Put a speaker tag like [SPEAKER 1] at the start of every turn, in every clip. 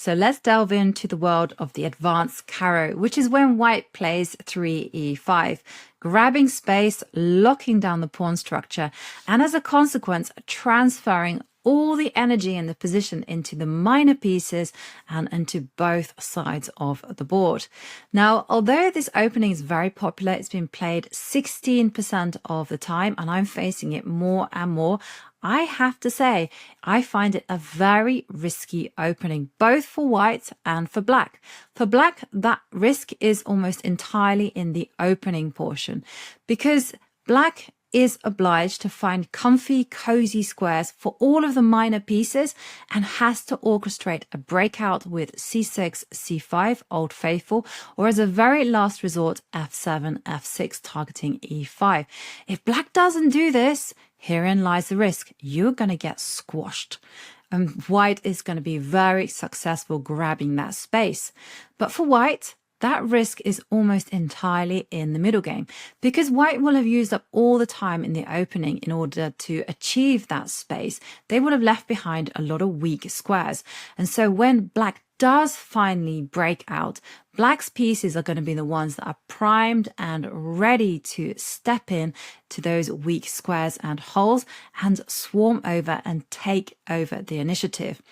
[SPEAKER 1] So let's delve into the world of the advanced Caro, which is when white plays 3e5, grabbing space, locking down the pawn structure, and as a consequence, transferring all the energy in the position into the minor pieces and into both sides of the board. Now, although this opening is very popular, it's been played 16% of the time, and I'm facing it more and more. I have to say, I find it a very risky opening, both for white and for black. For black, that risk is almost entirely in the opening portion because black is obliged to find comfy, cozy squares for all of the minor pieces and has to orchestrate a breakout with c6, c5, Old Faithful, or as a very last resort, f7, f6, targeting e5. If black doesn't do this, herein lies the risk. You're going to get squashed. And white is going to be very successful grabbing that space. But for white, that risk is almost entirely in the middle game because white will have used up all the time in the opening in order to achieve that space. They would have left behind a lot of weak squares. And so when black does finally break out, black's pieces are going to be the ones that are primed and ready to step in to those weak squares and holes and swarm over and take over the initiative.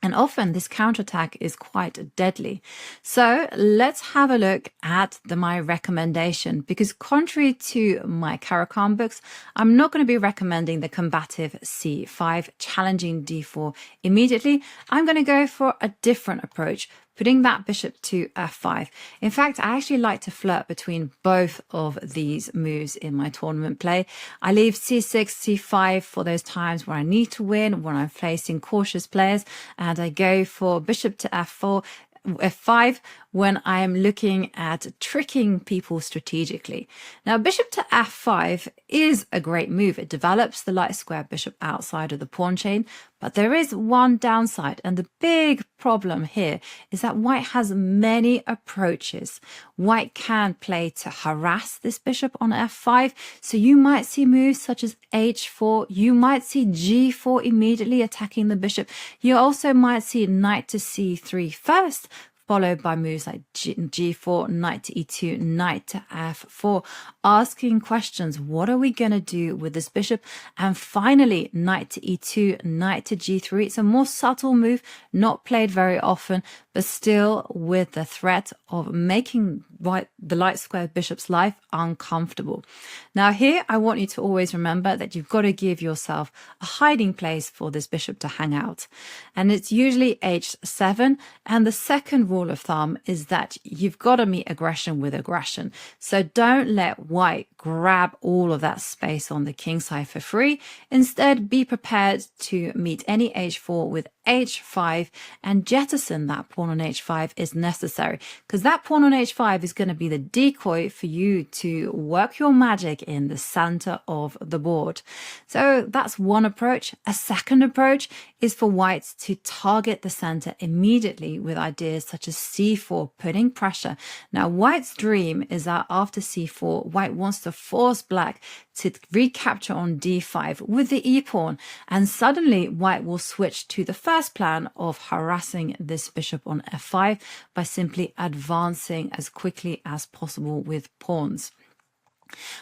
[SPEAKER 1] And often this counterattack is quite deadly. So let's have a look at my recommendation, because contrary to my Caro Kann books, I'm not going to be recommending the combative c5, challenging d4 immediately. I'm going to go for a different approach, putting that bishop to f5. In fact, I actually like to flirt between both of these moves in my tournament play. I leave c6, c5 for those times where I need to win, when I'm facing cautious players, and I go for bishop to f4, f5 when I am looking at tricking people strategically. Now, bishop to f5 is a great move. It develops the light square bishop outside of the pawn chain, but there is one downside, and the big problem here is that white has many approaches. White can play to harass this bishop on f5, so you might see moves such as h4, you might see g4 immediately attacking the bishop. You also might see knight to c3 first, followed by moves like g4, knight to e2, knight to f4, asking questions. What are we going to do with this bishop? And finally, knight to e2, knight to g3. It's a more subtle move, not played very often, but still with the threat of making the light square bishop's life uncomfortable. Now here, I want you to always remember that you've got to give yourself a hiding place for this bishop to hang out. And it's usually h7. And the second rule of thumb is that you've got to meet aggression with aggression. So don't let white grab all of that space on the king side for free. Instead, be prepared to meet any h4 with h5 and jettison that pawn on h5 is necessary, because that pawn on h5 is going to be the decoy for you to work your magic in the center of the board. So that's one approach. A second approach is for whites to target the center immediately with ideas such as c4, putting pressure. Now, white's dream is that after c4, white wants to force black to recapture on d5 with the e-pawn, and suddenly white will switch to the first plan of harassing this bishop on f5 by simply advancing as quickly as possible with pawns.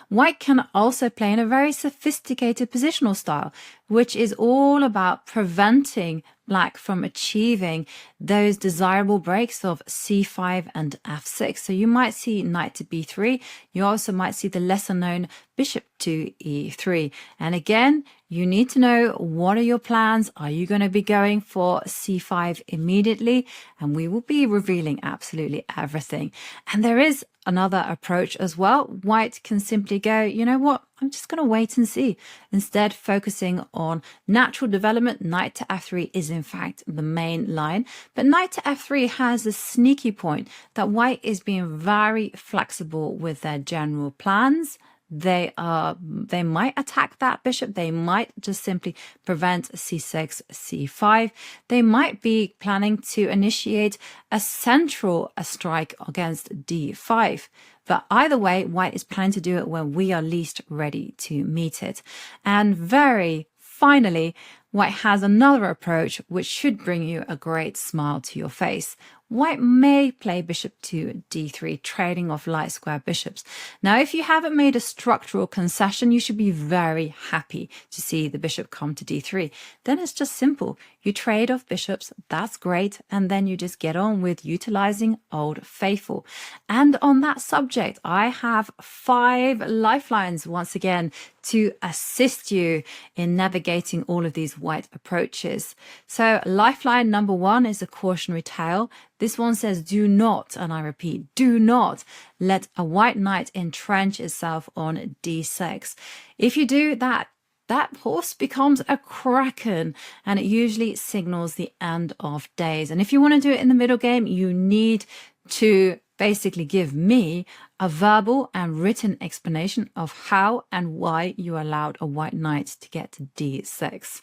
[SPEAKER 1] White can also play in a very sophisticated positional style, which is all about preventing black from achieving those desirable breaks of c5 and f6. So you might see knight to b3. You also might see the lesser known bishop to e3. And again, you need to know, what are your plans? Are you going to be going for c5 immediately? And we will be revealing absolutely everything. And there is another approach as well. White can simply go, you know what? I'm just going to wait and see. Instead, focusing on natural development, knight to f3 is in fact the main line. But knight to f3 has a sneaky point that white is being very flexible with their general plans. They might attack that bishop. They might just simply prevent c6, c5. They might be planning to initiate a central strike against d5. But either way, white is planning to do it when we are least ready to meet it. And very finally, White has another approach which should bring you a great smile to your face. White may play bishop to d3, trading off light square bishops. Now, if you haven't made a structural concession, you should be very happy to see the bishop come to d3. Then it's just simple. You trade off bishops, that's great, and then you just get on with utilizing Old Faithful. And on that subject, I have 5 lifelines once again to assist you in navigating all of these white approaches. So lifeline number 1 is a cautionary tale. This one says, do not, and I repeat, do not let a white knight entrench itself on d6. If you do that, that horse becomes a kraken, and it usually signals the end of days. And if you want to do it in the middle game, you need to basically give me a verbal and written explanation of how and why you allowed a white knight to get to d6.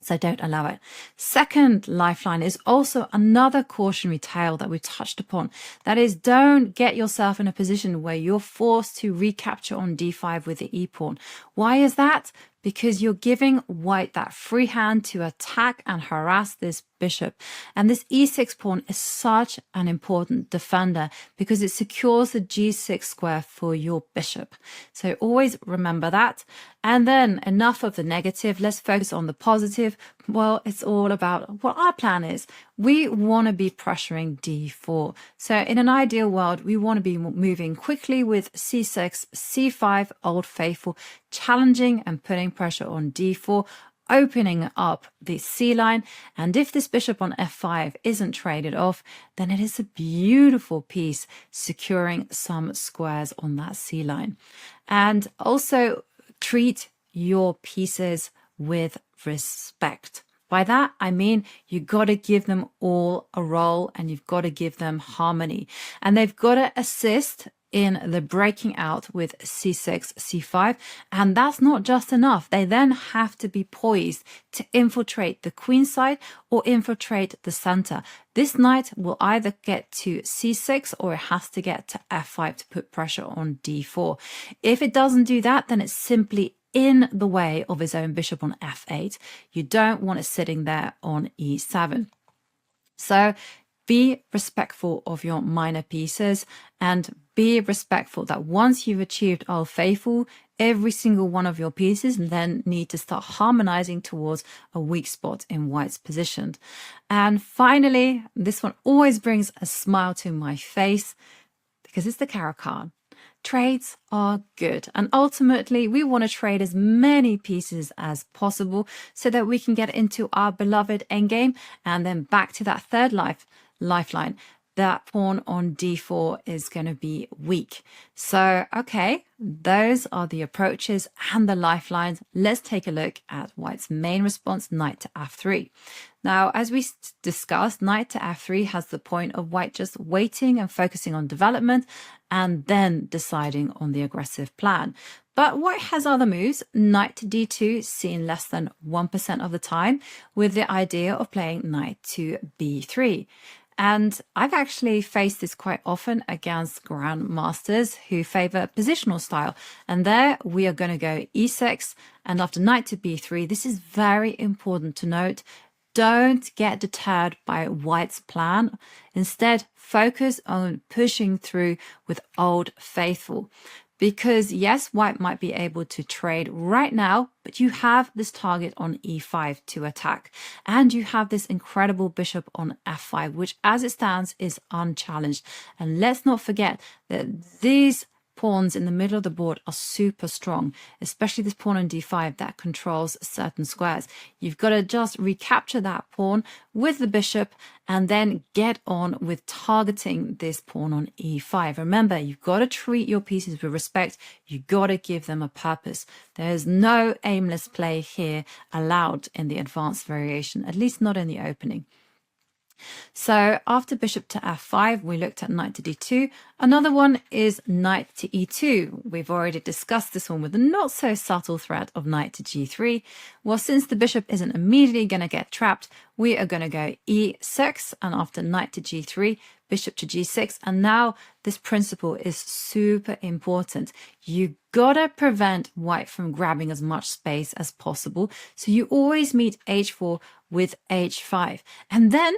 [SPEAKER 1] So don't allow it. Second lifeline is also another cautionary tale that we touched upon. That is, don't get yourself in a position where you're forced to recapture on d5 with the e-pawn. Why is that? Because you're giving white that free hand to attack and harass this bishop. And this e6 pawn is such an important defender because it secures the g6 square for your bishop. So always remember that. And then enough of the negative. Let's focus on the positive. Well, it's all about what our plan is. We want to be pressuring d4. So in an ideal world, we want to be moving quickly with c6, c5, Old Faithful, challenging and putting pressure on d4, opening up the c line. And if this bishop on f5 isn't traded off, then it is a beautiful piece securing some squares on that c line. And also treat your pieces with respect. By that, I mean you got to give them all a role and you've got to give them harmony. And they've got to assist in the breaking out with c6, c5. And that's not just enough. They then have to be poised to infiltrate the queen side or infiltrate the center. This knight will either get to c6 or it has to get to f5 to put pressure on d4. If it doesn't do that, then it's simply in the way of his own bishop on f8. You don't want it sitting there on e7. So be respectful of your minor pieces and be respectful that once you've achieved Old Faithful, every single one of your pieces then need to start harmonizing towards a weak spot in white's position. And finally, this one always brings a smile to my face because it's the Caro card. Trades are good, and ultimately we want to trade as many pieces as possible so that we can get into our beloved endgame and then back to that third lifeline. That pawn on d4 is going to be weak. So, okay, those are the approaches and the lifelines. Let's take a look at white's main response, knight to f3. Now, as we discussed, knight to f3 has the point of white just waiting and focusing on development and then deciding on the aggressive plan. But white has other moves, knight to d2 seen less than 1% of the time, with the idea of playing knight to b3. And I've actually faced this quite often against grandmasters who favor positional style. And there we are going to go e6 and after knight to b3. This is very important to note. Don't get deterred by white's plan. Instead, focus on pushing through with Old Faithful. Because yes, white might be able to trade right now, but you have this target on e5 to attack. And you have this incredible bishop on f5, which as it stands is unchallenged. And let's not forget that these pawns in the middle of the board are super strong, especially this pawn on d5 that controls certain squares. You've got to just recapture that pawn with the bishop and then get on with targeting this pawn on e5. Remember, you've got to treat your pieces with respect. You've got to give them a purpose. There's no aimless play here allowed in the advanced variation, at least not in the opening. So after bishop to f5, we looked at knight to d2. Another one is knight to e2. We've already discussed this one with the not so subtle threat of knight to g3. Well, since the bishop isn't immediately going to get trapped, we are going to go e6, and after knight to g3, bishop to g6. And now this principle is super important. You gotta prevent white from grabbing as much space as possible. So you always meet h4 with h5. And then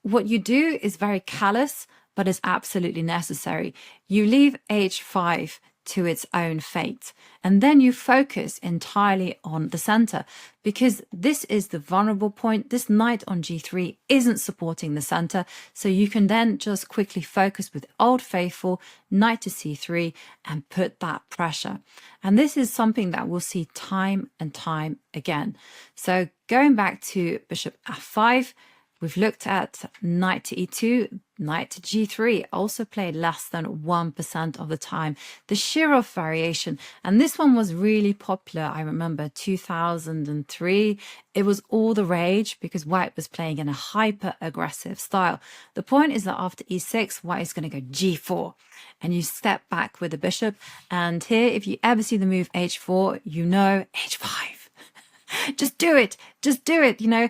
[SPEAKER 1] what you do is very callous, but is absolutely necessary. You leave h5 to its own fate, and then you focus entirely on the center, because this is the vulnerable point. This knight on g3 isn't supporting the center, so you can then just quickly focus with Old Faithful, knight to c3, and put that pressure. And this is something that we'll see time and time again. So going back to bishop f5, we've looked at knight to e2, knight to g3, also played less than 1% of the time. The Shirov variation, and this one was really popular, I remember 2003. It was all the rage because white was playing in a hyper-aggressive style. The point is that after e6, white is going to go g4, and you step back with the bishop. And here, if you ever see the move h4, you know h5. Just do it. Just do it. You know,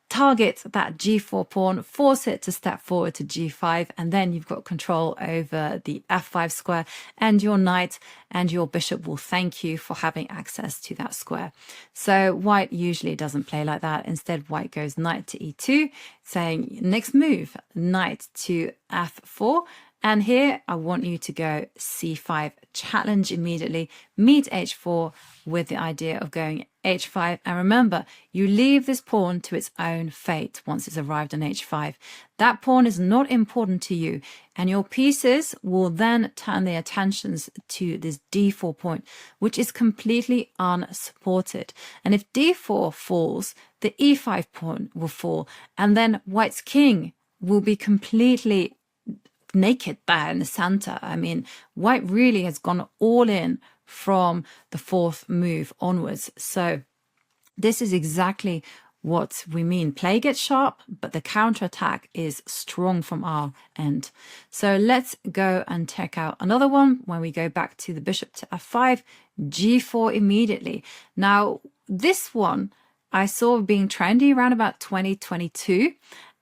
[SPEAKER 1] target that g4 pawn, force it to step forward to g5, and then you've got control over the f5 square, and your knight and your bishop will thank you for having access to that square. So white usually doesn't play like that. Instead, white goes knight to e2, saying next move, knight to f4. And here I want you to go c5, challenge immediately, meet h4 with the idea of going h5. And remember, you leave this pawn to its own fate once it's arrived on h5. That pawn is not important to you, and your pieces will then turn their attentions to this d4 point, which is completely unsupported. And if d4 falls, the e5 pawn will fall, and then white's king will be completely naked there in the center. I mean, white really has gone all in from the fourth move onwards. So this is exactly what we mean. Play gets sharp, but the counterattack is strong from our end. So let's go and check out another one. When we go back to the bishop to f5, g4 immediately. Now, this one I saw being trendy around about 2022.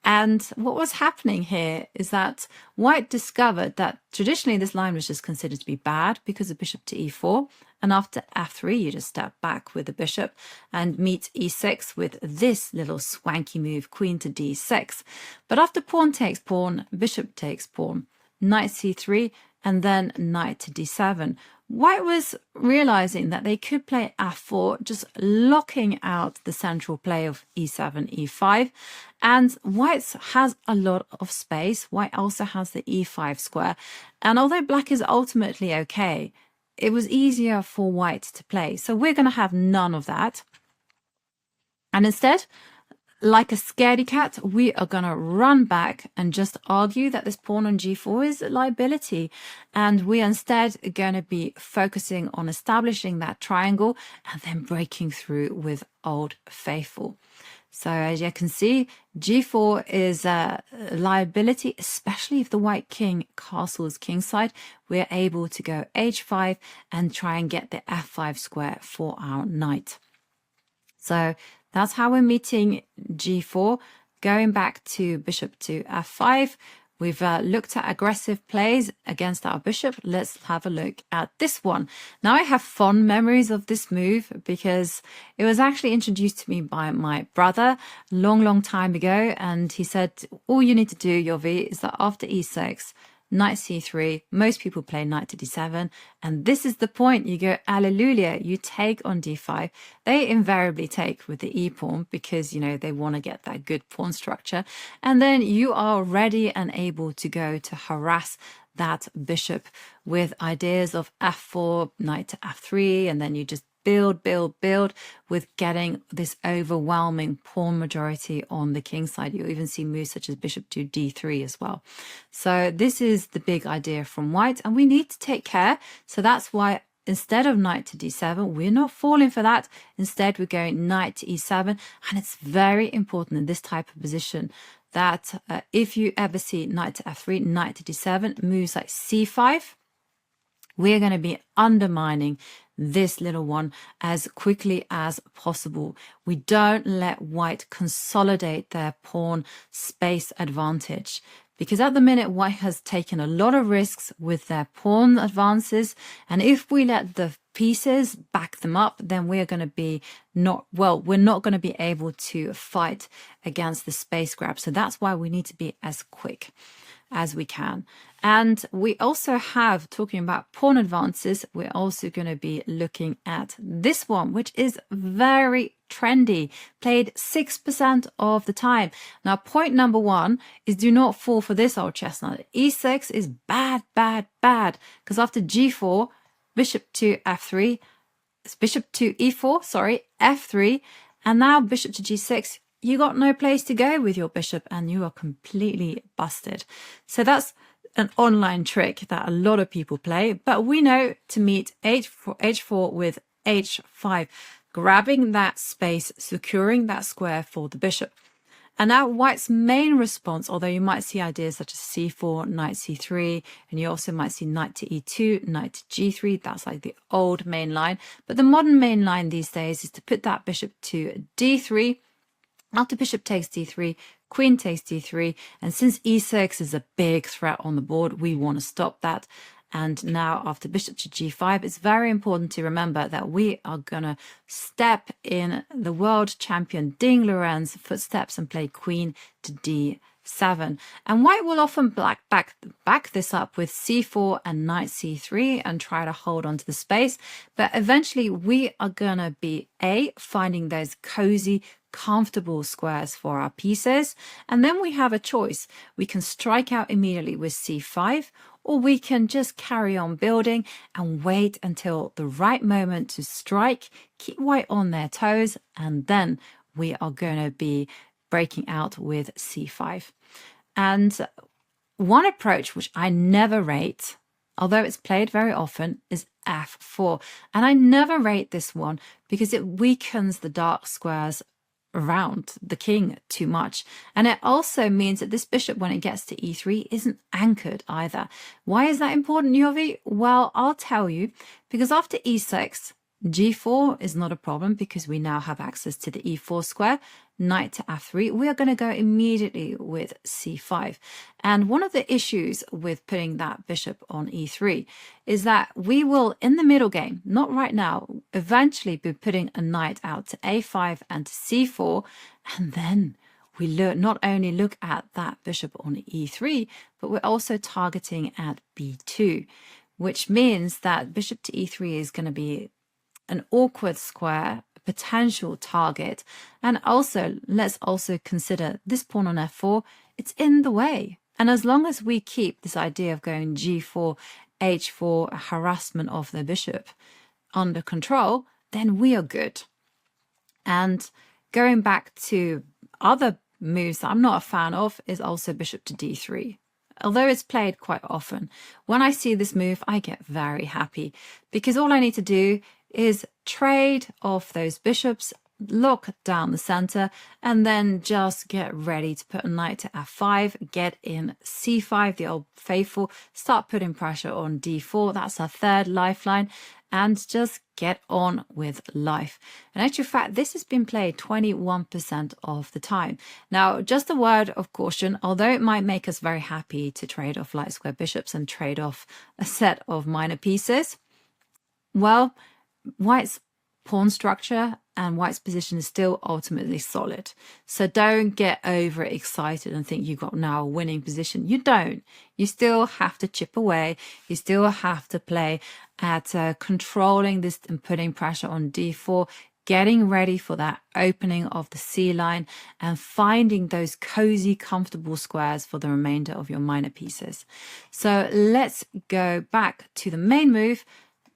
[SPEAKER 1] And what was happening here is that white discovered that traditionally this line was just considered to be bad because of bishop to e4. And after f3, you just step back with the bishop and meet e6 with this little swanky move, queen to d6. But after pawn takes pawn, bishop takes pawn, knight c3, and then knight to d7, white was realizing that they could play f4, just locking out the central play of e7, e5. And white has a lot of space. White also has the e5 square. And although black is ultimately okay, it was easier for white to play. So we're going to have none of that. And instead, like a scaredy cat, we are going to run back and just argue that this pawn on g4 is a liability. And we are instead going to be focusing on establishing that triangle and then breaking through with Old Faithful. So as you can see, g4 is a liability, especially if the white king castles kingside. We're able to go h5 and try and get the f5 square for our knight. So that's how we're meeting g4. Going back to bishop to f5, we've looked at aggressive plays against our bishop. Let's have a look at this one. Now I have fond memories of this move because it was actually introduced to me by my brother a long time ago. And he said, all you need to do, Yovi, is that after e6, knight c3, most people play knight to d7, and this is the point. You go alleluia, you take on d5. They invariably take with the e-pawn because, you know, they want to get that good pawn structure, and then you are ready and able to go to harass that bishop with ideas of f4, knight to f3, and then you just build with getting this overwhelming pawn majority on the king side. You'll even see moves such as bishop to d3 as well. So this is the big idea from white, and we need to take care. So that's why instead of knight to d7, we're not falling for that. Instead, we're going knight to e7, and it's very important in this type of position that if you ever see knight to f3, knight to d7, moves like c5, we're going to be undermining this little one as quickly as possible. We don't let white consolidate their pawn space advantage, because at the minute white has taken a lot of risks with their pawn advances, and if we let the pieces back them up, then we're going to be we're not going to be able to fight against the space grab. So that's why we need to be as quick as we can. And we also have, talking about pawn advances, we're also going to be looking at this one, which is very trendy, played 6% of the time. Now, point number one is do not fall for this old chestnut. E6 is bad, bad, bad, because after g4, bishop to f3, bishop to e4, sorry, f3, and now bishop to g6, you got no place to go with your bishop and you are completely busted. So that's an online trick that a lot of people play, but we know to meet h4 with h5, grabbing that space, securing that square for the bishop. And now white's main response, although you might see ideas such as c4, knight c3, and you also might see knight to e2, knight to g3, that's like the old main line. But the modern main line these days is to put that bishop to d3. After bishop takes d3, queen takes d3, and since e6 is a big threat on the board, we want to stop that. And now after bishop to g5, it's very important to remember that we are going to step in the world champion Ding Luren's footsteps and play queen to d7. And white will often back this up with c4 and knight c3 and try to hold on to the space. But eventually we are going to be finding those cozy, comfortable squares for our pieces, and then we have a choice. We can strike out immediately with c5, or we can just carry on building and wait until the right moment to strike, keep white on their toes, and then we are going to be breaking out with c5. And one approach which I never rate, although it's played very often, is f4. And I never rate this one because it weakens the dark squares around the king too much, and it also means that this bishop, when it gets to e3, isn't anchored either. Why is that important, Yovi? Well, I'll tell you, because after e6, g4 is not a problem because we now have access to the e4 square. Knight to f3, we are going to go immediately with c5. And one of the issues with putting that bishop on e3 is that we will, in the middle game, not right now, eventually be putting a knight out to a5 and to c4, and then we not only look at that bishop on e3, but we're also targeting at b2, which means that bishop to e3 is going to be an awkward square, potential target. And also, let's also consider this pawn on f4, it's in the way. And as long as we keep this idea of going g4, h4, harassment of the bishop under control, then we are good. And going back to other moves that I'm not a fan of is also bishop to d3. Although it's played quite often, when I see this move, I get very happy because all I need to do is trade off those bishops, lock down the center, and then just get ready to put a knight to f5, get in c5, the old faithful, start putting pressure on d4, that's our third lifeline, and just get on with life. In actual fact, this has been played 21% of the time. Now, just a word of caution, although it might make us very happy to trade off light square bishops and trade off a set of minor pieces, well, white's pawn structure and white's position is still ultimately solid. So don't get overexcited and think you've got now a winning position. You don't. You still have to chip away. You still have to play at controlling this and putting pressure on d4, getting ready for that opening of the C line and finding those cozy, comfortable squares for the remainder of your minor pieces. So let's go back to the main move,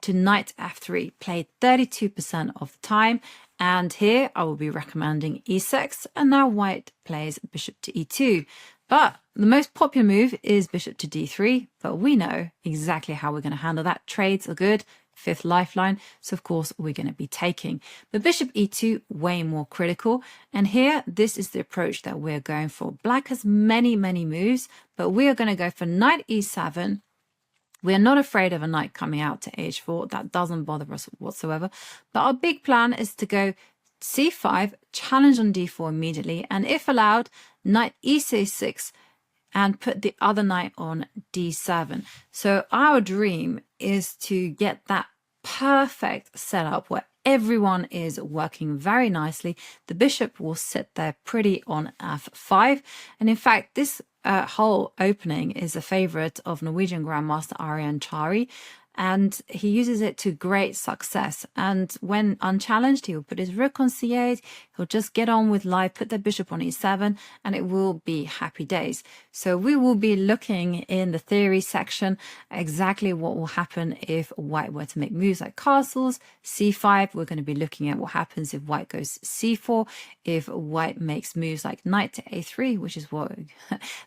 [SPEAKER 1] to knight f3, played 32% of the time. And here I will be recommending e6, and now white plays bishop to e2. But the most popular move is bishop to d3, but we know exactly how we're going to handle that. Trades are good. fifth lifeline, so of course we're going to be taking. But bishop e2, way more critical, and here this is the approach that we're going for. Black has many moves, but we are going to go for knight e7. We're not afraid of a knight coming out to h4. That doesn't bother us whatsoever. But our big plan is to go c5, challenge on d4 immediately, and if allowed, knight e6, and put the other knight on d7. So our dream is to get that perfect setup where everyone is working very nicely. The bishop will sit there pretty on f5. And in fact, this whole opening is a favorite of Norwegian Grandmaster Arian Chari, and he uses it to great success. And when unchallenged, he will put his rook on c8, he'll just get on with life, put the bishop on e7, and it will be happy days. So we will be looking in the theory section exactly what will happen if white were to make moves like castles, c5. We're going to be looking at what happens if white goes c4, if white makes moves like knight to a3, which is what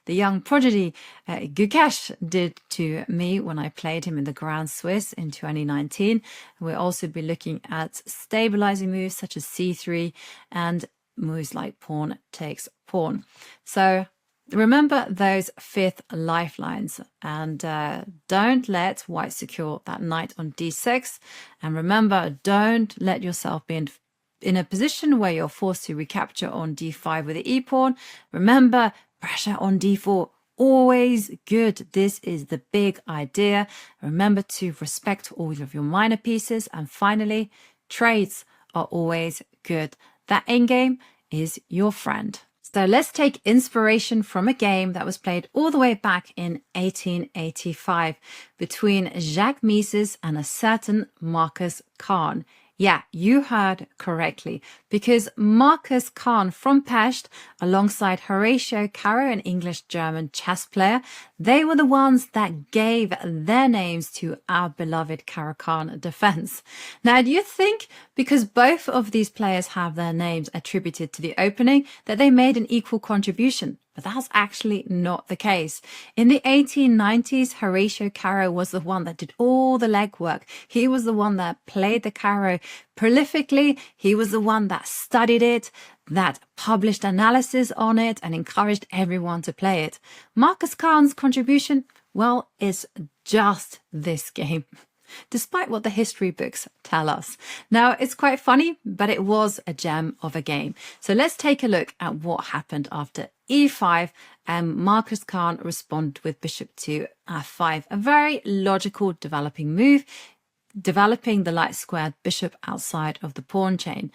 [SPEAKER 1] the young prodigy Gukesh did to me when I played him in the Grand Swiss in 2019. We'll also be looking at stabilizing moves such as c3 and moves like pawn takes pawn. So remember those fifth lifelines, and don't let white secure that knight on d6. And remember, don't let yourself be in a position where you're forced to recapture on d5 with the e-pawn. Remember, pressure on d4, always good. This is the big idea. Remember to respect all of your minor pieces. And finally, trades are always good. That endgame is your friend. So let's take inspiration from a game that was played all the way back in 1885 between Jacques Mises and a certain Marcus Kann. Yeah, you heard correctly, because Marcus Kann from Pest, alongside Horatio Caro, an English-German chess player, they were the ones that gave their names to our beloved Caro-Kann defense. Now, do you think because both of these players have their names attributed to the opening that they made an equal contribution? But that's actually not the case. In the 1890s, Horatio Caro was the one that did all the legwork. He was the one that played the Caro prolifically. He was the one that studied it, that published analysis on it, and encouraged everyone to play it. Marcus Kann's contribution, well, is just this game, despite what the history books tell us. Now, it's quite funny, but it was a gem of a game. So let's take a look at what happened after e5, and Marcus Kann responded with bishop to f5, a very logical developing move, developing the light squared bishop outside of the pawn chain.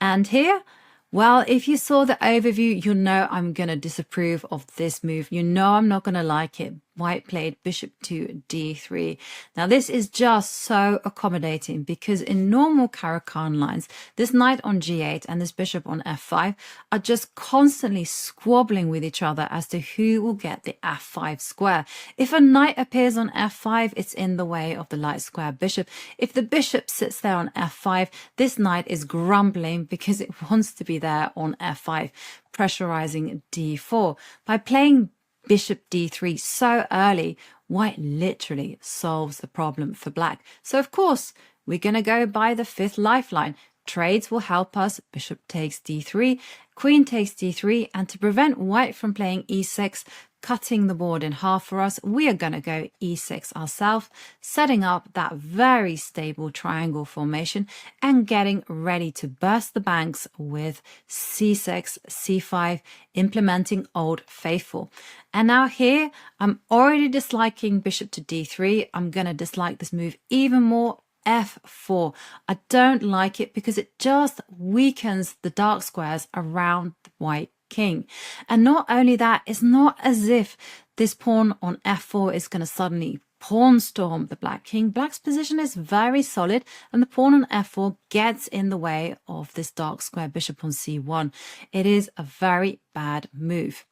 [SPEAKER 1] And here, well, if you saw the overview, you know I'm going to disapprove of this move. You know I'm not going to like it. White played bishop to d3. Now, this is just so accommodating because in normal Caro-Kann lines, this knight on g8 and this bishop on f5 are just constantly squabbling with each other as to who will get the f5 square. If a knight appears on f5, it's in the way of the light square bishop. If the bishop sits there on f5, this knight is grumbling because it wants to be there on f5, pressurizing d4. By playing bishop d3 so early, white literally solves the problem for black. So of course, we're going to go by the fifth lifeline. Trades will help us. Bishop takes d3, queen takes d3, and to prevent white from playing e6, cutting the board in half for us, we are going to go e6 ourselves, setting up that very stable triangle formation and getting ready to burst the banks with c6, c5, implementing Old Faithful. And now here, I'm already disliking bishop to d3. I'm going to dislike this move even more. f4. I don't like it because it just weakens the dark squares around the white king. And not only that, it's not as if this pawn on f4 is going to suddenly pawn storm the black king. Black's position is very solid, and the pawn on f4 gets in the way of this dark square bishop on c1. It is a very bad move.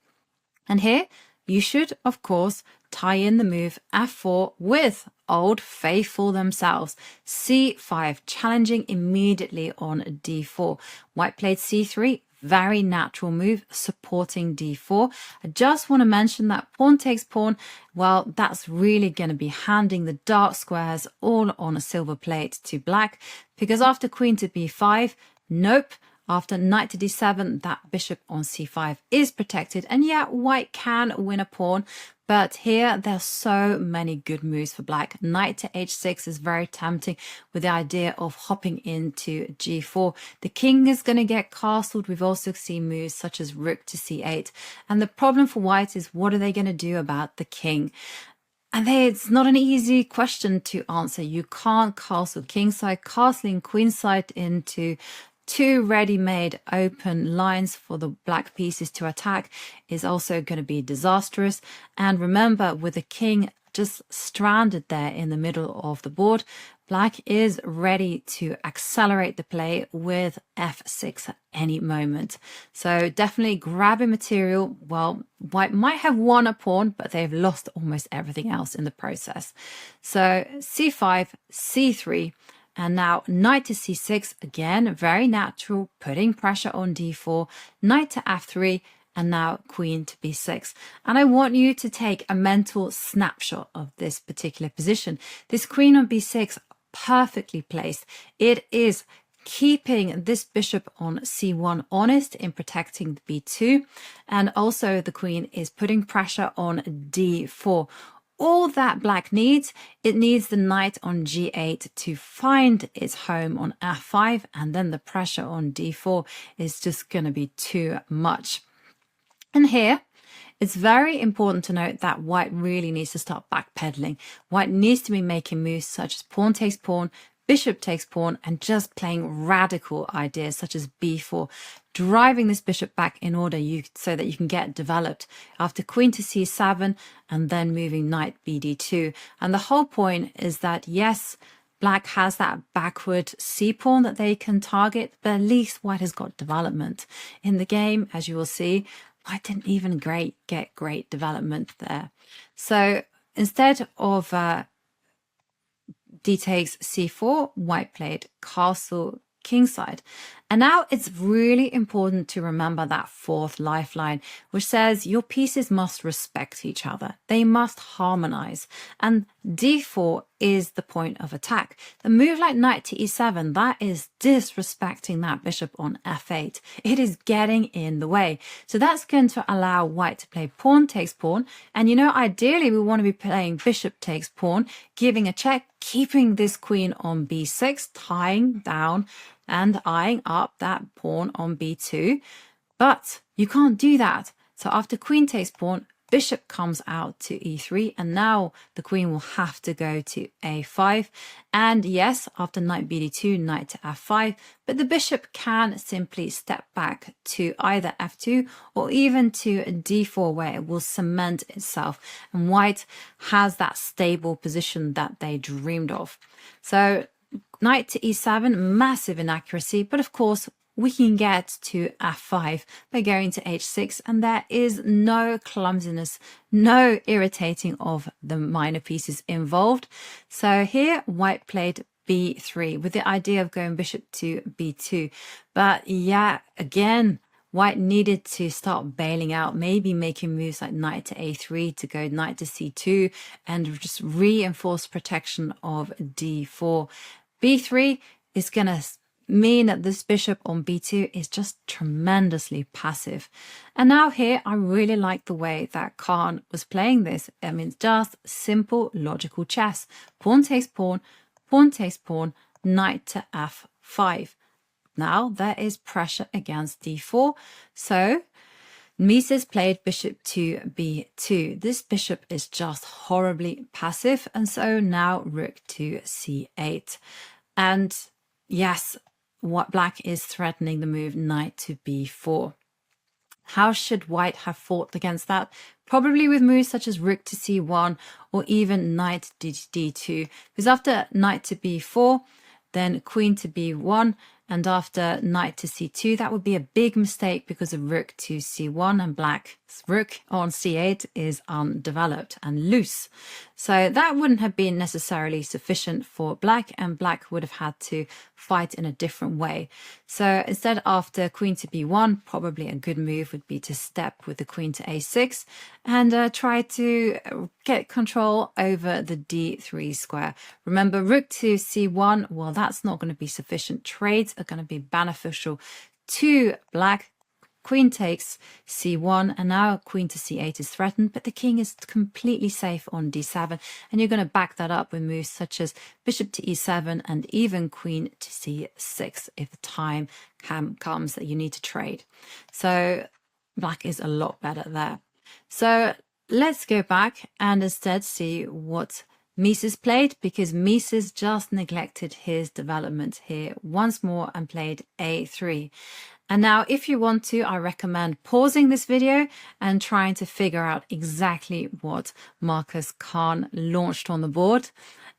[SPEAKER 1] And here, you should, of course, tie in the move f4 with Old Faithful themselves. c5, challenging immediately on d4. White played c3, very natural move supporting d4. I just want to mention that pawn takes pawn, well, that's really going to be handing the dark squares all on a silver plate to black, because after queen to b5, nope, after knight to d7, that bishop on c5 is protected. And yeah, white can win a pawn, but here there's so many good moves for black. Knight to h6 is very tempting with the idea of hopping into g4. The king is going to get castled. We've also seen moves such as rook to c8. And the problem for white is, what are they going to do about the king? And it's not an easy question to answer. You can't castle kingside. Castling queenside into two ready-made open lines for the black pieces to attack is also going to be disastrous. And remember, with the king just stranded there in the middle of the board, black is ready to accelerate the play with f6 at any moment. So definitely grabbing material. Well, white might have won a pawn, but they've lost almost everything else in the process. So c5, c3, and now knight to c6, again, very natural, putting pressure on d4, knight to f3, and now queen to b6. And I want you to take a mental snapshot of this particular position. This queen on b6, perfectly placed. It is keeping this bishop on c1 honest in protecting the b2. And also the queen is putting pressure on d4. All that black needs, it needs the knight on g8 to find its home on f5, and then the pressure on d4 is just going to be too much. And here, it's very important to note that white really needs to start backpedaling. White needs to be making moves such as pawn takes pawn, bishop takes pawn, and just playing radical ideas such as b4, driving this bishop back in order so that you can get developed after queen to c7 and then moving knight bd2. And the whole point is that, yes, black has that backward c-pawn that they can target, but at least white has got development. In the game, as you will see, white didn't even get great development there. So instead of d takes c4, white played castle kingside. And now it's really important to remember that fourth lifeline, which says your pieces must respect each other. They must harmonize. And d4 is the point of attack. The move like knight to e7, that is disrespecting that bishop on f8. It is getting in the way. So that's going to allow white to play pawn takes pawn. And you know, ideally we want to be playing bishop takes pawn, giving a check, keeping this queen on b6, tying down and eyeing up that pawn on b2. But you can't do that. So after queen takes pawn, bishop comes out to e3, and now the queen will have to go to a5. And yes, after knight bd2, knight to f5, but the bishop can simply step back to either f2 or even to d4, where it will cement itself, and white has that stable position that they dreamed of. So knight to e7, massive inaccuracy, but of course we can get to f5 by going to h6, and there is no clumsiness, no irritating of the minor pieces involved. So here white played b3 with the idea of going bishop to b2. But yeah, again, white needed to start bailing out, maybe making moves like knight to a3 to go knight to c2 and just reinforce protection of d4. b3 is going to mean that this bishop on b2 is just tremendously passive. And now here, I really like the way that Kann was playing this. I mean, just simple logical chess. Pawn takes pawn, knight to f5. Now there is pressure against d4. So Mises played bishop to b2. This bishop is just horribly passive. And so now rook to c8. And yes, what black is threatening the move knight to b4. How should white have fought against that? Probably with moves such as rook to c1 or even knight to d2. Because after knight to b4, then queen to b1, and after knight to c2, that would be a big mistake because of rook to c1, and black rook on c8 is undeveloped and loose. So that wouldn't have been necessarily sufficient for black, and black would have had to fight in a different way. So instead, after queen to b1, probably a good move would be to step with the queen to a6 and try to get control over the d3 square. Remember, rook to c1, well, that's not going to be sufficient. Trades are going to be beneficial to black. Queen takes c1, and now queen to c8 is threatened, but the king is completely safe on d7, and you're going to back that up with moves such as bishop to e7 and even queen to c6 if the time comes that you need to trade. So black is a lot better there. So let's go back and instead see what Mises played, because Mises just neglected his development here once more and played a3. And now, if you want to, I recommend pausing this video and trying to figure out exactly what Marcus Kann launched on the board.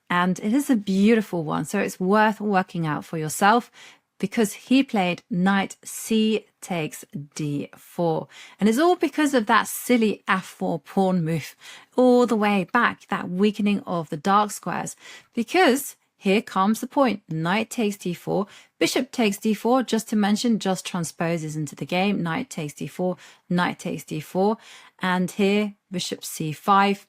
[SPEAKER 1] And it is a beautiful one, so it's worth working out for yourself, because he played knight c takes d4. And it's all because of that silly f4 pawn move all the way back, that weakening of the dark squares. Because here comes the point. Knight takes d4, bishop takes d4, just to mention, just transposes into the game. Knight takes d4, knight takes d4. And here, bishop c5,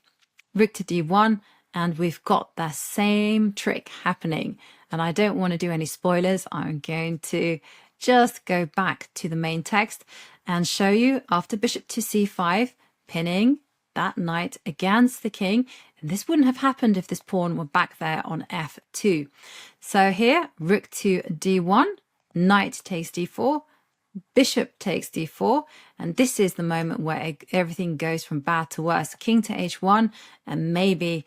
[SPEAKER 1] rook to d1, and we've got the same trick happening. And I don't want to do any spoilers. I'm going to just go back to the main text and show you after bishop to c5, pinning that knight against the king. And this wouldn't have happened if this pawn were back there on f2. So here, rook to d1, knight takes d4, bishop takes d4, and this is the moment where everything goes from bad to worse. King to h1, and maybe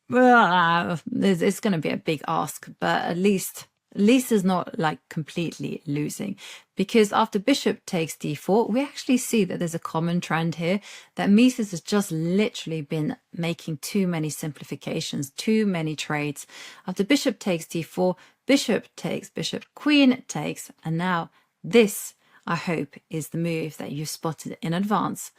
[SPEAKER 1] it's going to be a big ask, but at least is not like completely losing, because after bishop takes d4, we actually see that there's a common trend here, that Mises has just literally been making too many simplifications, too many trades. After bishop takes d4, bishop takes, bishop, queen takes, and now this, I hope, is the move that you spotted in advance.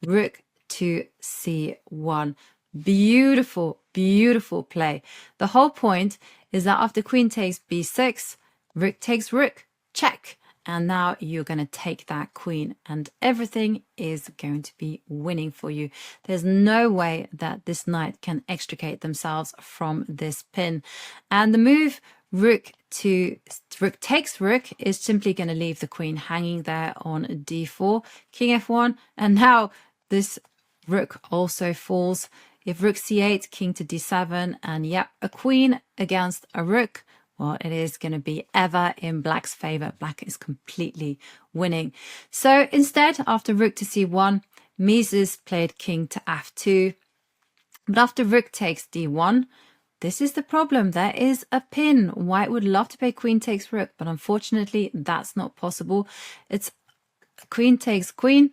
[SPEAKER 1] Rook to c1. Beautiful, beautiful play. The whole point is that after queen takes b6, rook takes rook, check. And now you're going to take that queen, and everything is going to be winning for you. There's no way that this knight can extricate themselves from this pin. And the move rook takes rook is simply going to leave the queen hanging there on d4, king f1, and now this rook also falls. If rook c8, king to d7, and yep, a queen against a rook, well, it is going to be ever in black's favor. Black is completely winning. So instead, after rook to c1, Mises played king to f2. But after rook takes d1, this is the problem. There is a pin. White would love to play queen takes rook, but unfortunately, that's not possible. It's queen takes queen,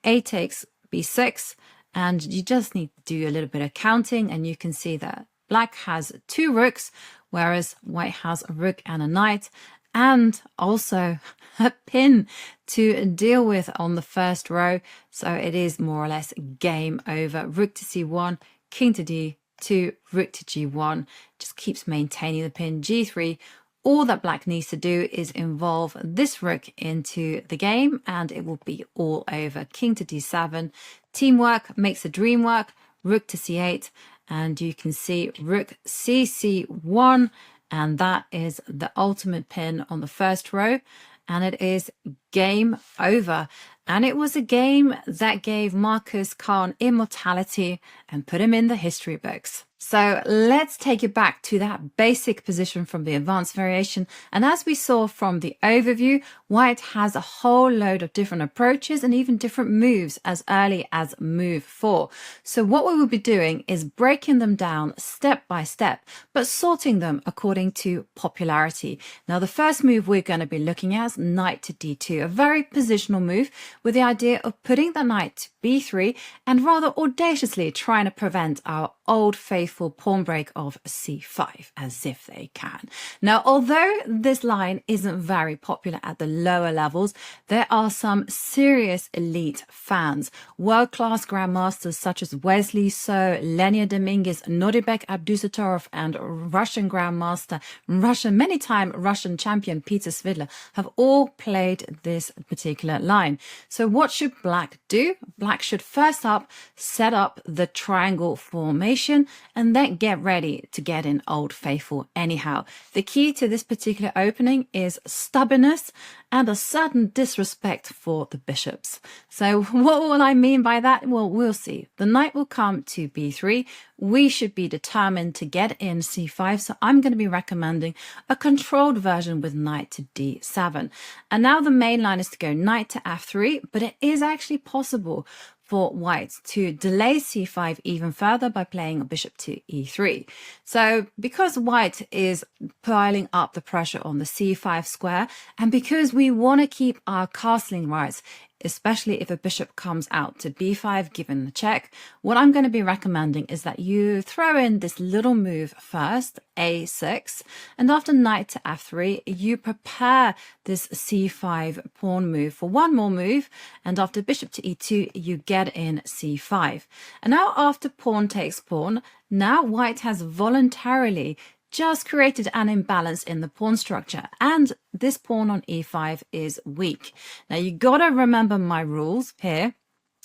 [SPEAKER 1] a takes b6, and you just need to do a little bit of counting, and you can see that black has two rooks, whereas white has a rook and a knight, and also a pin to deal with on the first row. So it is more or less game over. Rook to c1, king to d2, rook to g1, just keeps maintaining the pin. g3, all that black needs to do is involve this rook into the game, and it will be all over. King to d7, teamwork makes the dream work. Rook to c8, and you can see rook c1, and that is the ultimate pin on the first row, and it is game over. And it was a game that gave Marcus Kann immortality and put him in the history books. So let's take it back to that basic position from the advanced variation. And as we saw from the overview, white has a whole load of different approaches and even different moves as early as move 4. So what we will be doing is breaking them down step by step, but sorting them according to popularity. Now, the first move we're going to be looking at is knight to d2, a very positional move with the idea of putting the knight b3 and rather audaciously trying to prevent our old faithful pawn break of c5 as if they can. Now, although this line isn't very popular at the lower levels, there are some serious elite fans, world-class grandmasters such as Wesley So, Lenia Dominguez, Noribek Abdusattorov, and Russian grandmaster, many-time Russian champion Peter Svidler have all played this particular line. So what should Black do? Black should first up set up the triangle formation and then get ready to get in Old Faithful anyhow. The key to this particular opening is stubbornness and a certain disrespect for the bishops. So what will I mean by that? Well, we'll see. The knight will come to b3. We should be determined to get in c5, so I'm going to be recommending a controlled version with knight to d7. And now the main line is to go knight to f3, but it is actually possible for white to delay c5 even further by playing a bishop to e3. So because white is piling up the pressure on the c5 square, and because we want to keep our castling rights, especially if a bishop comes out to b5 given the check, what I'm going to be recommending is that you throw in this little move first, a6, and after knight to f3, you prepare this c5 pawn move for one more move, and after bishop to e2, you get in c5. And now after pawn takes pawn, now white has voluntarily just created an imbalance in the pawn structure, and this pawn on e5 is weak. Now you gotta remember my rules here,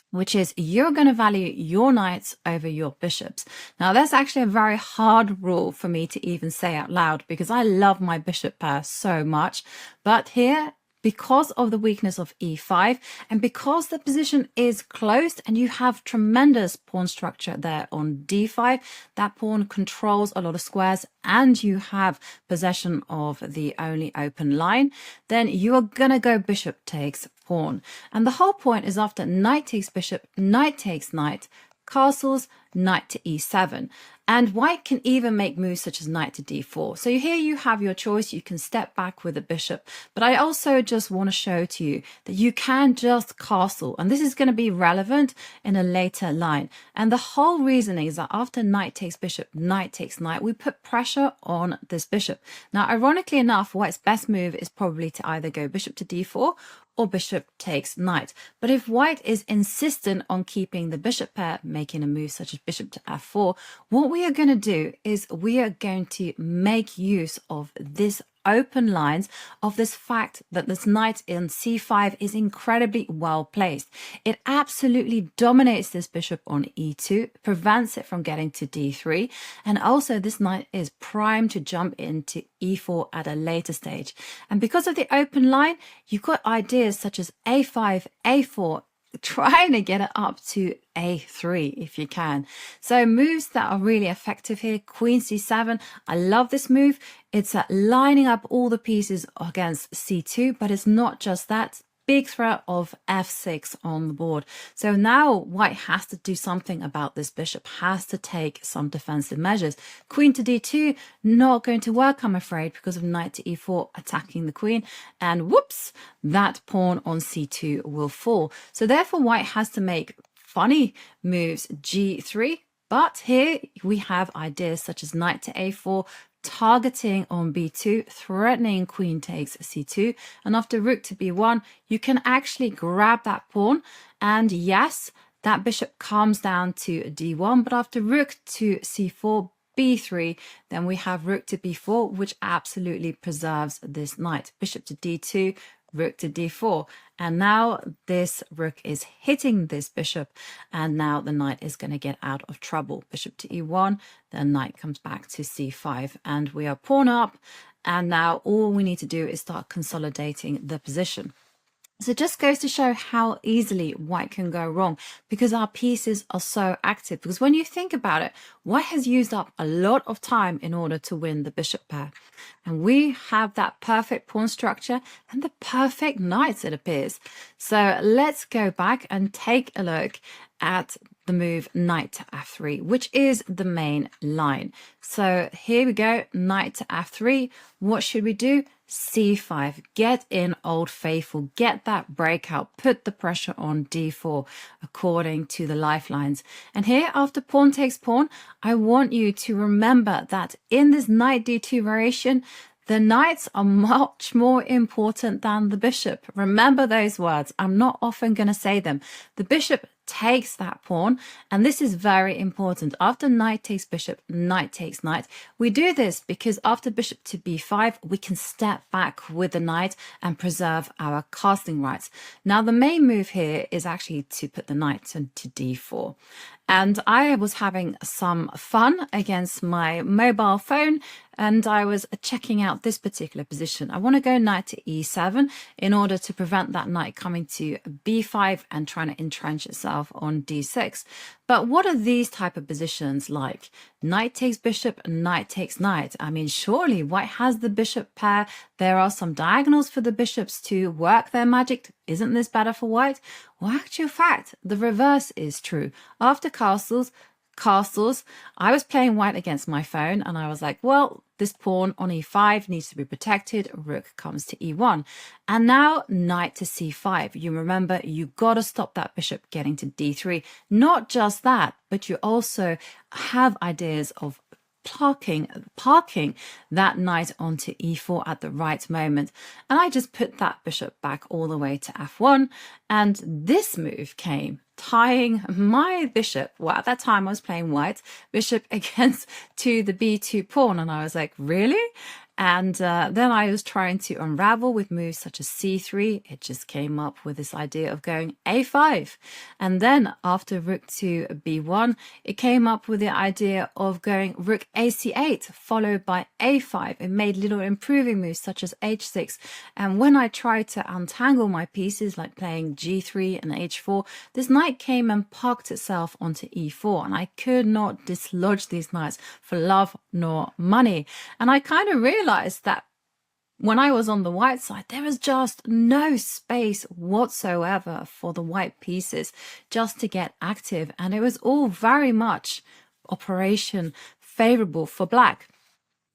[SPEAKER 1] which is you're going to value your knights over your bishops. Now that's actually a very hard rule for me to even say out loud because I love my bishop pair so much, but here, because of the weakness of e5 and because the position is closed and you have tremendous pawn structure there on d5, that pawn controls a lot of squares and you have possession of the only open line, then you are going to go bishop takes pawn. And the whole point is after knight takes bishop, knight takes knight, castles, knight to e7. And white can even make moves such as knight to d4. So here you have your choice. You can step back with a bishop. But I also just want to show to you that you can just castle. And this is going to be relevant in a later line. And the whole reasoning is that after knight takes bishop, knight takes knight, we put pressure on this bishop. Now, ironically enough, white's best move is probably to either go bishop to d4 or bishop takes knight. But if white is insistent on keeping the bishop pair, making a move such as bishop to f4, what we are going to do is we are going to make use of this open lines, of this fact that this knight in c5 is incredibly well placed. It absolutely dominates this bishop on e2, prevents it from getting to d3, and also this knight is primed to jump into e4 at a later stage. And because of the open line, you've got ideas such as a5, a4, trying to get it up to a3 if you can. So moves that are really effective here, queen c7. I love this move. It's lining up all the pieces against c2, but it's not just that. Big threat of f6 on the board. So now white has to do something about this bishop, has to take some defensive measures. Queen to d2, not going to work, I'm afraid, because of knight to e4 attacking the queen. And whoops, that pawn on c2 will fall. So therefore white has to make funny moves, g3. But here we have ideas such as knight to a4, targeting on b2, threatening queen takes c2, and after rook to b1, you can actually grab that pawn, and yes, that bishop comes down to d1, but after rook to c4, b3, then we have rook to b4, which absolutely preserves this knight. Bishop to d2, rook to d4, and now this rook is hitting this bishop, and now the knight is going to get out of trouble. Bishop to e1, then knight comes back to c5, and we are pawn up, and now all we need to do is start consolidating the position. So it just goes to show how easily white can go wrong because our pieces are so active. Because when you think about it, white has used up a lot of time in order to win the bishop pair. And we have that perfect pawn structure and the perfect knights, it appears. So let's go back and take a look at the move knight to f3, which is the main line. So here we go, knight to f3. What should we do? c5, get in Old Faithful, get that breakout, put the pressure on d4 according to the lifelines. And here, after pawn takes pawn, I want you to remember that in this knight d2 variation, the knights are much more important than the bishop. Remember those words. I'm not often going to say them. The bishop takes that pawn, and this is very important. After knight takes bishop, knight takes knight. We do this because after bishop to b5, we can step back with the knight and preserve our casting rights. Now, the main move here is actually to put the knight into d4. And I was having some fun against my mobile phone, and I was checking out this particular position. I want to go knight to e7 in order to prevent that knight coming to b5 and trying to entrench itself on d6. But what are these type of positions like? Knight takes bishop, knight takes knight. I mean, surely white has the bishop pair. There are some diagonals for the bishops to work their magic. Isn't this better for white? Well, actual fact, the reverse is true. After castles, I was playing white against my phone, and I was like, well, this pawn on e5 needs to be protected. Rook comes to e1. And now knight to c5. You remember, you got to stop that bishop getting to d3. Not just that, but you also have ideas of parking that knight onto e4 at the right moment. And I just put that bishop back all the way to f1. And this move came tying my bishop. Well, at that time I was playing white, bishop against to the b2 pawn. And I was like, really? And then I was trying to unravel with moves such as c3. It just came up with this idea of going a5. And then after rook to b1, it came up with the idea of going rook ac8, followed by a5. It made little improving moves such as h6. And when I tried to untangle my pieces, like playing g3 and h4, this knight came and parked itself onto e4. And I could not dislodge these knights for love nor money. And I kind of realized that when I was on the white side, there was just no space whatsoever for the white pieces just to get active. And it was all very much operation favorable for black.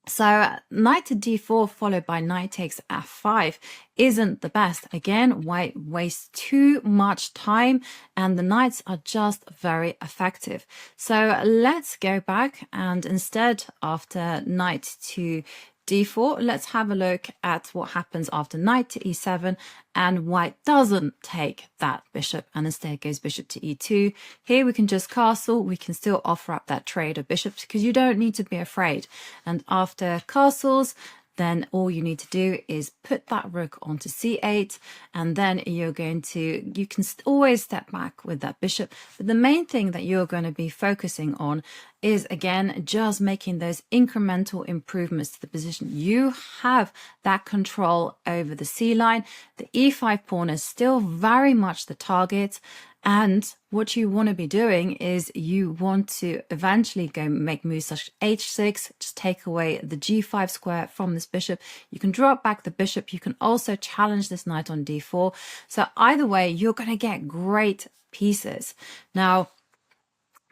[SPEAKER 1] So knight to d4 followed by knight takes f5 isn't the best. Again, white wastes too much time and the knights are just very effective. So let's go back, and instead, after knight to d4, let's have a look at what happens after knight to e7 and white doesn't take that bishop and instead goes bishop to e2. Here we can just castle. We can still offer up that trade of bishops because you don't need to be afraid. And after castles, then all you need to do is put that rook onto c8, and then you can always step back with that bishop. But the main thing that you're going to be focusing on is, again, just making those incremental improvements to the position. You have that control over the c line. The e5 pawn is still very much the target. And what you want to be doing is you want to eventually go make moves such as h6, just take away the g5 square from this bishop. You can drop back the bishop. You can also challenge this knight on d4. So either way, you're going to get great pieces. Now,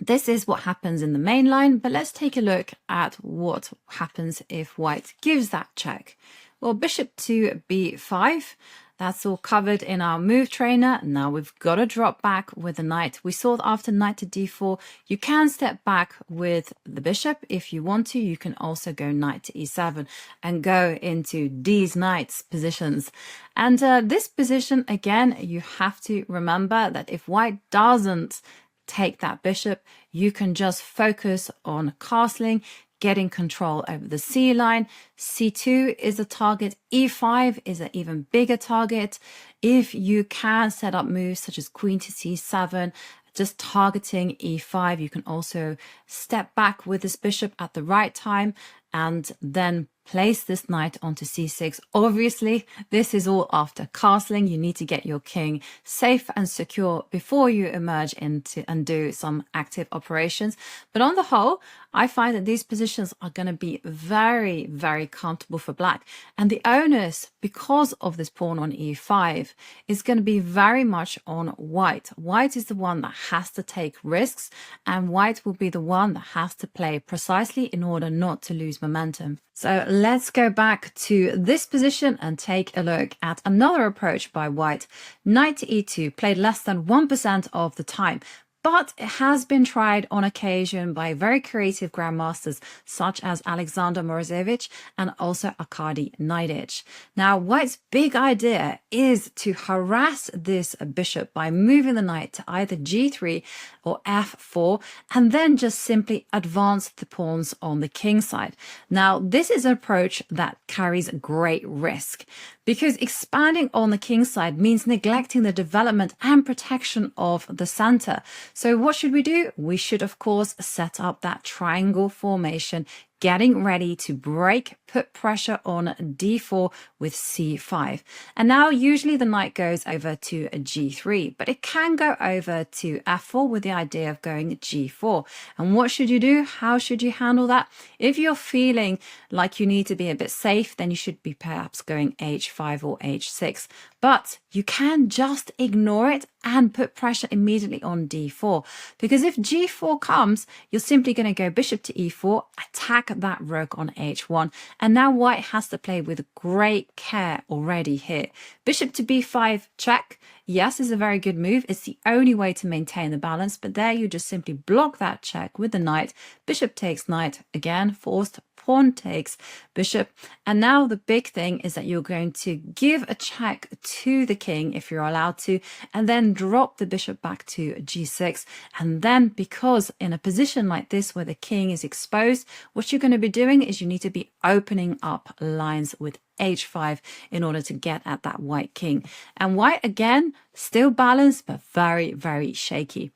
[SPEAKER 1] this is what happens in the main line, but let's take a look at what happens if white gives that check. Well, bishop to b5. That's all covered in our move trainer. Now we've got to drop back with the knight. We saw that after knight to d4, you can step back with the bishop if you want to. You can also go knight to e7 and go into these knights positions. And this position, again, you have to remember that if white doesn't take that bishop, you can just focus on castling, getting control over the c line. c2 is a target. e5 is an even bigger target. If you can set up moves such as queen to c7, just targeting e5, you can also step back with this bishop at the right time and then place this knight onto c6. Obviously, this is all after castling. You need to get your king safe and secure before you emerge into and do some active operations. But on the whole, I find that these positions are going to be very, very comfortable for black. And the onus, because of this pawn on e5, is going to be very much on white. White is the one that has to take risks, and white will be the one that has to play precisely in order not to lose momentum. So let's go back to this position and take a look at another approach by white. Knight to e2 played less than 1% of the time, but it has been tried on occasion by very creative grandmasters such as Alexander Morozevich and also Arkady Neidich. Now, white's big idea is to harass this bishop by moving the knight to either g3 or f4, and then just simply advance the pawns on the king side. Now, this is an approach that carries great risk, because expanding on the king side means neglecting the development and protection of the center. So what should we do? We should, of course, set up that triangle formation, getting ready to break, put pressure on d4 with c5. And now usually the knight goes over to a g3, but it can go over to f4 with the idea of going g4. And what should you do? How should you handle that? If you're feeling like you need to be a bit safe, then you should be perhaps going h5 or h6. But you can just ignore it and put pressure immediately on d4. Because if g4 comes, you're simply going to go bishop to e4, attack that rook on h1. And now white has to play with great care already here. Bishop to b5 check. Yes, is a very good move. It's the only way to maintain the balance. But there you just simply block that check with the knight. Bishop takes knight. Again, forced. Pawn takes bishop. And now the big thing is that you're going to give a check to the king if you're allowed to, and then drop the bishop back to g6. And then, because in a position like this where the king is exposed, what you're going to be doing is you need to be opening up lines with h5 in order to get at that white king. And white, again, still balanced, but very, very shaky.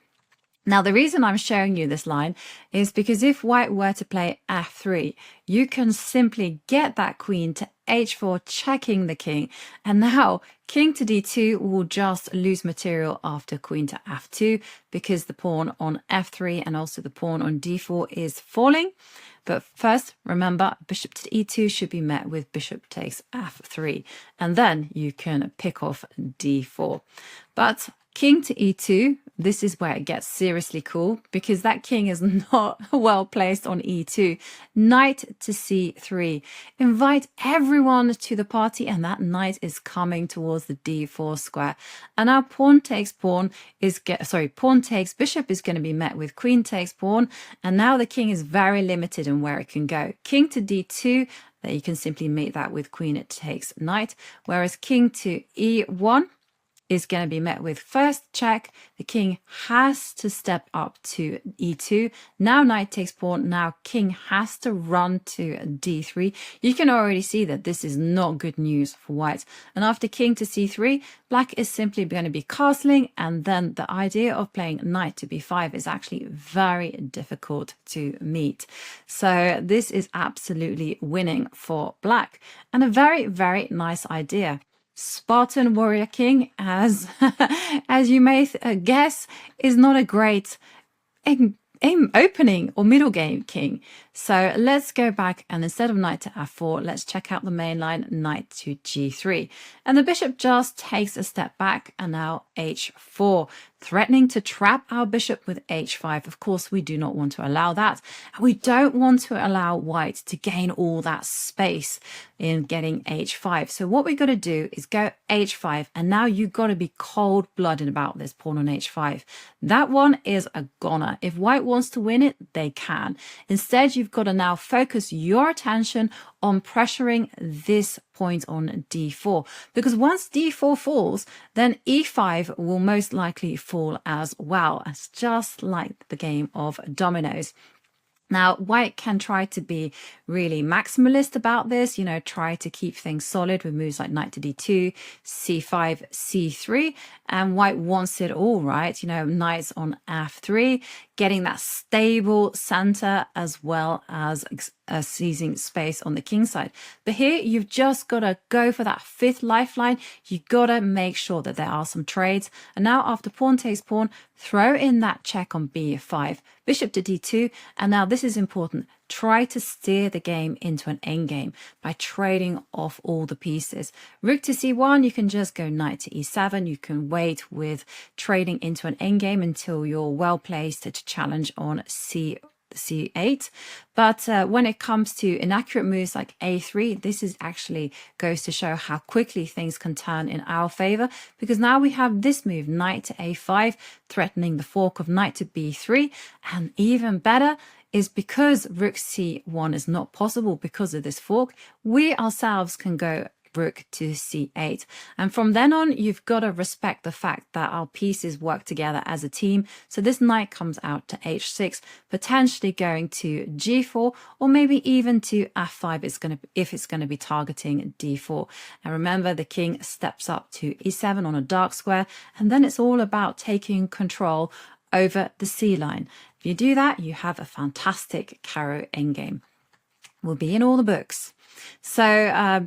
[SPEAKER 1] Now, the reason I'm showing you this line is because if white were to play f3, you can simply get that queen to h4, checking the king. And now king to d2 will just lose material after queen to f2, because the pawn on f3 and also the pawn on d4 is falling. But first, remember, bishop to e2 should be met with bishop takes f3, and then you can pick off d4. But king to e2, this is where it gets seriously cool, because that king is not well placed on e2. Knight to c3. Invite everyone to the party, and that knight is coming towards the d4 square. And now pawn takes pawn pawn takes bishop is going to be met with queen takes pawn, and now the king is very limited in where it can go. King to d2, that you can simply mate that with queen it takes knight, whereas king to e1 is going to be met with first check. The king has to step up to e2. Now knight takes pawn. Now king has to run to d3. You can already see that this is not good news for white. And after king to c3, black is simply going to be castling. And then the idea of playing knight to b5 is actually very difficult to meet. So this is absolutely winning for black, and a very, very nice idea. Spartan warrior king, as you may guess, is not a great opening or middle game king. So let's go back, and instead of knight to f4, let's check out the main line, knight to g3. And the bishop just takes a step back, and now h4, threatening to trap our bishop with h5. Of course, we do not want to allow that. And we don't want to allow white to gain all that space in getting h5. So what we got to do is go h5, and now you've got to be cold-blooded about this pawn on h5. That one is a goner. If white wants to win it, they can. Instead, you've got to now focus your attention on pressuring this point on d4, because once d4 falls, then e5 will most likely fall as well. It's just like the game of dominoes. Now, white can try to be really maximalist about this, try to keep things solid with moves like knight to d2, c5, c3, and white wants it all, right? Knights on f3, getting that stable center as well as seizing space on the king side. But here you've just got to go for that fifth lifeline. You got to make sure that there are some trades. And now after pawn takes pawn, throw in that check on b5, bishop to d2. And now this is important. Try to steer the game into an endgame by trading off all the pieces. Rook to c1, you can just go knight to e7. You can wait with trading into an endgame until you're well placed to challenge on c8. But when it comes to inaccurate moves like a3, this is actually goes to show how quickly things can turn in our favor, because now we have this move, knight to a5, threatening the fork of knight to b3. And even better is because rook c1 is not possible because of this fork, we ourselves can go rook to c8. And from then on, you've got to respect the fact that our pieces work together as a team. So this knight comes out to h6, potentially going to g4, or maybe even to f5 if it's going to be targeting d4. And remember, the king steps up to e7 on a dark square, and then it's all about taking control over the c line. If you do that, you have a fantastic Caro endgame. Will be in all the books. So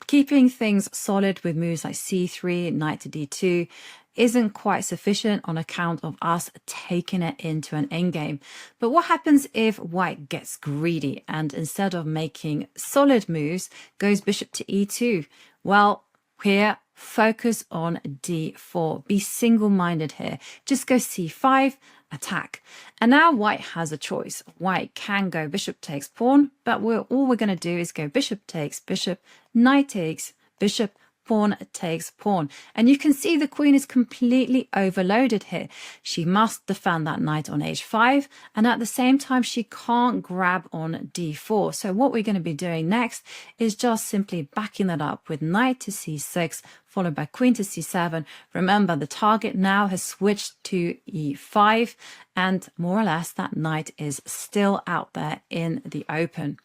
[SPEAKER 1] keeping things solid with moves like c3, knight to d2 isn't quite sufficient on account of us taking it into an endgame. But what happens if white gets greedy and instead of making solid moves, goes bishop to e2? Well, here, focus on d4. Be single-minded here. Just go c5, attack. And now white has a choice. White can go bishop takes pawn, but all we're going to do is go bishop takes bishop, knight takes bishop, pawn takes pawn. And you can see the queen is completely overloaded here. She must defend that knight on h5, and at the same time she can't grab on d4. So what we're going to be doing next is just simply backing that up with knight to c6, followed by queen to c7. Remember, the target now has switched to e5, and more or less that knight is still out there in the open.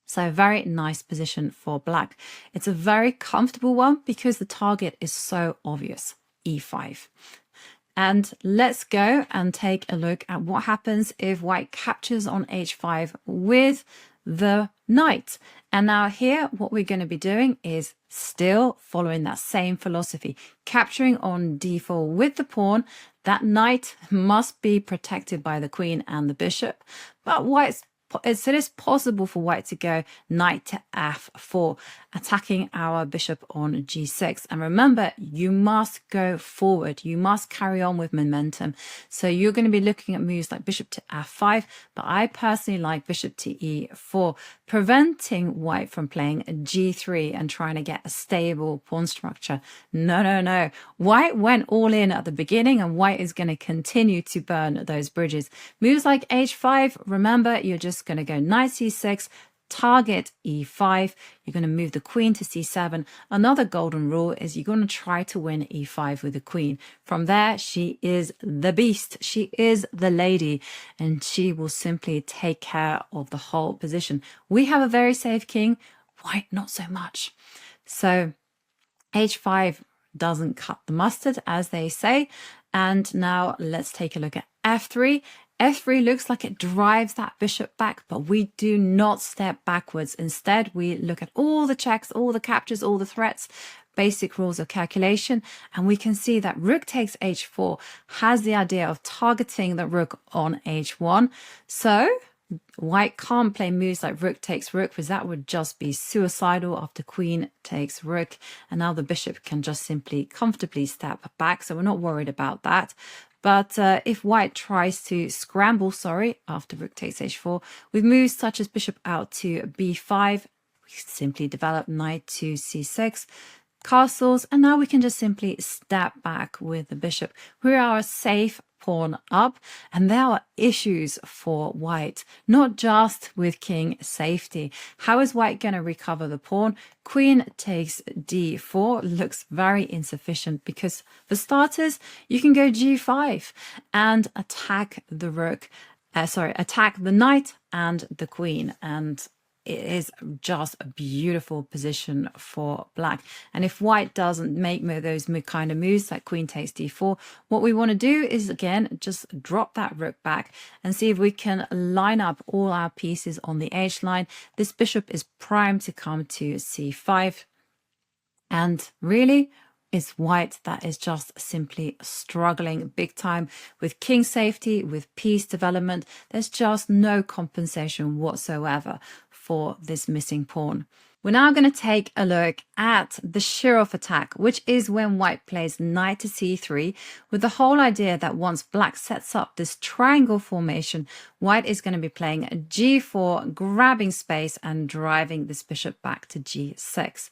[SPEAKER 1] So very nice position for black. It's a very comfortable one because the target is so obvious, e5. And let's go and take a look at what happens if white captures on h5 with the knight. And now here, what we're going to be doing is still following that same philosophy, capturing on d4 with the pawn. That knight must be protected by the queen and the bishop, but it is possible for white to go knight to f4, attacking our bishop on g6. And remember, you must go forward. You must carry on with momentum. So you're going to be looking at moves like bishop to f5, but I personally like bishop to e4, preventing white from playing g3 and trying to get a stable pawn structure. No, no, no. White went all in at the beginning, and white is going to continue to burn those bridges. Moves like h5, remember, you're just going to go knight c6, target e5. You're going to move the queen to c7. Another golden rule is you're going to try to win e5 with the queen. From there, she is the beast. She is the lady, and she will simply take care of the whole position. We have a very safe king. White, not so much. So h5 doesn't cut the mustard, as they say. And now let's take a look at f3. f3 looks like it drives that bishop back, but we do not step backwards. Instead, we look at all the checks, all the captures, all the threats, basic rules of calculation, and we can see that rook takes h4 has the idea of targeting the rook on h1. So white can't play moves like rook takes rook, because that would just be suicidal after queen takes rook. And now the bishop can just simply comfortably step back, so we're not worried about that. But if white tries to scramble, after rook takes h4, with moves such as bishop out to b5, we simply develop knight to c6, castles, and now we can just simply step back with the bishop. We are a safe pawn up, and there are issues for white, not just with king safety. How is white going to recover the pawn? Queen takes d4 looks very insufficient, because for starters, you can go g5 and attack the rook, attack the knight and the queen. And it is just a beautiful position for black. And if white doesn't make those kind of moves like queen takes d4, what we want to do is, again, just drop that rook back and see if we can line up all our pieces on the h line. This bishop is primed to come to c5. And really, it's white that is just simply struggling big time with king safety, with piece development. There's just no compensation whatsoever for this missing pawn. We're now going to take a look at the shear-off attack, which is when white plays knight to c3, with the whole idea that once black sets up this triangle formation, white is going to be playing a g4, grabbing space and driving this bishop back to g6.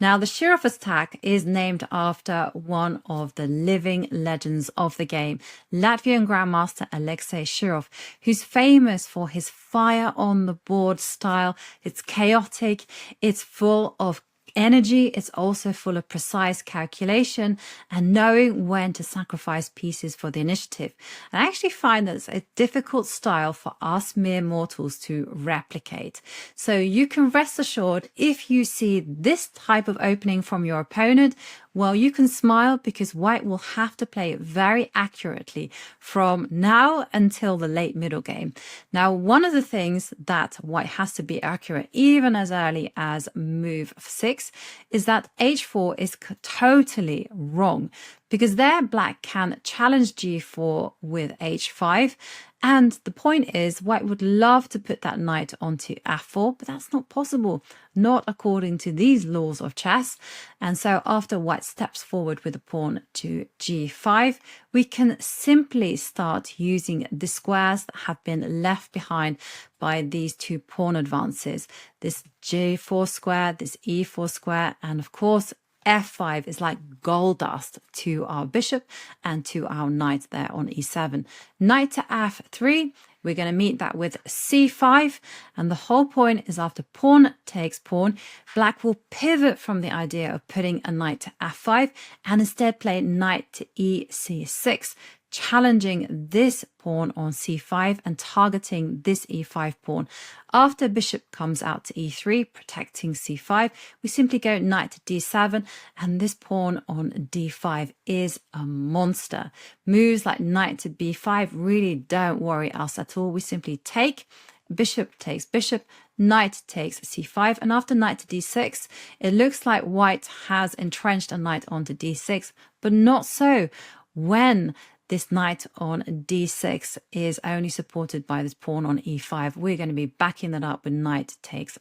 [SPEAKER 1] Now, the shear-off attack is named after one of the living legends of the game, Latvian Grandmaster Alexei Shirov, who's famous for his fire on the board style. It's chaotic, it's full of energy, it's also full of precise calculation and knowing when to sacrifice pieces for the initiative. And I actually find that it's a difficult style for us mere mortals to replicate. So you can rest assured, if you see this type of opening from your opponent, well, you can smile, because white will have to play very accurately from now until the late middle game. Now, one of the things that white has to be accurate even as early as move 6 is that h4 is totally wrong, because there black can challenge g4 with h5. And the point is, white would love to put that knight onto f4, but that's not possible, not according to these laws of chess. And so after white steps forward with the pawn to g5, we can simply start using the squares that have been left behind by these two pawn advances. This g4 square, this e4 square, and of course, f5 is like gold dust to our bishop and to our knight there on e7. Knight to f3, we're going to meet that with c5, and the whole point is after pawn takes pawn, black will pivot from the idea of putting a knight to f5 and instead play knight to ec6, challenging this pawn on c5 and targeting this e5 pawn. After bishop comes out to e3, protecting c5, we simply go knight to d7, and this pawn on d5 is a monster. Moves like knight to b5 really don't worry us at all. We simply take, bishop takes bishop, knight takes c5, and after knight to d6, it looks like white has entrenched a knight onto d6, but not so when this knight on d6 is only supported by this pawn on e5. We're going to be backing that up with knight takes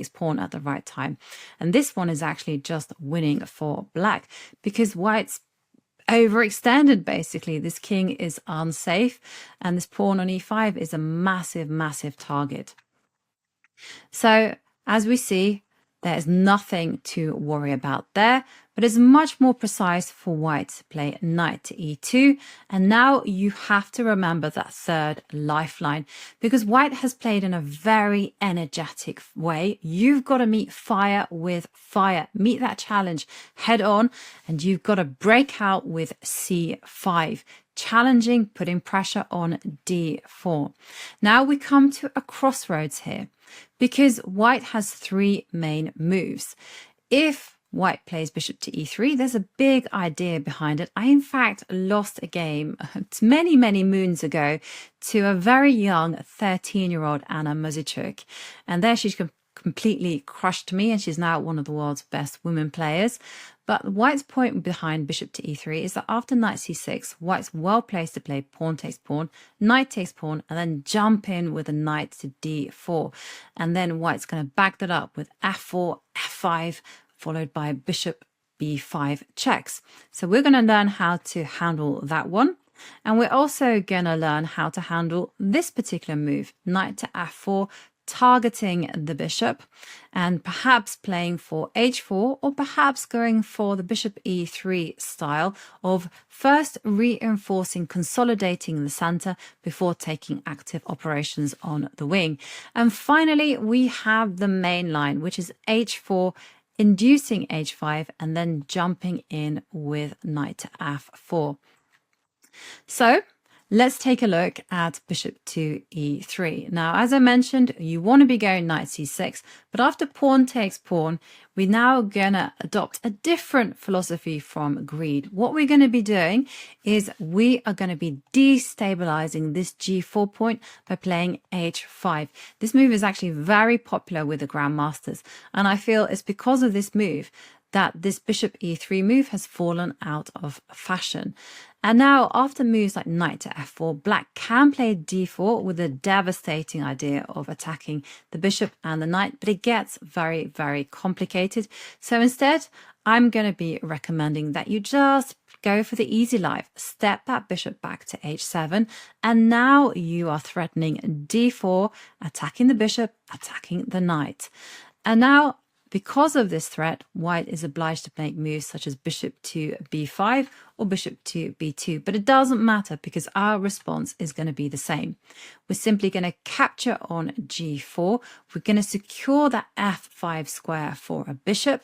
[SPEAKER 1] pawn at the right time. And this one is actually just winning for black, because white's overextended, basically. This king is unsafe, and this pawn on e5 is a massive, massive target. So as we see, there's nothing to worry about there, but it's much more precise for white to play knight to e2. And now you have to remember that third lifeline, because white has played in a very energetic way. You've got to meet fire with fire, meet that challenge head on, and you've got to break out with c5. Challenging, putting pressure on d4. Now we come to a crossroads here, because white has three main moves. If white plays bishop to e3, there's a big idea behind it. I, in fact, lost a game many, many moons ago to a very young 13-year-old Anna Muzichuk. And there she's completely crushed me, and she's now one of the world's best women players. But white's point behind bishop to e3 is that after knight c6, white's well placed to play pawn takes pawn, knight takes pawn, and then jump in with a knight to d4. And then white's going to back that up with f4, f5, followed by bishop b5 checks. So we're going to learn how to handle that one. And we're also going to learn how to handle this particular move, knight to f4, targeting the bishop, and perhaps playing for h4, or perhaps going for the bishop e3 style of first reinforcing, consolidating the center before taking active operations on the wing. And finally, we have the main line, which is h4, inducing h5, and then jumping in with knight to f4. So Let's take a look at bishop to e3. Now, as I mentioned, you want to be going knight c6, but after pawn takes pawn, we're now going to adopt a different philosophy from greed. What we're going to be doing is we are going to be destabilizing this g4 point by playing h5. This move is actually very popular with the grandmasters, and I feel it's because of this move that this bishop e3 move has fallen out of fashion. And now, after moves like knight to f4, black can play d4 with a devastating idea of attacking the bishop and the knight, but it gets very, very complicated. So instead, I'm going to be recommending that you just go for the easy life, step that bishop back to h7, and now you are threatening d4, attacking the bishop, attacking the knight. And now, because of this threat, white is obliged to make moves such as bishop to b5 or bishop to b2. But it doesn't matter because our response is going to be the same. We're simply going to capture on g4. We're going to secure that f5 square for a bishop.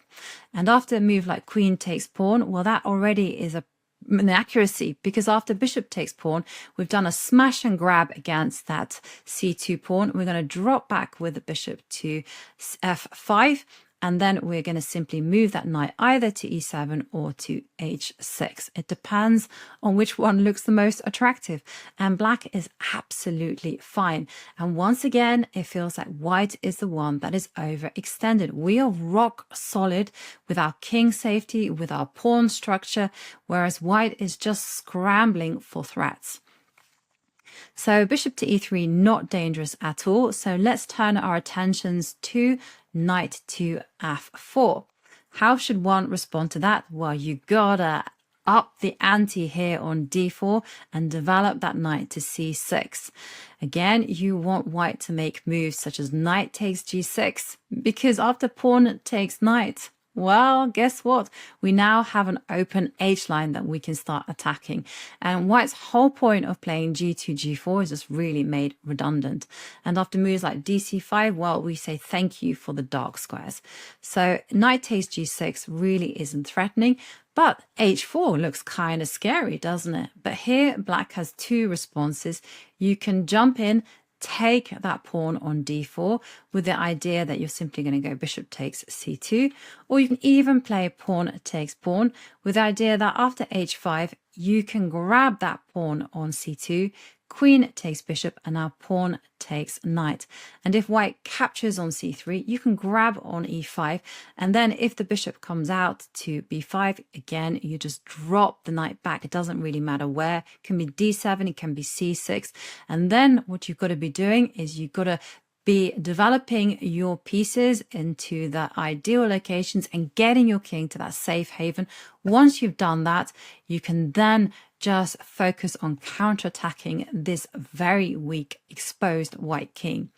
[SPEAKER 1] And after a move like queen takes pawn, well, that already is an accuracy, because after bishop takes pawn, we've done a smash and grab against that c2 pawn. We're going to drop back with the bishop to f5. And then we're going to simply move that knight either to e7 or to h6. It depends on which one looks the most attractive. And black is absolutely fine. And once again, it feels like white is the one that is overextended. We are rock solid with our king safety, with our pawn structure, whereas white is just scrambling for threats. So bishop to e3, not dangerous at all. So let's turn our attentions to knight to f4. How should one respond to that? Well, you gotta up the ante here on d4 and develop that knight to c6. Again, you want white to make moves such as knight takes g6, because after pawn takes knight, well, guess what? We now have an open H-line that we can start attacking. And white's whole point of playing g2, g4 is just really made redundant. And after moves like dc5, well, we say thank you for the dark squares. So knight takes g6 really isn't threatening, but h4 looks kind of scary, doesn't it? But here, black has two responses. You can jump in, take that pawn on d4 with the idea that you're simply going to go bishop takes c2, or you can even play pawn takes pawn with the idea that after h5 you can grab that pawn on c2, queen takes bishop, and now pawn takes knight. And if white captures on c3, you can grab on e5, and then if the bishop comes out to b5, again, you just drop the knight back. It doesn't really matter where. It can be d7, it can be c6. And then what you've got to be doing is you've got to be developing your pieces into the ideal locations and getting your king to that safe haven. Once you've done that, you can then just focus on counterattacking this very weak, exposed white king.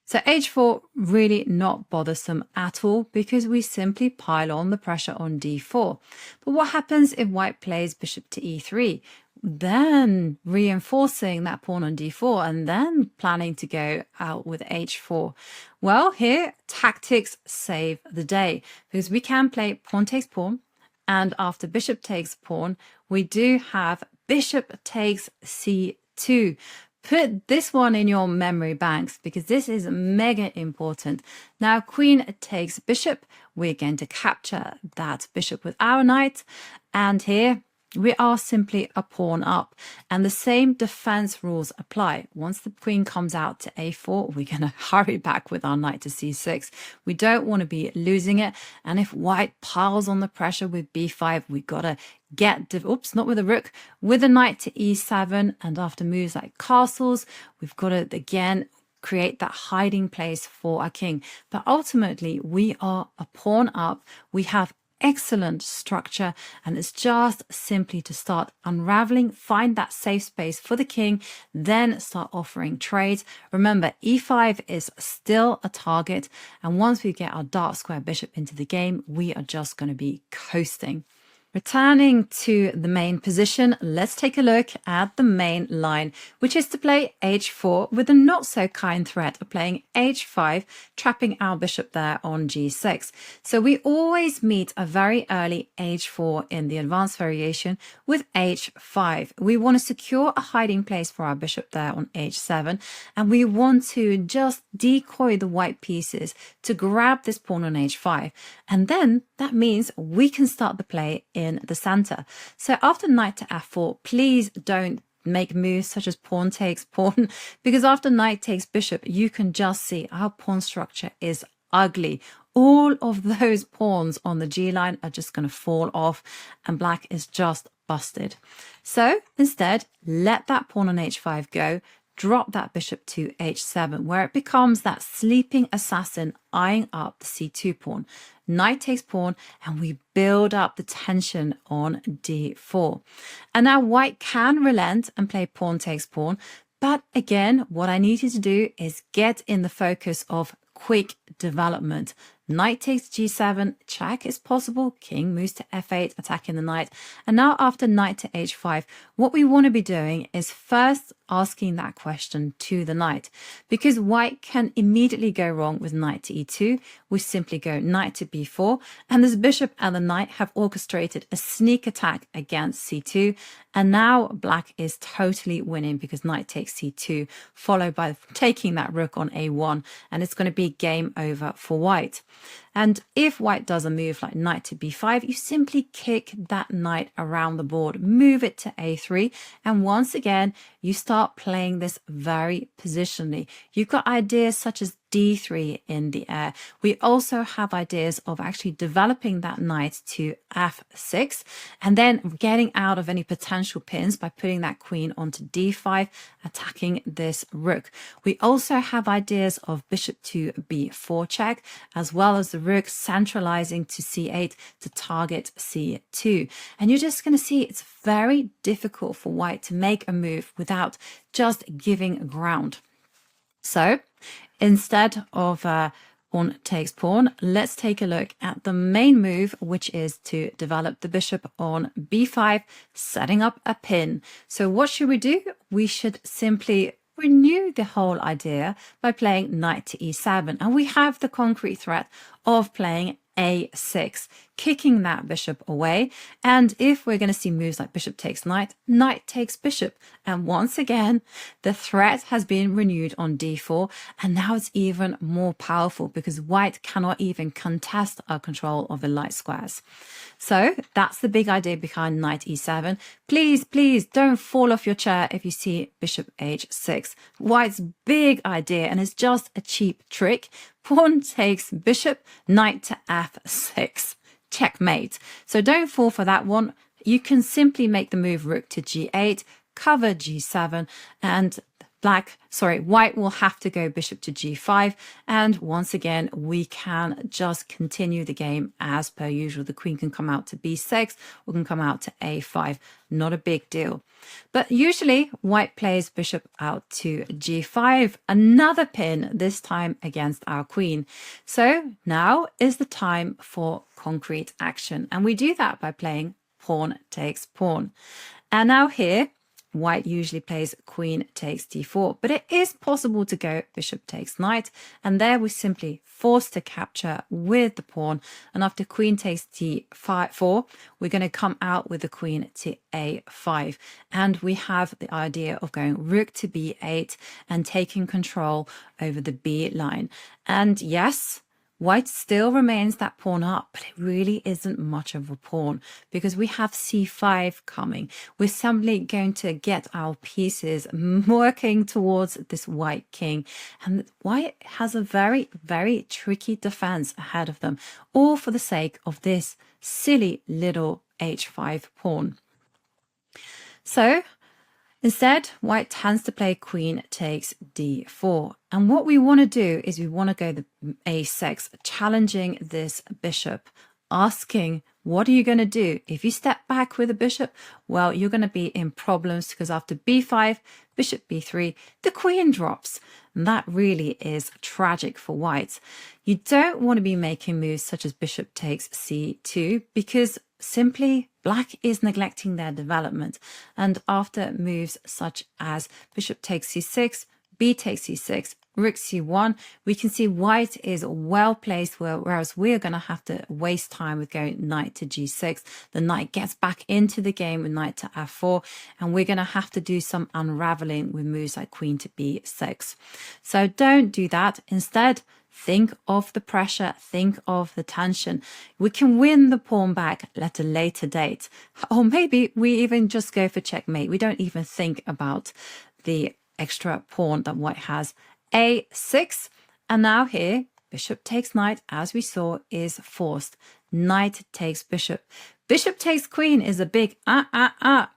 [SPEAKER 1] So h4 really not bothersome at all because we simply pile on the pressure on d4. But what happens if white plays bishop to e3? Then reinforcing that pawn on d4 and then planning to go out with h4. Well, here tactics save the day because we can play pawn takes pawn, and after bishop takes pawn, we do have bishop takes c2. Put this one in your memory banks because this is mega important. Now, queen takes bishop. We're going to capture that bishop with our knight. And here we are simply a pawn up. And the same defense rules apply. Once the queen comes out to a4, we're going to hurry back with our knight to c6. We don't want to be losing it. And if white piles on the pressure with b5, we've got to not with a rook, with a knight to e7. And after moves like castles, we've got to, again, create that hiding place for our king. But ultimately, we are a pawn up. We have excellent structure, and it's just simply to start unraveling, find that safe space for the king, then start offering trades. Remember, e5 is still a target, and once we get our dark square bishop into the game, we are just going to be coasting. Returning to the main position, let's take a look at the main line, which is to play h4 with a not so kind threat of playing h5, trapping our bishop there on g6. So we always meet a very early h4 in the advanced variation with h5. We want to secure a hiding place for our bishop there on h7, and we want to just decoy the white pieces to grab this pawn on h5. And then that means we can start the play in the center. So after knight to f4, please don't make moves such as pawn takes pawn, because after knight takes bishop, you can just see our pawn structure is ugly. All of those pawns on the G line are just going to fall off, and black is just busted. So instead, let that pawn on h5 go. Drop that bishop to h7, where it becomes that sleeping assassin eyeing up the c2 pawn. Knight takes pawn, and we build up the tension on d4. And now white can relent and play pawn takes pawn. But again, what I need you to do is get in the focus of quick development. Knight takes g7, check is possible, king moves to f8, attacking the knight. And now after knight to h5, what we want to be doing is first asking that question to the knight, because white can immediately go wrong with knight to e2. We simply go knight to b4, and this bishop and the knight have orchestrated a sneak attack against c2, and now black is totally winning because knight takes c2, followed by taking that rook on a1, and it's going to be game over for white. And if white does a move like knight to b5, you simply kick that knight around the board, move it to a3, and once again, you start playing this very positionally. You've got ideas such as d3 in the air. We also have ideas of actually developing that knight to f6 and then getting out of any potential pins by putting that queen onto d5, attacking this rook. We also have ideas of bishop to b4 check, as well as the rook centralizing to c8 to target c2. And you're just going to see it's very difficult for white to make a move without just giving ground. So instead of pawn takes pawn, let's take a look at the main move, which is to develop the bishop on b5, setting up a pin. So what should we do? We should simply renew the whole idea by playing knight to e7, and we have the concrete threat of playing a6, kicking that bishop away. And if we're going to see moves like bishop takes knight, knight takes bishop, and once again the threat has been renewed on d4, and now it's even more powerful because white cannot even contest our control of the light squares. So that's the big idea behind knight e7. Please don't fall off your chair if you see bishop h6. White's big idea, and it's just a cheap trick. Pawn takes bishop, knight to f6. Checkmate. So don't fall for that one. You can simply make the move rook to g8, cover g7, and white will have to go bishop to g5. And once again, we can just continue the game as per usual. The queen can come out to b6 or can come out to a5. Not a big deal. But usually white plays bishop out to g5, another pin, this time against our queen. So now is the time for concrete action. And we do that by playing pawn takes pawn. And now here, white usually plays queen takes d4, but it is possible to go bishop takes knight, and there we're simply forced to capture with the pawn. And after queen takes d4, we're going to come out with the queen to a5, and we have the idea of going rook to b8 and taking control over the b line. And yes, white still remains that pawn up, but it really isn't much of a pawn because we have c5 coming. We're simply going to get our pieces working towards this white king. And white has a very, very tricky defense ahead of them, all for the sake of this silly little h5 pawn. So instead, white tends to play queen takes d4. And what we want to do is we want to go the a6, challenging this bishop, asking, what are you going to do? If you step back with a bishop, well, you're going to be in problems because after b5, bishop b3, the queen drops. And that really is tragic for white. You don't want to be making moves such as bishop takes c2 because simply black is neglecting their development. And after moves such as bishop takes c6, b takes c6, rook c1, we can see white is well placed, whereas we're going to have to waste time with going knight to g6. The knight gets back into the game with knight to f4, and we're going to have to do some unraveling with moves like queen to b6. So don't do that. Instead, think of the pressure, think of the tension. We can win the pawn back at a later date. Or maybe we even just go for checkmate. We don't even think about the extra pawn that white has. a6, and now here bishop takes knight, as we saw, is forced. Knight takes bishop. Bishop takes queen is a big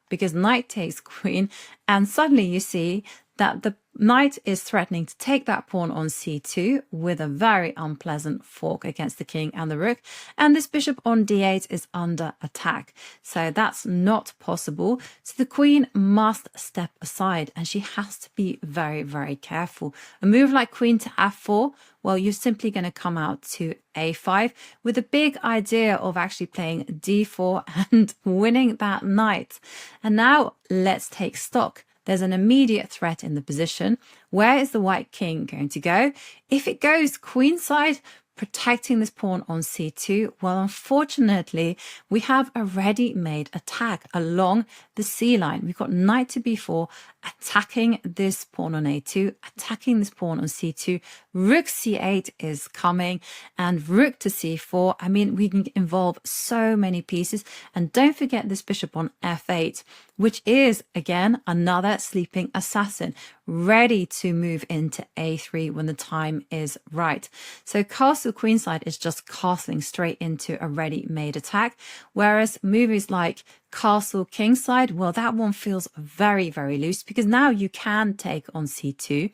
[SPEAKER 1] because knight takes queen, and suddenly you see that the knight is threatening to take that pawn on c2 with a very unpleasant fork against the king and the rook, and this bishop on d8 is under attack. So that's not possible. So the queen must step aside, and she has to be very, very careful. A move like queen to f4, well, you're simply going to come out to a5 with a big idea of actually playing d4 and winning that knight. And now let's take stock. There's an immediate threat in the position. Where is the white king going to go? If it goes queenside, protecting this pawn on c2, well, unfortunately, we have a ready-made attack along the c line. We've got knight to b4, attacking this pawn on a2, attacking this pawn on c2. Rook c8 is coming, and rook to c4. I mean, we can involve so many pieces. And don't forget this bishop on f8, which is, again, another sleeping assassin, ready to move into a3 when the time is right. So castle queenside is just castling straight into a ready-made attack, whereas moves like castle kingside, well, that one feels very, very loose because now you can take on c2.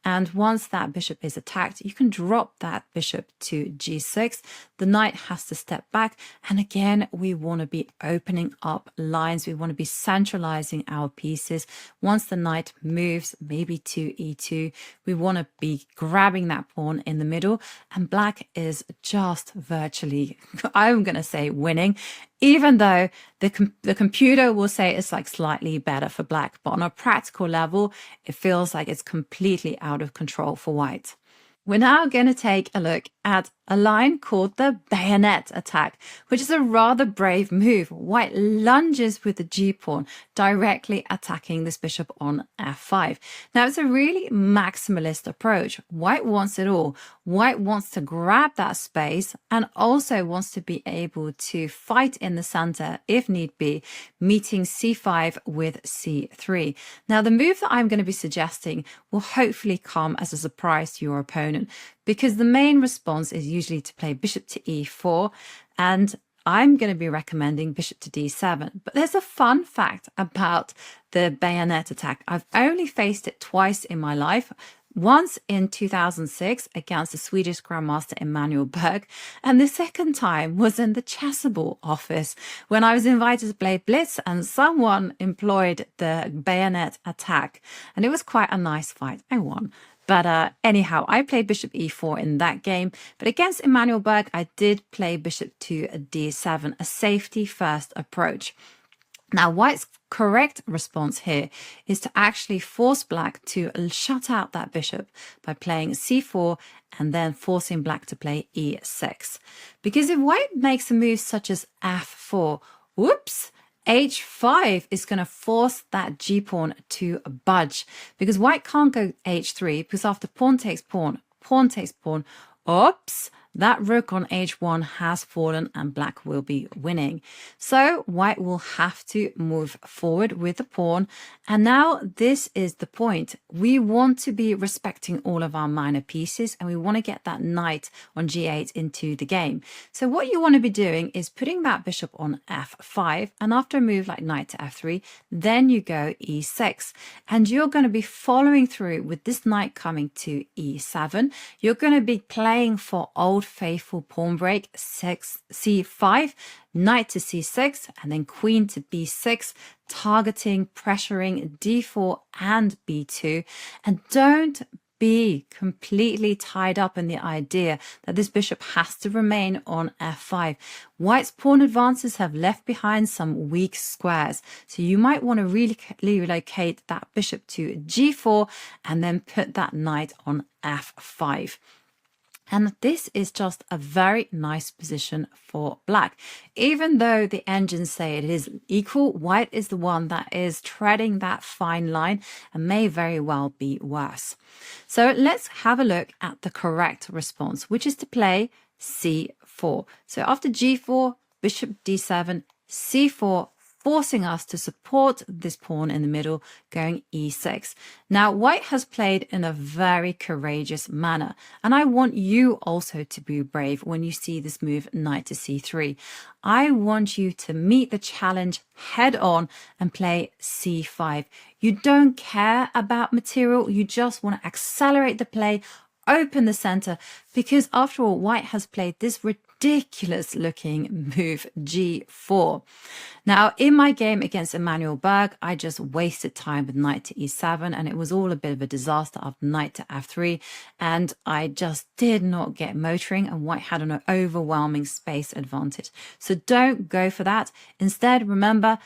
[SPEAKER 1] And once that bishop is attacked, you can drop that bishop to g6. The knight has to step back. And again, we want to be opening up lines. We want to be centralizing our pieces. Once the knight moves maybe to e2, we want to be grabbing that pawn in the middle. And black is just virtually, I'm going to say, winning. Even though the computer will say it's like slightly better for black, but on a practical level, it feels like it's completely out of control for white. We're now going to take a look at a line called the bayonet attack, which is a rather brave move. White lunges with the g-pawn, directly attacking this bishop on f5. Now, it's a really maximalist approach. White wants it all. White wants to grab that space and also wants to be able to fight in the center if need be, meeting c5 with c3. Now, the move that I'm going to be suggesting will hopefully come as a surprise to your opponent, because the main response is usually to play bishop to e4, and I'm going to be recommending bishop to d7. But there's a fun fact about the bayonet attack. I've only faced it twice in my life. Once in 2006 against the Swedish Grandmaster Emanuel Berg, and the second time was in the Chessable office when I was invited to play Blitz and someone employed the bayonet attack, and it was quite a nice fight. I won. But anyhow, I played bishop e4 in that game. But against Emanuel Berg, I did play bishop to d7, a safety first approach. Now, white's correct response here is to actually force black to shut out that bishop by playing c4 and then forcing black to play e6. Because if white makes a move such as f4, whoops, h5 is going to force that g-pawn to budge, because white can't go h3, because after pawn takes pawn, pawn takes pawn, oops, that rook on h1 has fallen and black will be winning. So white will have to move forward with the pawn. And now this is the point. We want to be respecting all of our minor pieces, and we want to get that knight on g8 into the game. So what you want to be doing is putting that bishop on f5, and after a move like knight to f3, then you go e6. And you're going to be following through with this knight coming to e7. You're going to be playing for old faithful pawn break, c5, knight to c6, and then queen to b6, targeting, pressuring d4 and b2. And don't be completely tied up in the idea that this bishop has to remain on f5. White's pawn advances have left behind some weak squares, so you might want to really relocate that bishop to g4 and then put that knight on f5. And this is just a very nice position for black. Even though the engines say it is equal, white is the one that is treading that fine line and may very well be worse. So let's have a look at the correct response, which is to play c4. So after g4, bishop d7, c4, forcing us to support this pawn in the middle, going e6. Now, white has played in a very courageous manner, and I want you also to be brave when you see this move, knight to c3. I want you to meet the challenge head on and play c5. You don't care about material, you just want to accelerate the play, open the center, because after all, white has played this ridiculous looking move, g4. Now, in my game against Emmanuel Berg, I just wasted time with knight to e7, and it was all a bit of a disaster after knight to f3, and I just did not get motoring, and white had an overwhelming space advantage. So don't go for that. Instead, remember,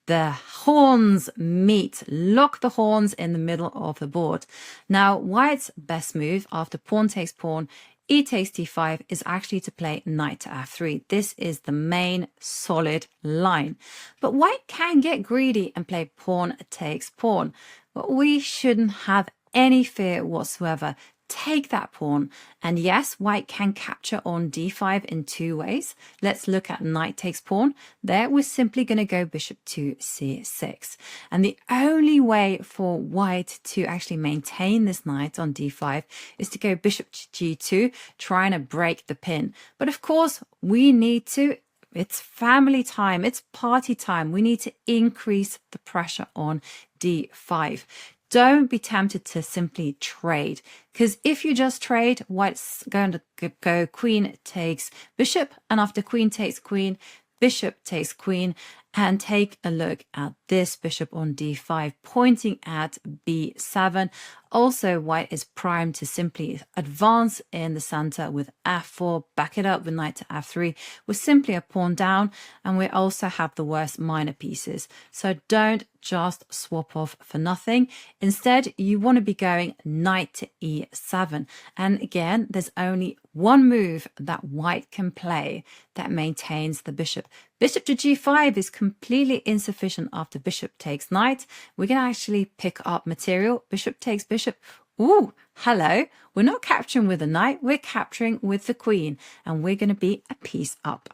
[SPEAKER 1] the horns meet. Lock the horns in the middle of the board. Now, white's best move after pawn takes pawn, e takes d5 is actually to play knight to f3. This is the main solid line. But white can get greedy and play pawn takes pawn. But we shouldn't have any fear whatsoever. Take that pawn, and yes, white can capture on d5 in two ways. Let's look at knight takes pawn. There we're simply going to go bishop to c6, and the only way for white to actually maintain this knight on d5 is to go bishop to g2, trying to break the pin. But of course we need to, it's family time, it's party time, we need to increase the pressure on d5. Don't be tempted to simply trade, because if you just trade, white's going to go queen takes bishop, and after queen takes queen, bishop takes queen, and take a look at this bishop on d5 pointing at b7. Also, white is primed to simply advance in the center with f4, back it up with knight to f3. We're simply a pawn down, and we also have the worst minor pieces. So don't just swap off for nothing. Instead, you want to be going knight to e7. And again, there's only one move that white can play that maintains the bishop. Bishop to g5 is completely insufficient after bishop takes knight. We're going to actually pick up material. Bishop takes bishop. Ooh, hello. We're not capturing with the knight. We're capturing with the queen, and we're going to be a piece up.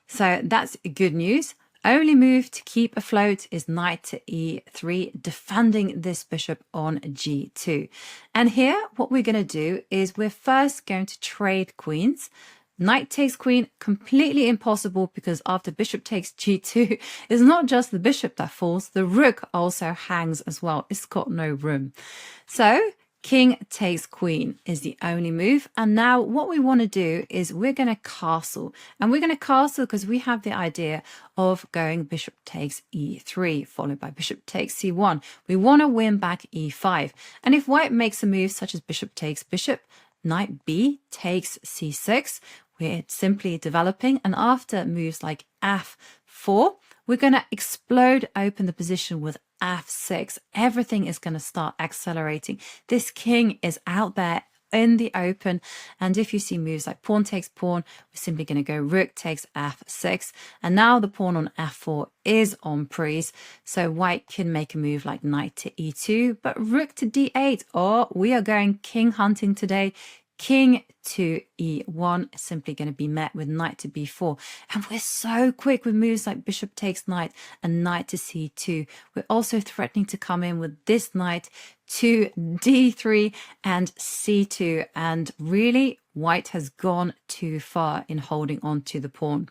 [SPEAKER 1] So that's good news. Only move to keep afloat is knight to e3, defending this bishop on g2. And here, what we're going to do is we're first going to trade queens. Knight takes queen, completely impossible, because after bishop takes g2, it's not just the bishop that falls, the rook also hangs as well. It's got no room. So king takes queen is the only move. And now what we want to do is we're going to castle. And we're going to castle because we have the idea of going bishop takes e3, followed by bishop takes c1. We want to win back e5. And if white makes a move such as bishop takes bishop, knight b takes c6, we're simply developing. And after moves like f4, we're going to explode open the position with f6. Everything is going to start accelerating. This king is out there in the open. And if you see moves like pawn takes pawn, we're simply going to go rook takes f6. And now the pawn on f4 is on prise. So white can make a move like knight to e2, but rook to d8. Oh, we are going king hunting today. King to e1 is simply going to be met with knight to b4. And we're so quick with moves like bishop takes knight and knight to c2. We're also threatening to come in with this knight to d3 and c2. And really, white has gone too far in holding on to the pawn.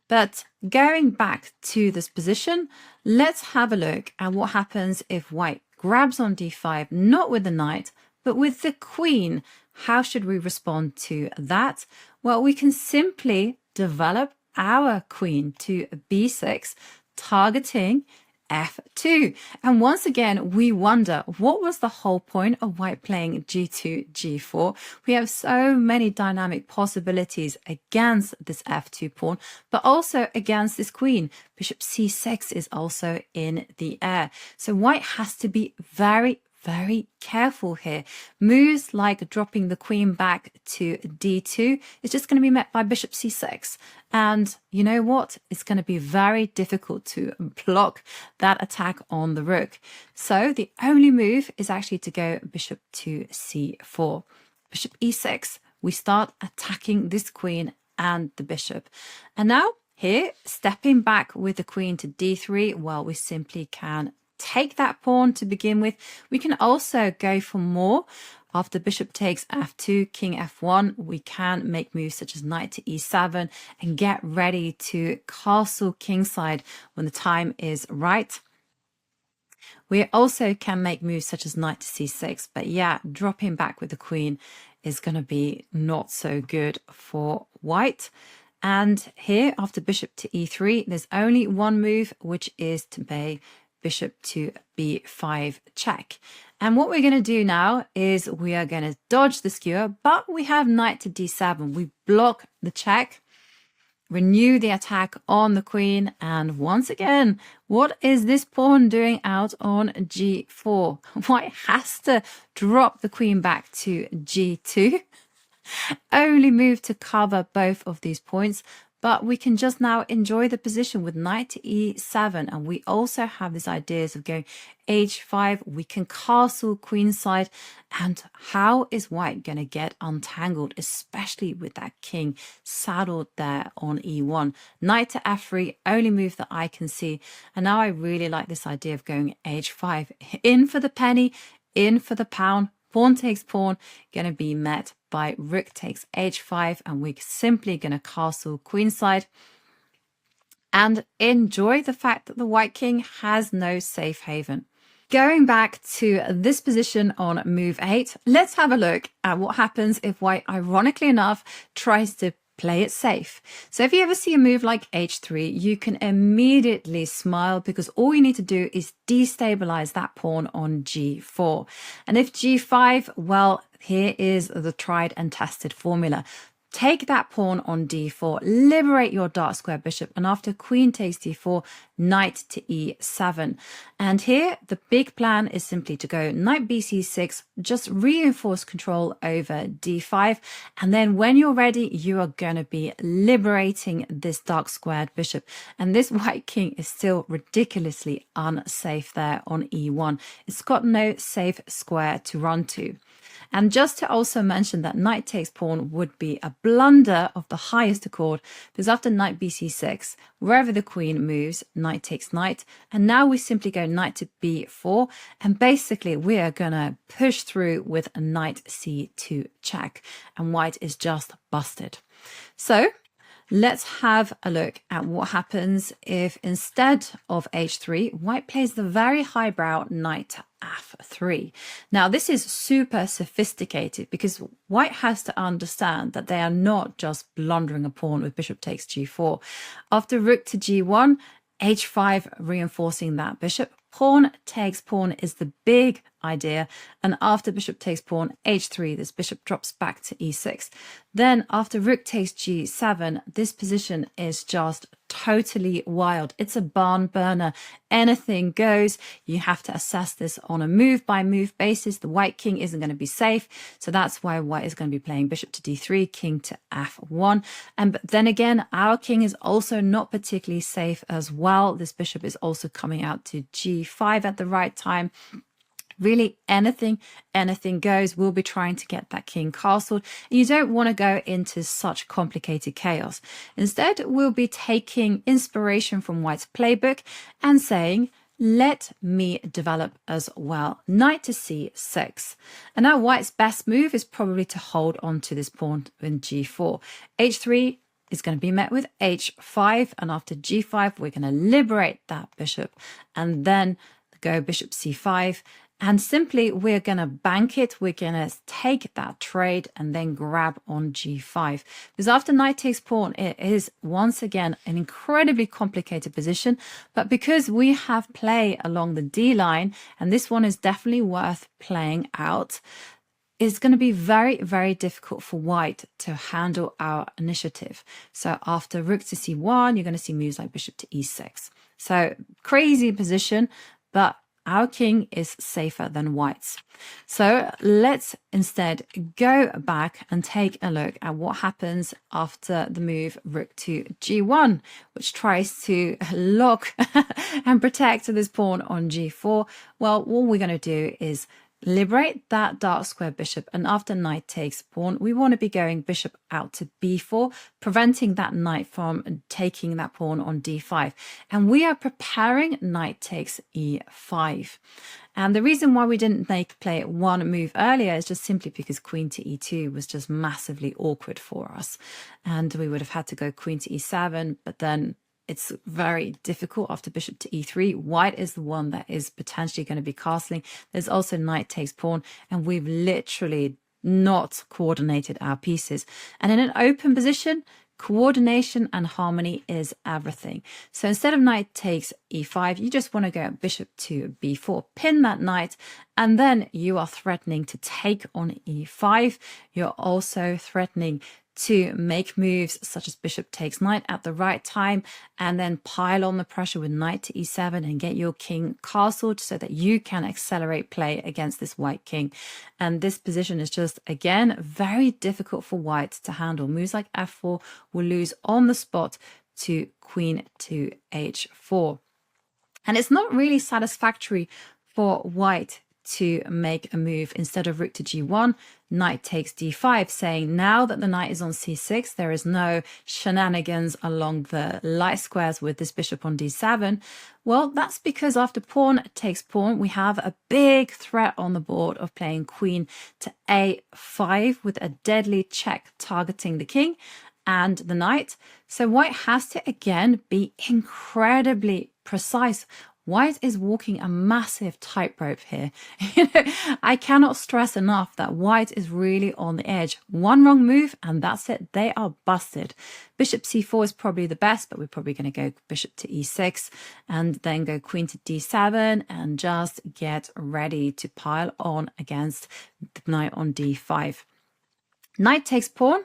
[SPEAKER 1] But going back to this position, let's have a look at what happens if white grabs on d5, not with the knight, but with the queen. How should we respond to that? Well, we can simply develop our queen to b6, targeting f2. And once again, we wonder, what was the whole point of white playing g2, g4? We have so many dynamic possibilities against this f2 pawn, but also against this queen. Bishop c6 is also in the air. So white has to be very careful here. Moves like dropping the queen back to d2 is just going to be met by bishop c6. And you know what? It's going to be very difficult to block that attack on the rook. So the only move is actually to go bishop to c4. Bishop e6. We start attacking this queen and the bishop. And now here, stepping back with the queen to d3, well, we simply can take that pawn to begin with. We can also go for more. After bishop takes f2, king f1, we can make moves such as knight to e7 and get ready to castle kingside when the time is right. We also can make moves such as knight to c6, but yeah, dropping back with the queen is going to be not so good for white. And here, after bishop to e3, there's only one move, which is to play bishop to b5 check. And what we're going to do now is we are going to dodge the skewer, but we have knight to d7. We block the check, renew the attack on the queen, and once again, what is this pawn doing out on g4? White has to drop the queen back to g2. Only move to cover both of these points, but we can just now enjoy the position with knight to e7. And we also have these ideas of going h5. We can castle queenside. And how is white going to get untangled, especially with that king saddled there on e1? Knight to f3, only move that I can see. And now I really like this idea of going h5. In for the penny, in for the pound. Pawn takes pawn, going to be met by rook takes h5, and we're simply going to castle queenside and enjoy the fact that the white king has no safe haven. Going back to this position on move 8, let's have a look at what happens if white, ironically enough, tries to play it safe. So if you ever see a move like h3, you can immediately smile because all you need to do is destabilize that pawn on g4. And if g5, well, here is the tried and tested formula. Take that pawn on d4, liberate your dark square bishop, and after queen takes d4, knight to e7. And here, the big plan is simply to go knight bc6, just reinforce control over d5, and then when you're ready, you are going to be liberating this dark squared bishop. And this white king is still ridiculously unsafe there on e1. It's got no safe square to run to. And just to also mention that knight takes pawn would be a blunder of the highest accord, because after knight bc6, wherever the queen moves, knight takes knight. And now we simply go knight to b4. And basically, we are going to push through with a knight c2 check. And white is just busted. So let's have a look at what happens if instead of h3, white plays the very highbrow knight to f3. Now, this is super sophisticated because white has to understand that they are not just blundering a pawn with bishop takes g4. After rook to g1, h5 reinforcing that bishop. Pawn takes pawn is the big idea. And after bishop takes pawn, h3, this bishop drops back to e6. Then after rook takes g7, this position is just totally wild. It's a barn burner. Anything goes. You have to assess this on a move by move basis. The white king isn't going to be safe. So that's why white is going to be playing bishop to d3, king to f1. But then again, our king is also not particularly safe as well. This bishop is also coming out to g5 at the right time. Really, anything goes. We'll be trying to get that king castled. You don't want to go into such complicated chaos. Instead, we'll be taking inspiration from White's playbook and saying, let me develop as well. Knight to c6. And now White's best move is probably to hold on to this pawn in g4. h3 is going to be met with h5. And after g5, we're going to liberate that bishop. And then go bishop c5. And simply, we're going to bank it. We're going to take that trade and then grab on g5. Because after knight takes pawn, it is once again an incredibly complicated position. But because we have play along the d line, and this one is definitely worth playing out, it's going to be very, very difficult for white to handle our initiative. So after rook to c1, you're going to see moves like bishop to e6. So crazy position, but our king is safer than white's. So let's instead go back and take a look at what happens after the move rook to g1, which tries to lock and protect this pawn on g4. Well, what we're going to do is liberate that dark square bishop, and after knight takes pawn, we want to be going bishop out to b4, preventing that knight from taking that pawn on d5. And we are preparing knight takes e5. And the reason why we didn't play one move earlier is just simply because queen to e2 was just massively awkward for us. And we would have had to go queen to e7, but then it's very difficult after bishop to e3. White is the one that is potentially going to be castling. There's also knight takes pawn, and we've literally not coordinated our pieces. And in an open position, coordination and harmony is everything. So instead of knight takes e5, you just want to go bishop to b4, pin that knight, and then you are threatening to take on e5. You're also threatening to make moves such as bishop takes knight at the right time, and then pile on the pressure with knight to e7 and get your king castled so that you can accelerate play against this white king. And this position is just, again, very difficult for white to handle. Moves like f4 will lose on the spot to queen to h4. And it's not really satisfactory for white to make a move. Instead of rook to g1, knight takes d5, saying now that the knight is on c6, there is no shenanigans along the light squares with this bishop on d7. Well, that's because after pawn takes pawn, we have a big threat on the board of playing queen to a5 with a deadly check targeting the king and the knight. So white has to again be incredibly precise. White is walking a massive tightrope here. I cannot stress enough that white is really on the edge. One wrong move and that's it. They are busted. Bishop c4 is probably the best, but we're probably going to go bishop to e6 and then go queen to d7 and just get ready to pile on against the knight on d5. Knight takes pawn.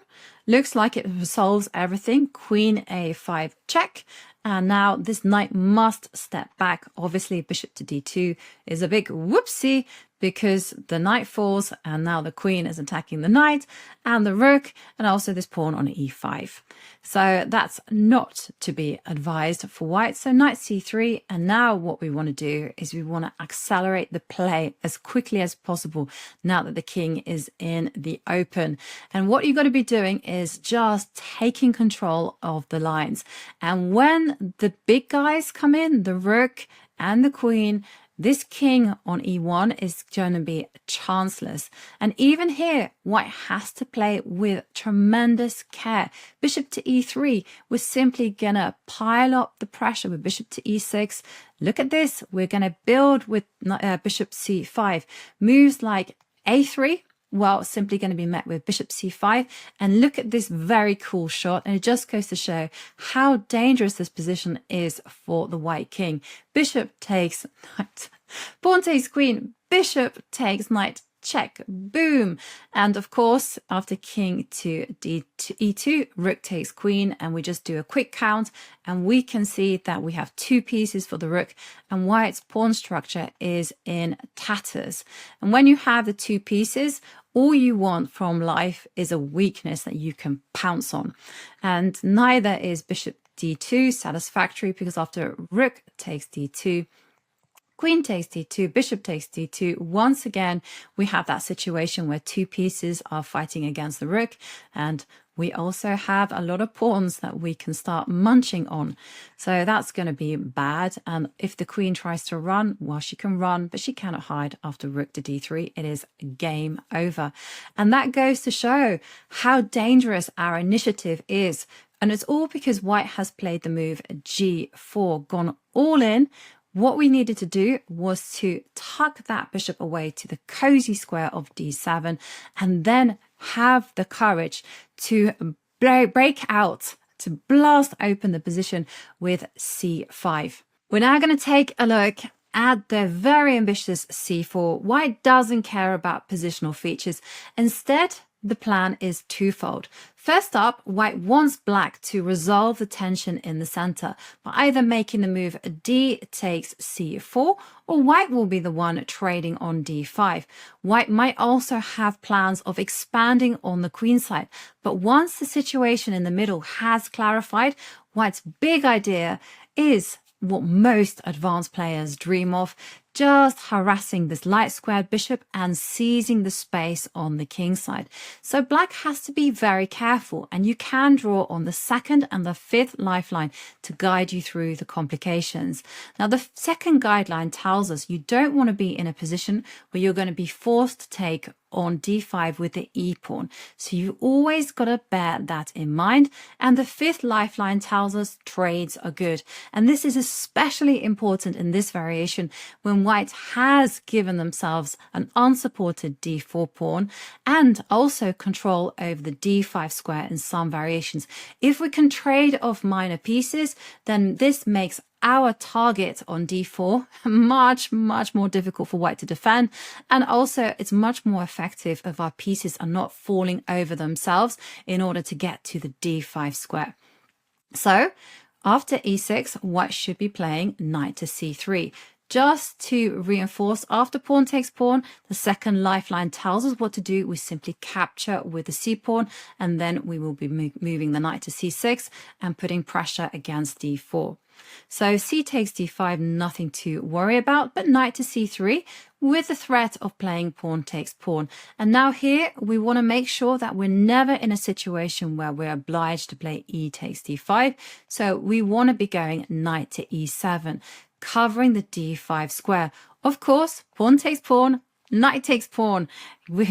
[SPEAKER 1] Looks like it resolves everything. Queen a5 check. And now this knight must step back. Obviously, bishop to d2 is a big whoopsie because the knight falls and now the queen is attacking the knight and the rook and also this pawn on e5. So that's not to be advised for white. So knight c3, and now what we want to do is we want to accelerate the play as quickly as possible now that the king is in the open. And what you've got to be doing is just taking control of the lines. And when the big guys come in, the rook and the queen, this king on e1 is going to be chanceless. And even here, white has to play with tremendous care. Bishop to e3, we're simply going to pile up the pressure with bishop to e6. Look at this. We're going to build with bishop c5. Moves like a3, well, simply going to be met with bishop c5. And look at this very cool shot. And it just goes to show how dangerous this position is for the white king. Bishop takes knight, pawn takes queen, bishop takes knight, check, boom. And of course, after king to e2, rook takes queen, and we just do a quick count, and we can see that we have two pieces for the rook, and white's pawn structure is in tatters. And when you have the two pieces, all you want from life is a weakness that you can pounce on. And neither is bishop d2 satisfactory, because after rook takes d2, queen takes d2, bishop takes d2. Once again, we have that situation where two pieces are fighting against the rook, and we also have a lot of pawns that we can start munching on. So that's going to be bad. And if the queen tries to run, well, she can run, but she cannot hide after rook to d3. It is game over. And that goes to show how dangerous our initiative is. And it's all because white has played the move g4, gone all in, What we needed to do was to tuck that bishop away to the cozy square of d7 and then have the courage to break out, to blast open the position with c5. We're now going to take a look at the very ambitious c4. White doesn't care about positional features. Instead, the plan is twofold. First up, white wants black to resolve the tension in the center by either making the move d takes c4, or white will be the one trading on d5. White might also have plans of expanding on the queen side, but once the situation in the middle has clarified, white's big idea is what most advanced players dream of, just harassing this light squared bishop and seizing the space on the king side. So black has to be very careful, and you can draw on the second and the fifth lifeline to guide you through the complications. Now, the second guideline tells us you don't want to be in a position where you're going to be forced to take on d5 with the e pawn. So you always got to bear that in mind. And the fifth lifeline tells us trades are good. And this is especially important in this variation when white has given themselves an unsupported d4 pawn and also control over the d5 square in some variations. If we can trade off minor pieces, then this makes our target on d4 much more difficult for white to defend, and also it's much more effective if our pieces are not falling over themselves in order to get to the d5 square. So after e6, white should be playing knight to c3. Just to reinforce, after pawn takes pawn, the second lifeline tells us what to do. We simply capture with the c-pawn, and then we will be moving the knight to c6 and putting pressure against d4. So c takes d5, nothing to worry about, but knight to c3 with the threat of playing pawn takes pawn. And now here we want to make sure that we're never in a situation where we're obliged to play e takes d5. So we want to be going knight to e7, covering the d5 square. Of course, pawn takes pawn, knight takes pawn.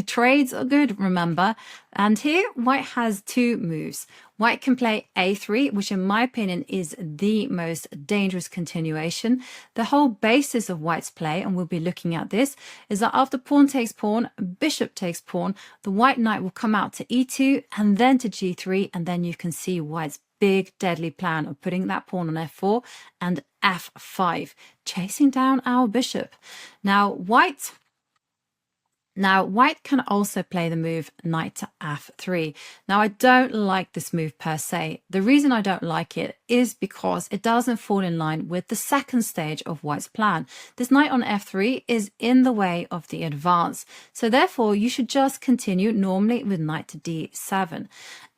[SPEAKER 1] Trades are good, remember. And here white has two moves. White can play a3, which in my opinion is the most dangerous continuation. The whole basis of white's play, and we'll be looking at this, is that after pawn takes pawn, bishop takes pawn, the white knight will come out to e2 and then to g3, and then you can see white's big deadly plan of putting that pawn on f4 and f5, chasing down our bishop. Now white can also play the move knight to f3. Now, I don't like this move per se. The reason I don't like it is because it doesn't fall in line with the second stage of white's plan. This knight on f3 is in the way of the advance. So therefore, you should just continue normally with knight to d7.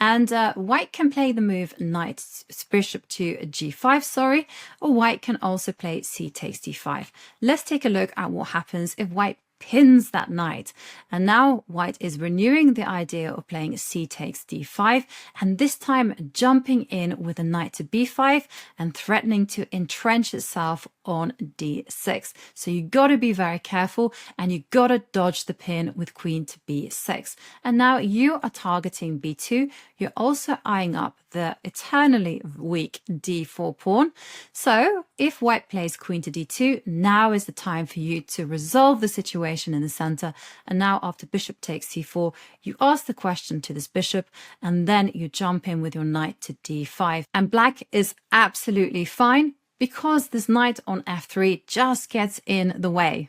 [SPEAKER 1] And white can play the move knight bishop to g5, or white can also play c takes d5. Let's take a look at what happens if white pins that knight. And now white is renewing the idea of playing c takes d5, and this time jumping in with a knight to b5 and threatening to entrench itself on d6. So you got to be very careful, and you got to dodge the pin with queen to b6. And now you are targeting b2. You're also eyeing up the eternally weak d4 pawn. So if white plays queen to d2, now is the time for you to resolve the situation in the center. And now after bishop takes c4, you ask the question to this bishop, and then you jump in with your knight to d5. And black is absolutely fine, because this knight on f3 just gets in the way.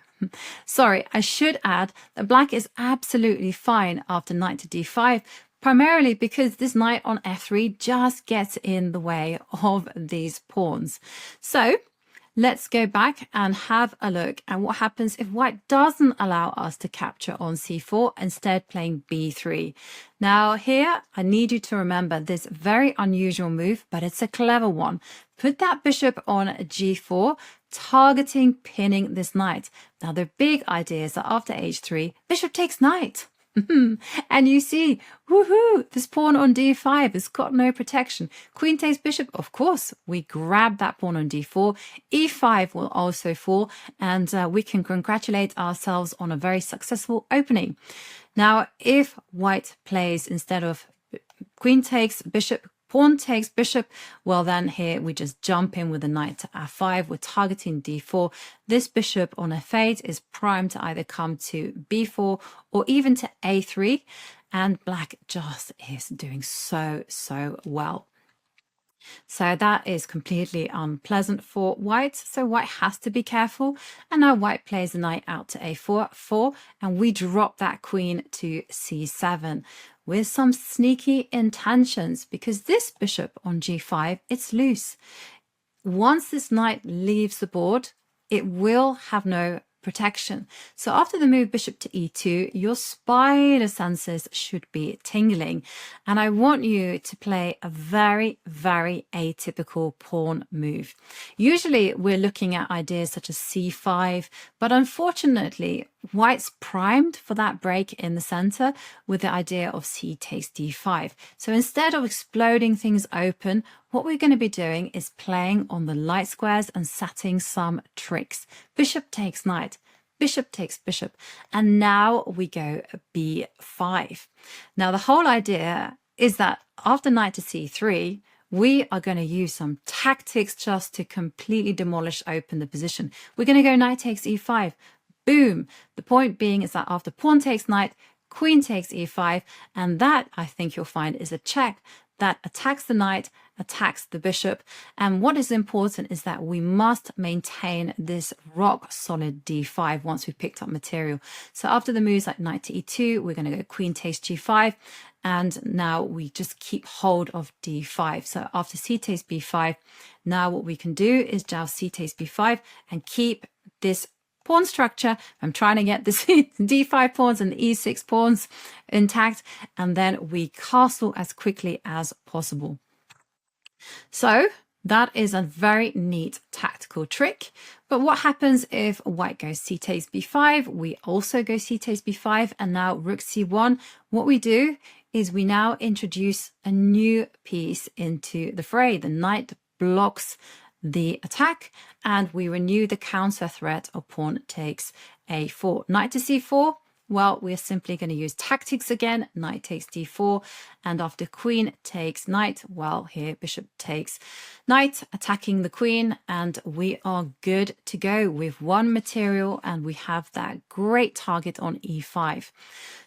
[SPEAKER 1] Sorry, I should add that black is absolutely fine after knight to d5, primarily because this knight on f3 just gets in the way of these pawns. So let's go back and have a look at what happens if white doesn't allow us to capture on c4, instead playing b3. Now here, I need you to remember this very unusual move, but it's a clever one. Put that bishop on g4, targeting pinning this knight. Now the big idea is that after h3, bishop takes knight. And you see, woohoo, this pawn on d5 has got no protection. Queen takes bishop, of course, we grab that pawn on d4. e5 will also fall, and we can congratulate ourselves on a very successful opening. Now, if white plays, instead of queen takes bishop, pawn takes bishop, well then here we just jump in with the knight to f5. We're targeting d4. This bishop on f8 is primed to either come to b4 or even to a3, and black just is doing so well. So that is completely unpleasant for white. So white has to be careful. And now white plays the knight out to a4, and we drop that queen to c7 with some sneaky intentions, because this bishop on g5, it's loose. Once this knight leaves the board, it will have no protection. So after the move bishop to e2, your spider senses should be tingling. And I want you to play a very atypical pawn move. Usually we're looking at ideas such as c5, but unfortunately, white's primed for that break in the center with the idea of c takes d5. So instead of exploding things open, what we're going to be doing is playing on the light squares and setting some tricks. Bishop takes knight, bishop takes bishop, and now we go b5. Now the whole idea is that after knight to c3, we are going to use some tactics just to completely demolish open the position. We're going to go knight takes e5. Boom. The point being is that after pawn takes knight, queen takes e5, and that, I think you'll find, is a check that attacks the knight, attacks the bishop. And what is important is that we must maintain this rock solid d5 once we've picked up material. So after the moves like knight to e2, we're going to go queen takes g5, and now we just keep hold of d5. So after c takes b5, now what we can do is joust c takes b5 and keep this pawn structure. I'm trying to get the d5 pawns and the e6 pawns intact, and then we castle as quickly as possible. So that is a very neat tactical trick. But what happens if white goes c takes b5? We also go c takes b5, and now rook c1. What we do is we now introduce a new piece into the fray. The knight blocks the attack, and we renew the counter threat of pawn takes a4. Knight to c4, well, we're simply going to use tactics again. Knight takes d4, and after queen takes knight, well, here bishop takes knight, attacking the queen, and we are good to go with one material, and we have that great target on e5.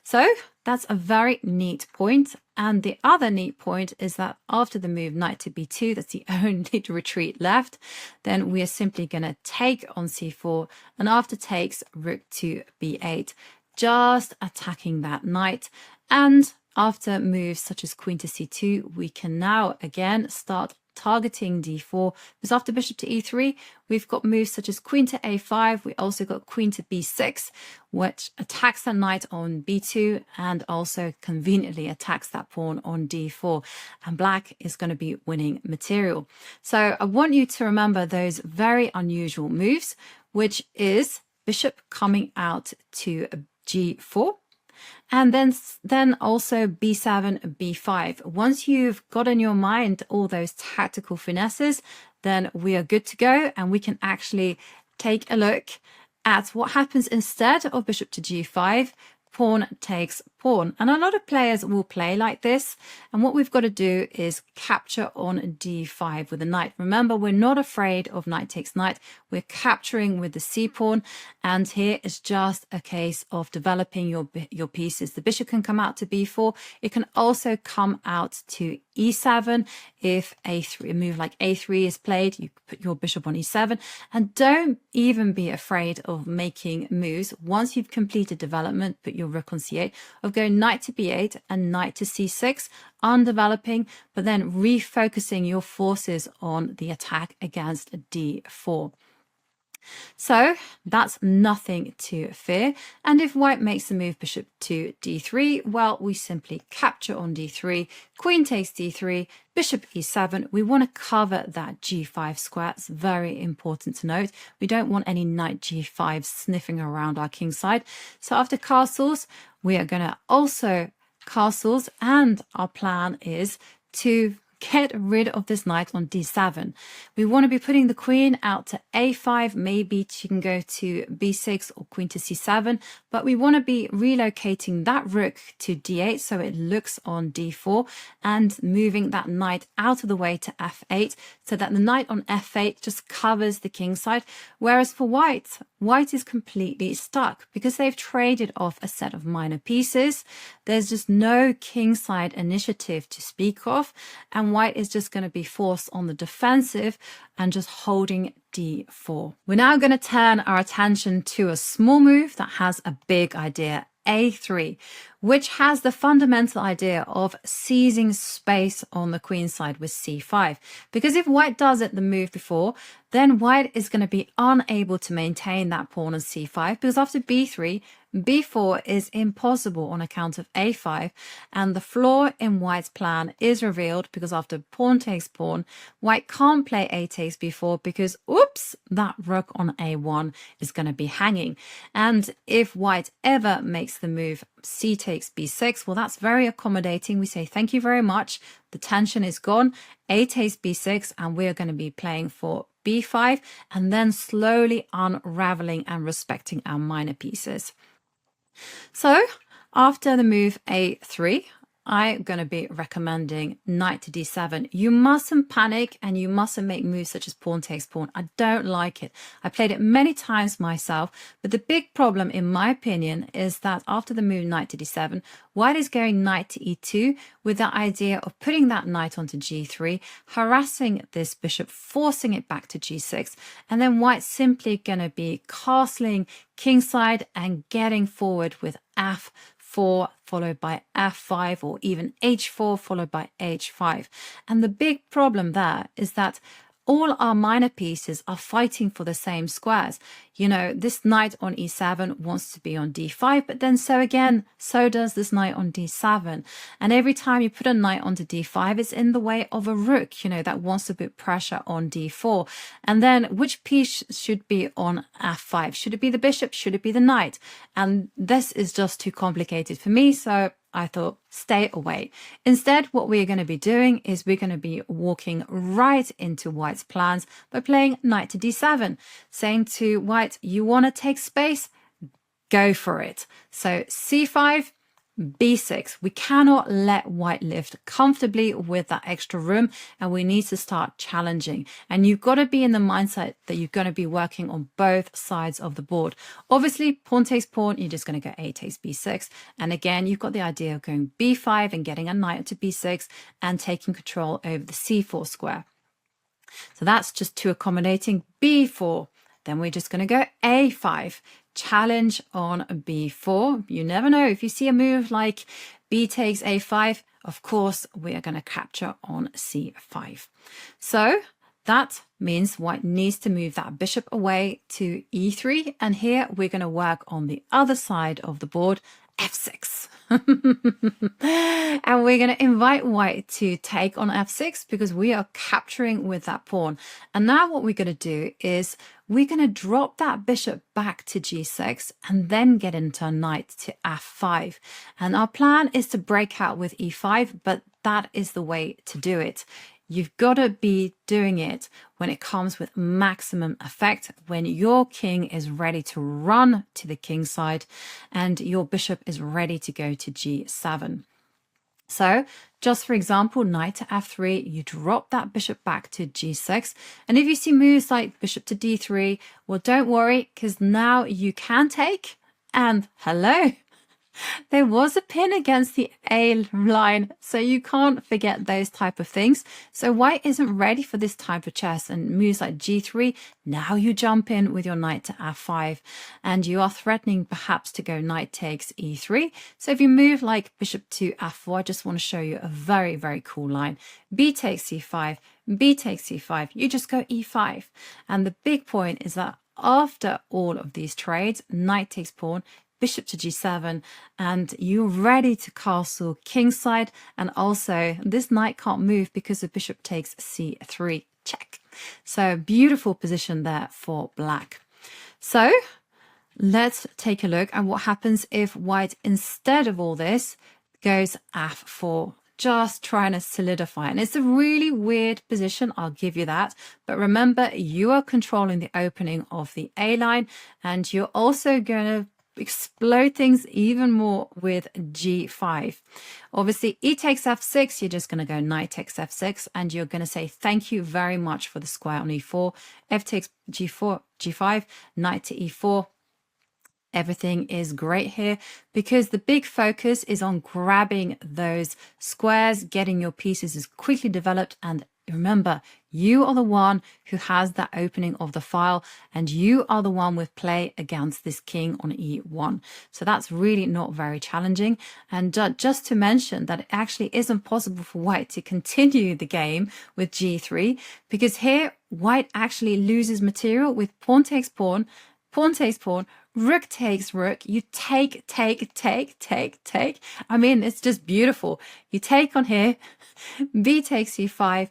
[SPEAKER 1] So that's a very neat point. And the other neat point is that after the move knight to b2, that's the only retreat left, then we are simply going to take on c4, and after takes, rook to b8, just attacking that knight. And after moves such as queen to c2, we can now again start targeting d4, because after bishop to e3, we've got moves such as queen to a5. We also got queen to b6, which attacks the knight on b2 and also conveniently attacks that pawn on d4. And black is going to be winning material. So I want you to remember those very unusual moves, which is bishop coming out to g4, and then also b7, b5. Once you've got in your mind all those tactical finesses, then we are good to go, and we can actually take a look at what happens instead of bishop to g5. Pawn takes pawn, and a lot of players will play like this, and what we've got to do is capture on d5 with the knight. Remember, we're not afraid of knight takes knight. We're capturing with the c pawn, and here is just a case of developing your pieces. The bishop can come out to b4. It can also come out to e7. If a move like a3 is played, you put your bishop on e7, and don't even be afraid of making moves. Once you've completed development, put your rook on c8, of going knight to b8 and knight to c6, undeveloping, but then refocusing your forces on the attack against d4. So that's nothing to fear. And if white makes the move bishop to d3, well, we simply capture on d3, queen takes d3, bishop e7. We want to cover that g5 square. It's very important to note. We don't want any knight g5 sniffing around our king side. So after castles, we are going to also castles, and our plan is to get rid of this knight on d7. We want to be putting the queen out to a5. Maybe she can go to b6 or queen to c7, but we want to be relocating that rook to d8 so it looks on d4, and moving that knight out of the way to f8 so that the knight on f8 just covers the king side. Whereas for white, white is completely stuck because they've traded off a set of minor pieces. There's just no kingside initiative to speak of, and white is just going to be forced on the defensive and just holding d4. We're now going to turn our attention to a small move that has a big idea, a3, which has the fundamental idea of seizing space on the queen side with c5. Because if white does it the move before, then white is going to be unable to maintain that pawn on c5, because after b3, b4 is impossible on account of a5, and the flaw in white's plan is revealed because after pawn takes pawn, white can't play a takes b4 because, oops, that rook on a1 is going to be hanging. And if white ever makes the move c takes b6, well, that's very accommodating. We say thank you very much. The tension is gone. A takes b6, and we're going to be playing for b5 and then slowly unraveling and respecting our minor pieces. So after the move a3, I'm going to be recommending knight to d7. You mustn't panic and you mustn't make moves such as pawn takes pawn. I don't like it. I played it many times myself, but the big problem in my opinion is that after the move knight to d7, white is going knight to e2 with the idea of putting that knight onto g3, harassing this bishop, forcing it back to g6, and then white's simply going to be castling kingside and getting forward with f4 followed by f5, or even h4 followed by h5. And the big problem there is that all our minor pieces are fighting for the same squares. You know, this knight on e7 wants to be on d5, but then so does this knight on d7. And every time you put a knight onto d5, it's in the way of a rook, you know, that wants to put pressure on d4. And then which piece should be on f5? Should it be the bishop? Should it be the knight? And this is just too complicated for me, so I thought, stay away. Instead, what we're going to be doing is we're going to be walking right into white's plans by playing knight to d7, saying to white, you want to take space? Go for it. So c5, b6. We cannot let white live comfortably with that extra room, and we need to start challenging. And you've got to be in the mindset that you're going to be working on both sides of the board. Obviously, pawn takes pawn, you're just going to go a takes b6. And again, you've got the idea of going b5 and getting a knight to b6 and taking control over the c4 square. So that's just too accommodating. b4. Then we're just going to go a5. Challenge on b4. You never know. If you see a move like b takes a5, of course, we are going to capture on c5. So that means white needs to move that bishop away to e3. And here we're going to work on the other side of the board, f6. And we're going to invite white to take on f6 because we are capturing with that pawn. And now what we're going to do is we're going to drop that bishop back to g6 and then get into a knight to f5. And our plan is to break out with e5, but that is the way to do it. You've got to be doing it when it comes with maximum effect, when your king is ready to run to the king side and your bishop is ready to go to g7. So just for example, knight to f3, you drop that bishop back to g6. And if you see moves like bishop to d3, well, don't worry, because now you can take, and hello, there was a pin against the A line, so you can't forget those type of things. So white isn't ready for this type of chess, and moves like g3, now you jump in with your knight to f5, and you are threatening perhaps to go knight takes e3. So if you move like bishop to f4, I just want to show you a very, very cool line. B takes c5, B takes c5, you just go e5. And the big point is that after all of these trades, knight takes pawn, bishop to g7, and you're ready to castle kingside. And also this knight can't move because the bishop takes c3, check. So beautiful position there for black. So let's take a look at what happens if white, instead of all this, goes f4. just trying to solidify. And it's a really weird position, I'll give you that. But remember, you are controlling the opening of the A line, and you're also going to explode things even more with g5. Obviously, e takes f6, you're just going to go knight takes f6, and you're going to say thank you very much for the square on e4. F takes g4, g5, knight to e4. Everything is great here because the big focus is on grabbing those squares, getting your pieces as quickly developed. And remember, you are the one who has that opening of the file, and you are the one with play against this king on e1. So that's really not very challenging. And just to mention that it actually isn't possible for white to continue the game with g3, because here white actually loses material with pawn takes pawn, pawn takes pawn, rook takes rook. You take. I mean, it's just beautiful. You take on here, b takes c5,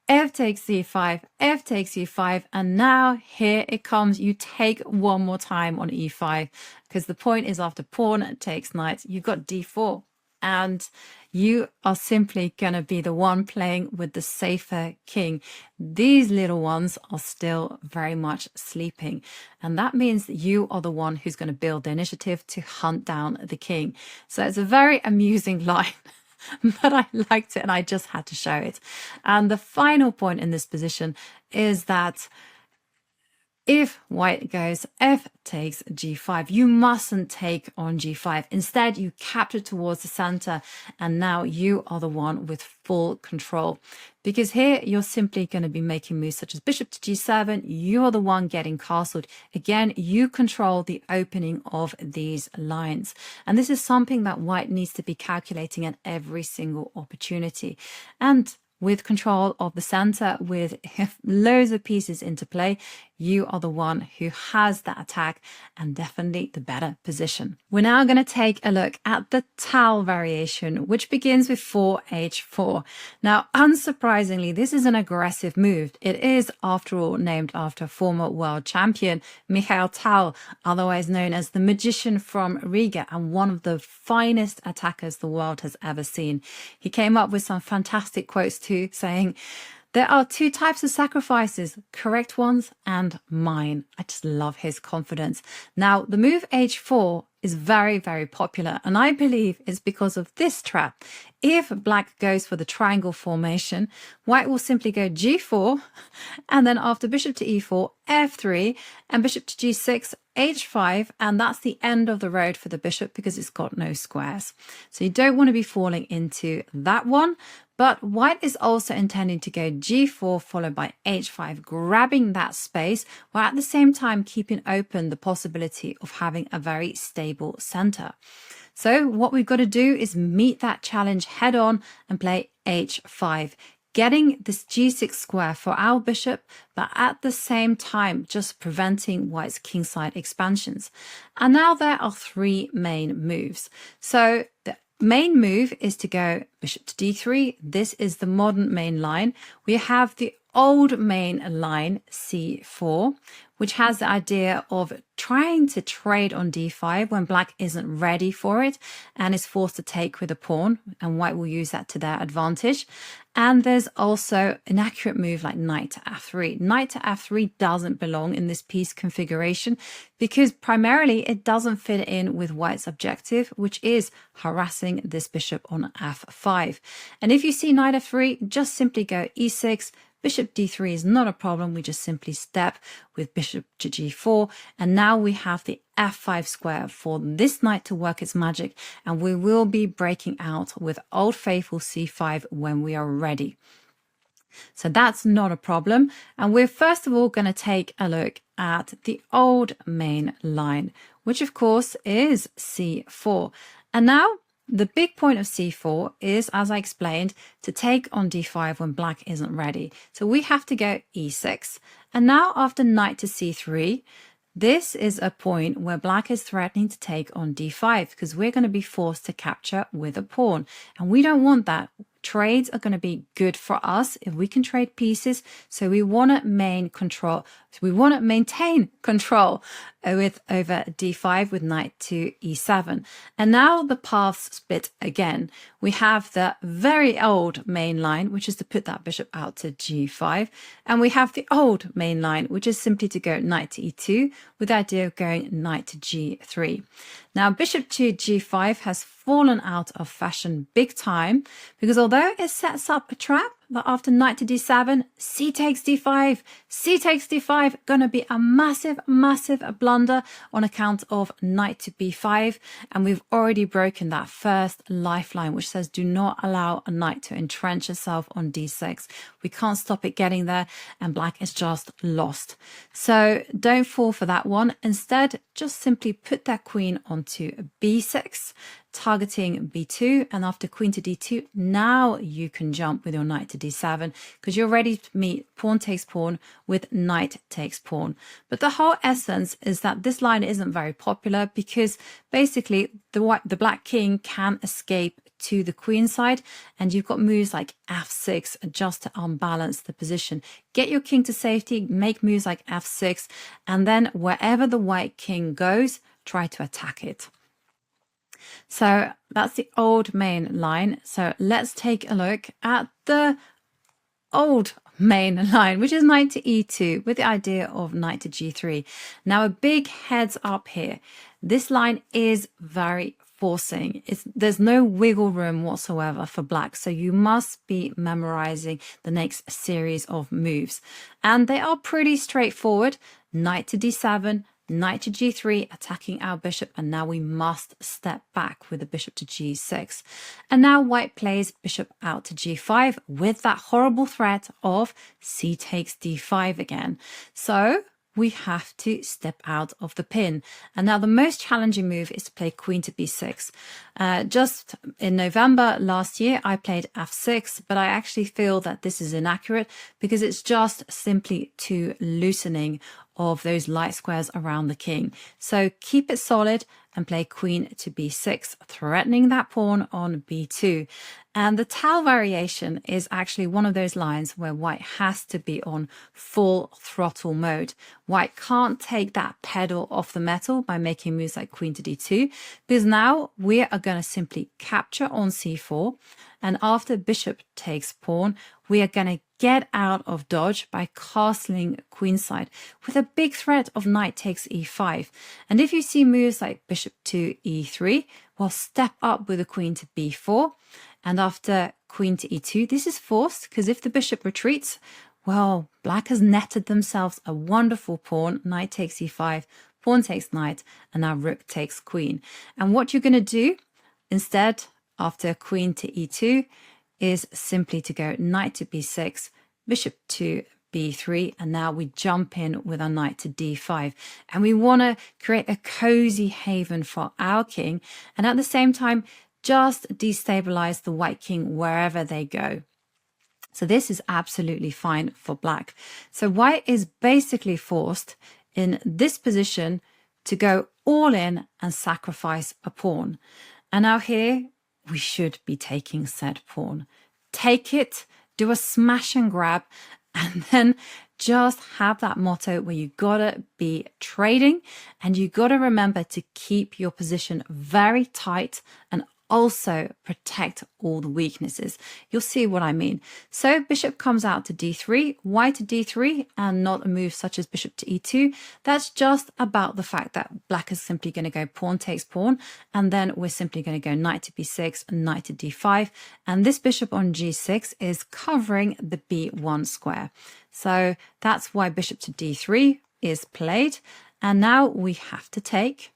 [SPEAKER 1] f takes c5, f takes e5, and now here it comes. You take one more time on e5, because the point is after pawn takes knight, you've got d4. And you are simply going to be the one playing with the safer king. These little ones are still very much sleeping. And that means that you are the one who's going to build the initiative to hunt down the king. So it's a very amusing line. But I liked it and I just had to show it. And the final point in this position is that if white goes f takes g5, you mustn't take on g5. Instead, you capture towards the center, and now you are the one with full control. Because here, you're simply going to be making moves such as bishop to g7. You're the one getting castled. Again, you control the opening of these lines. And this is something that white needs to be calculating at every single opportunity. And with control of the center, with loads of pieces into play, you are the one who has that attack and definitely the better position. We're now going to take a look at the Tal variation, which begins with 4h4. Now, unsurprisingly, this is an aggressive move. It is, after all, named after former world champion Mikhail Tal, otherwise known as the magician from Riga and one of the finest attackers the world has ever seen. He came up with some fantastic quotes too, saying, "There are two types of sacrifices, correct ones and mine." I just love his confidence. Now, the move h4 is very, very popular, and I believe it's because of this trap. If black goes for the triangle formation, white will simply go g4, and then after bishop to e4, f3, and bishop to g6, h5, and that's the end of the road for the bishop because it's got no squares. So you don't want to be falling into that one. But white is also intending to go g4 followed by h5, grabbing that space, while at the same time keeping open the possibility of having a very stable center. So what we've got to do is meet that challenge head on and play h5, getting this g6 square for our bishop, but at the same time just preventing white's kingside expansions. And now there are three main moves. So the main move is to go bishop to d3. This is the modern main line. We have the old main line, c4, which has the idea of trying to trade on d5 when black isn't ready for it and is forced to take with a pawn, and white will use that to their advantage. And there's also an accurate move like knight to f3. Knight to f3 doesn't belong in this piece configuration because primarily it doesn't fit in with white's objective, which is harassing this bishop on f5. And if you see knight f3, just simply go e6. Bishop d3 is not a problem. We just simply step with bishop to g4. And now we have the f5 square for this knight to work its magic. And we will be breaking out with Old Faithful c5 when we are ready. So that's not a problem. And we're first of all going to take a look at the old main line, which of course is c4. And now the big point of c4 is, as I explained, to take on d5 when black isn't ready. So we have to go e6. And now after knight to c3, this is a point where black is threatening to take on d5 because we're going to be forced to capture with a pawn. And we don't want that. Trades are going to be good for us if we can trade pieces. So we want to maintain control with over d5 with knight to e7. And now the paths split again. We have the very old main line, which is to put that bishop out to g5. And we have the old main line, which is simply to go knight to e2 with the idea of going knight to g3. Now, bishop to g5 has fallen out of fashion big time because although it sets up a trap that after knight to d7, c takes d5, c takes d5, going to be a massive, massive blunder on account of knight to b5. And we've already broken that first lifeline, which says do not allow a knight to entrench itself on d6. We can't stop it getting there, and black is just lost. So don't fall for that one. Instead, just simply put that queen onto b6, targeting b2, and after queen to d2, now you can jump with your knight to d7 because you're ready to meet pawn takes pawn with knight takes pawn. But the whole essence is that this line isn't very popular because basically the black king can escape to the queen side, and you've got moves like f6 just to unbalance the position. Get your king to safety, make moves like f6, and then wherever the white king goes, try to attack it. So that's the old main line. So let's take a look at the old main line, which is knight to e2 with the idea of knight to g3. Now a big heads up here. This line is very forcing. There's no wiggle room whatsoever for black. So you must be memorizing the next series of moves. And they are pretty straightforward. Knight to d7, knight to g3, attacking our bishop, and now we must step back with the bishop to g6. And now white plays bishop out to g5 with that horrible threat of c takes d5 again. So we have to step out of the pin. And now the most challenging move is to play queen to b6. Just in November last year, I played f6, but I actually feel that this is inaccurate because it's just simply too loosening of those light squares around the king. So keep it solid and play queen to b6, threatening that pawn on b2. And the tau variation is actually one of those lines where white has to be on full throttle mode. White can't take that pedal off the metal by making moves like queen to d2, because now we are going to simply capture on c4. And after bishop takes pawn, we are going to get out of dodge by castling queenside with a big threat of knight takes e5. And if you see moves like bishop to e3, well, step up with the queen to b4. And after queen to e2, this is forced because if the bishop retreats, well, black has netted themselves a wonderful pawn. Knight takes e5, pawn takes knight, and now rook takes queen. And what you're going to do instead, after queen to e2, is simply to go knight to b6, bishop to b3, and now we jump in with our knight to d5. And we want to create a cozy haven for our king, and at the same time, just destabilize the white king wherever they go. So this is absolutely fine for black. So white is basically forced in this position to go all in and sacrifice a pawn. And now here, we should be taking said pawn. Take it, do a smash and grab, and then just have that motto where you gotta be trading and you gotta remember to keep your position very tight and also protect all the weaknesses. You'll see what I mean. So bishop comes out to d3, white to d3, and not a move such as bishop to e2. That's just about the fact that black is simply going to go pawn takes pawn, and then we're simply going to go knight to b6 and knight to d5. And this bishop on g6 is covering the b1 square. So that's why bishop to d3 is played. And now we have to take.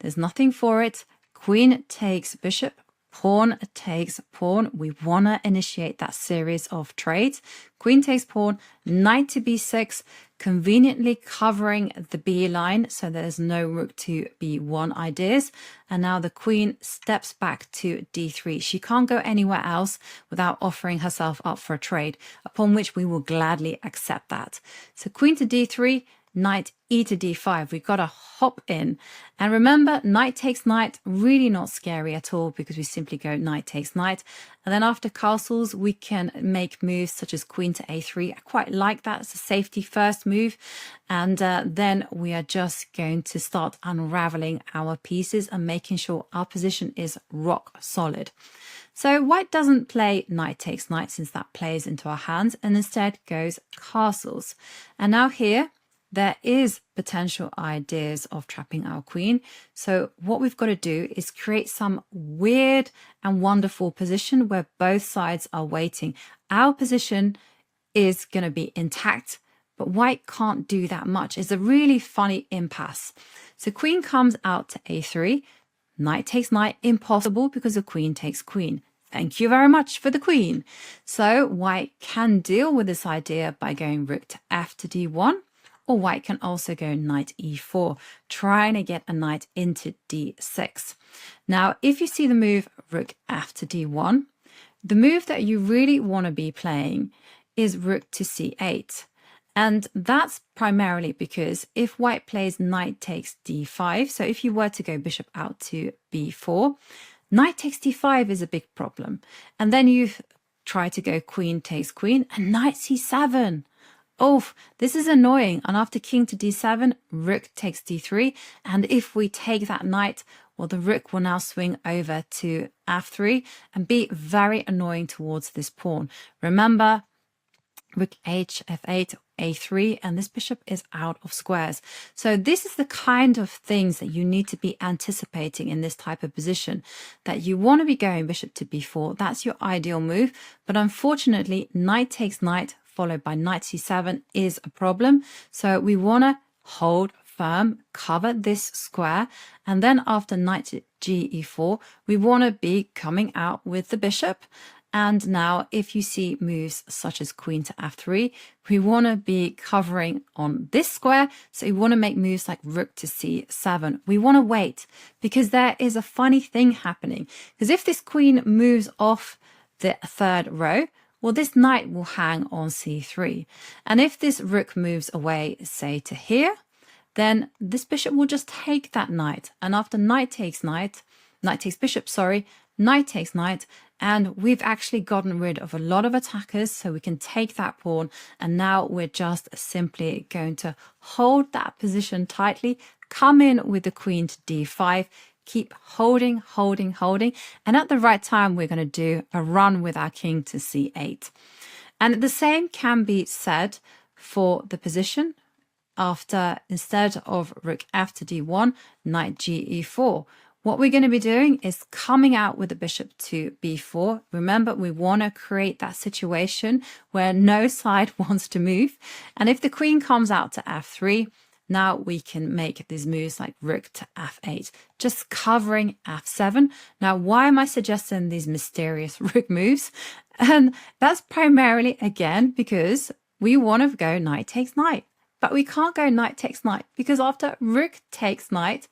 [SPEAKER 1] There's nothing for it. Queen takes bishop, pawn takes pawn. We want to initiate that series of trades. Queen takes pawn, knight to b6, conveniently covering the b line so there's no rook to b1 ideas. And now the queen steps back to d3. She can't go anywhere else without offering herself up for a trade, upon which we will gladly accept that. So queen to d3, knight e to d5. We've got to hop in. And remember, knight takes knight, really not scary at all because we simply go knight takes knight. And then after castles, we can make moves such as queen to a3. I quite like that. It's a safety first move. And then we are just going to start unraveling our pieces and making sure our position is rock solid. So white doesn't play knight takes knight since that plays into our hands and instead goes castles. And now here, there is potential ideas of trapping our queen. So what we've got to do is create some weird and wonderful position where both sides are waiting. Our position is going to be intact, but white can't do that much. It's a really funny impasse. So queen comes out to a3. Knight takes knight, impossible because the queen takes queen. Thank you very much for the queen. So white can deal with this idea by going rook to f to d1, or white can also go knight e4, trying to get a knight into d6. Now, if you see the move rook f to d1, the move that you really want to be playing is rook to c8. And that's primarily because if white plays knight takes d5, so if you were to go bishop out to b4, knight takes d5 is a big problem. And then you try to go queen takes queen and knight c7. Oh, this is annoying. And after king to d7, rook takes d3. And if we take that knight, well, the rook will now swing over to f3 and be very annoying towards this pawn. Remember, rook h, f8, a3, and this bishop is out of squares. So this is the kind of things that you need to be anticipating in this type of position, that you want to be going bishop to b4. That's your ideal move. But unfortunately, knight takes knight followed by knight c7 is a problem. So we want to hold firm, cover this square, and then after knight to ge4, we want to be coming out with the bishop. And now if you see moves such as queen to f3, we want to be covering on this square. So we want to make moves like rook to c7. We want to wait because there is a funny thing happening. Because if this queen moves off the third row, well, this knight will hang on c3. And if this rook moves away, say to here, then this bishop will just take that knight. And after knight takes bishop, sorry, knight takes knight, and we've actually gotten rid of a lot of attackers, so we can take that pawn, and now we're just simply going to hold that position tightly, come in with the queen to d5, keep holding, and at the right time we're going to do a run with our king to c8. And the same can be said for the position after, instead of rook f to d1, knight ge4. What we're going to be doing is coming out with the bishop to b4. Remember, we want to create that situation where no side wants to move. And if the queen comes out to f3, now we can make these moves like rook to f8, just covering f7. Now, why am I suggesting these mysterious rook moves? And that's primarily, again, because we want to go knight takes knight. But we can't go knight takes knight because after rook takes knight,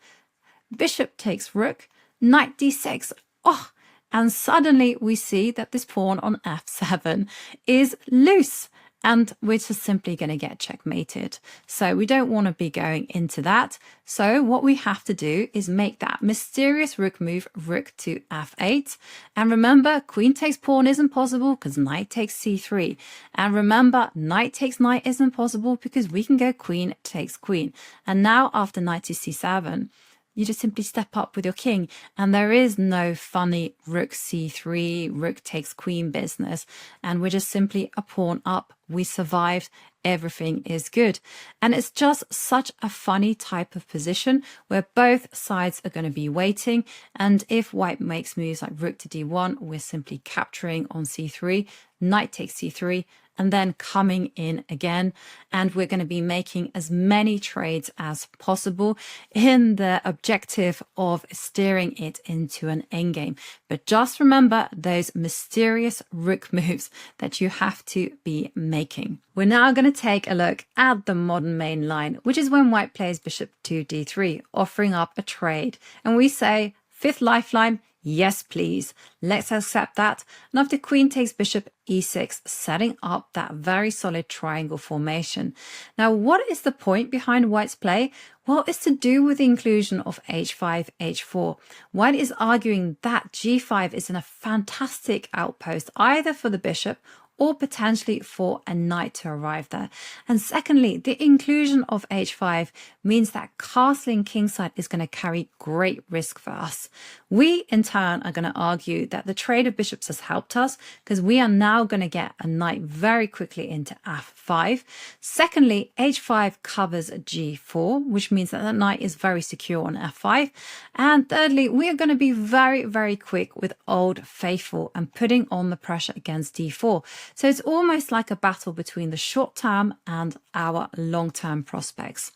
[SPEAKER 1] bishop takes rook, knight d6. Oh, and suddenly we see that this pawn on f7 is loose and we're just simply going to get checkmated. So we don't want to be going into that. So what we have to do is make that mysterious rook move, rook to f8. And remember, queen takes pawn isn't possible because knight takes c3. And remember, knight takes knight isn't possible because we can go queen takes queen. And now after knight to c7, you just simply step up with your king, and there is no funny rook c3, rook takes queen business, and we're just simply a pawn up. We survived. Everything is good. And it's just such a funny type of position where both sides are going to be waiting. And if white makes moves like rook to d1, we're simply capturing on c3, knight takes c3, and then coming in again. And we're going to be making as many trades as possible in the objective of steering it into an endgame. But just remember those mysterious rook moves that you have to be making. We're now going to take a look at the modern main line, which is when white plays bishop to d3, offering up a trade. And we say, fifth lifeline, Yes, please. Let's accept that. And after queen takes bishop e6, setting up that very solid triangle formation. Now, what is the point behind white's play? Well, it's to do with the inclusion of h5, h4. White is arguing that g5 is a fantastic outpost, either for the bishop or potentially for a knight to arrive there. And secondly, the inclusion of h5 means that castling kingside is going to carry great risk for us. We, in turn, are going to argue that the trade of bishops has helped us because we are now going to get a knight very quickly into f5. Secondly, h5 covers g4, which means that the knight is very secure on f5. And thirdly, we are going to be very, very quick with Old Faithful and putting on the pressure against d4. So it's almost like a battle between the short-term and our long-term prospects.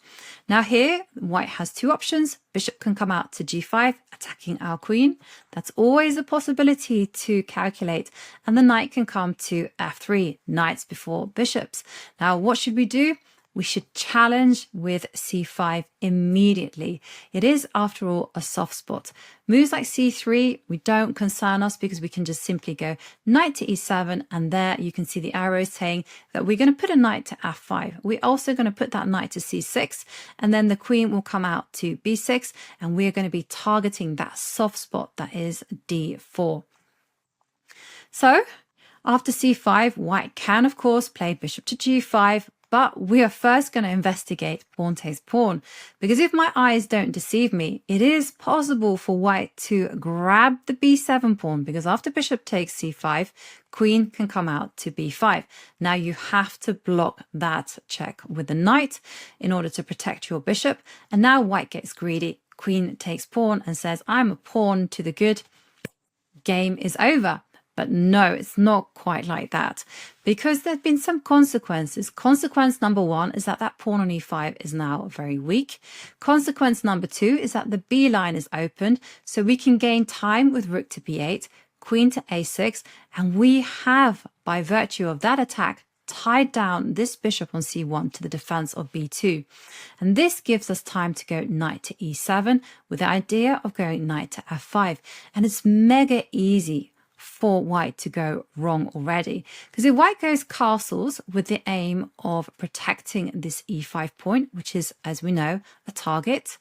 [SPEAKER 1] Now here, white has two options. Bishop can come out to g5, attacking our queen. That's always a possibility to calculate. And the knight can come to f3, knights before bishops. Now, what should we do? We should challenge with c5 immediately. It is, after all, a soft spot. Moves like c3, we don't concern us because we can just simply go knight to e7, and there you can see the arrows saying that we're going to put a knight to f5. We're also going to put that knight to c6, and then the queen will come out to b6, and we're going to be targeting that soft spot that is d4. So, after c5, white can, of course, play bishop to g5, but we are first going to investigate pawn takes pawn, because if my eyes don't deceive me, it is possible for white to grab the b7 pawn, because after bishop takes c5, queen can come out to b5. Now you have to block that check with the knight in order to protect your bishop. And now white gets greedy. Queen takes pawn and says, I'm a pawn to the good. Game is over. But no, it's not quite like that, because there have been some consequences. Consequence number one is that that pawn on e5 is now very weak. Consequence number two is that the b line is opened, so we can gain time with rook to b8, queen to a6, and we have, by virtue of that attack, tied down this bishop on c1 to the defense of b2. And this gives us time to go knight to e7 with the idea of going knight to f5. And it's mega easy for white to go wrong already, because if white goes castles with the aim of protecting this e5 point, which is, as we know, a target,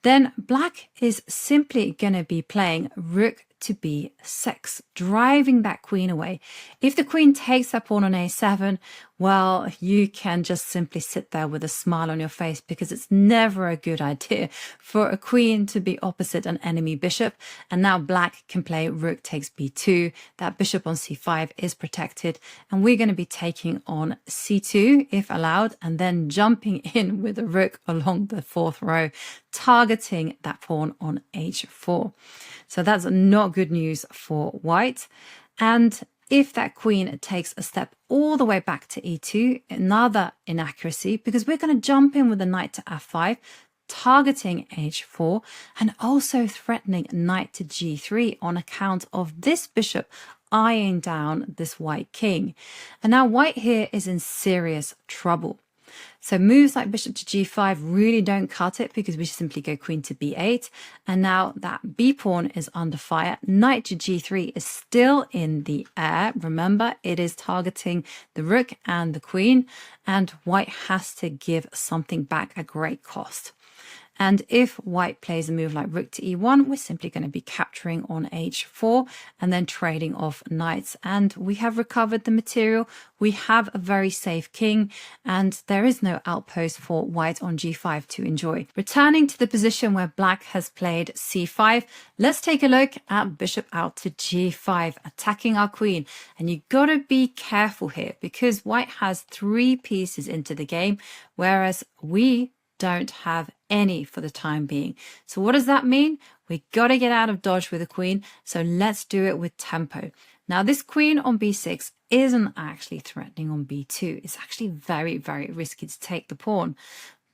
[SPEAKER 1] then black is simply going to be playing rook to b6, driving that queen away. If the queen takes that pawn on a7, well, you can just simply sit there with a smile on your face, because it's never a good idea for a queen to be opposite an enemy bishop. And now black can play rook takes b2. That bishop on c5 is protected, and we're going to be taking on c2 if allowed, and then jumping in with a rook along the fourth row, targeting that pawn on h4. So that's not good news for white. And if that queen takes a step all the way back to e2, another inaccuracy, because we're going to jump in with the knight to f5, targeting h4, and also threatening knight to g3 on account of this bishop eyeing down this white king. And now white here is in serious trouble. So moves like bishop to g5 really don't cut it, because we simply go queen to b8. And now that b pawn is under fire. Knight to g3 is still in the air. Remember, it is targeting the rook and the queen, and white has to give something back at great cost. And if white plays a move like rook to e1, we're simply going to be capturing on h4 and then trading off knights. And we have recovered the material. We have a very safe king, and there is no outpost for white on g5 to enjoy. Returning to the position where black has played c5, let's take a look at bishop out to g5, attacking our queen. And you got to be careful here, because white has 3 pieces into the game, whereas we don't have any for the time being. So what does that mean? We got to get out of dodge with the queen. So let's do it with tempo. Now this queen on b6 isn't actually threatening on b2. It's actually very, very risky to take the pawn.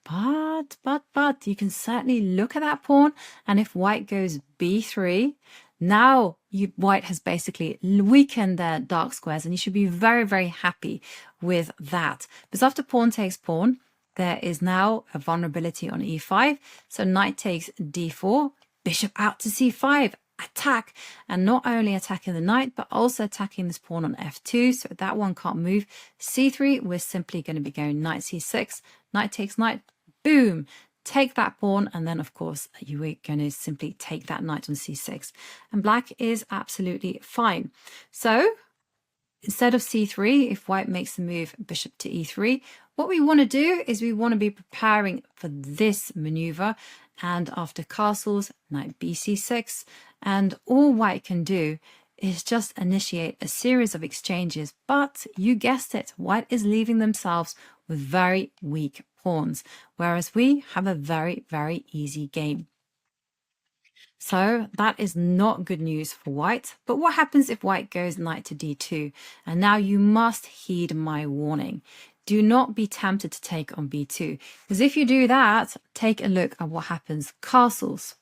[SPEAKER 1] But you can certainly look at that pawn. And if white goes b3, now white has basically weakened their dark squares, and you should be very, very happy with that. Because after pawn takes pawn, there is now a vulnerability on e5. So knight takes d4, bishop out to c5, attack, and not only attacking the knight, but also attacking this pawn on f2, so that one can't move. c3, we're simply going to be going knight c6, knight takes knight, boom, take that pawn, and then of course you are going to simply take that knight on c6, and black is absolutely fine. So instead of c3, if white makes the move bishop to e3, what we want to do is we want to be preparing for this maneuver, and after castles, knight bc6, and all white can do is just initiate a series of exchanges, but you guessed it, white is leaving themselves with very weak pawns, whereas we have a very, very easy game. So that is not good news for white. But what happens if white goes knight to d2? And now you must heed my warning. Do not be tempted to take on b2, because if you do that, take a look at what happens. Castles.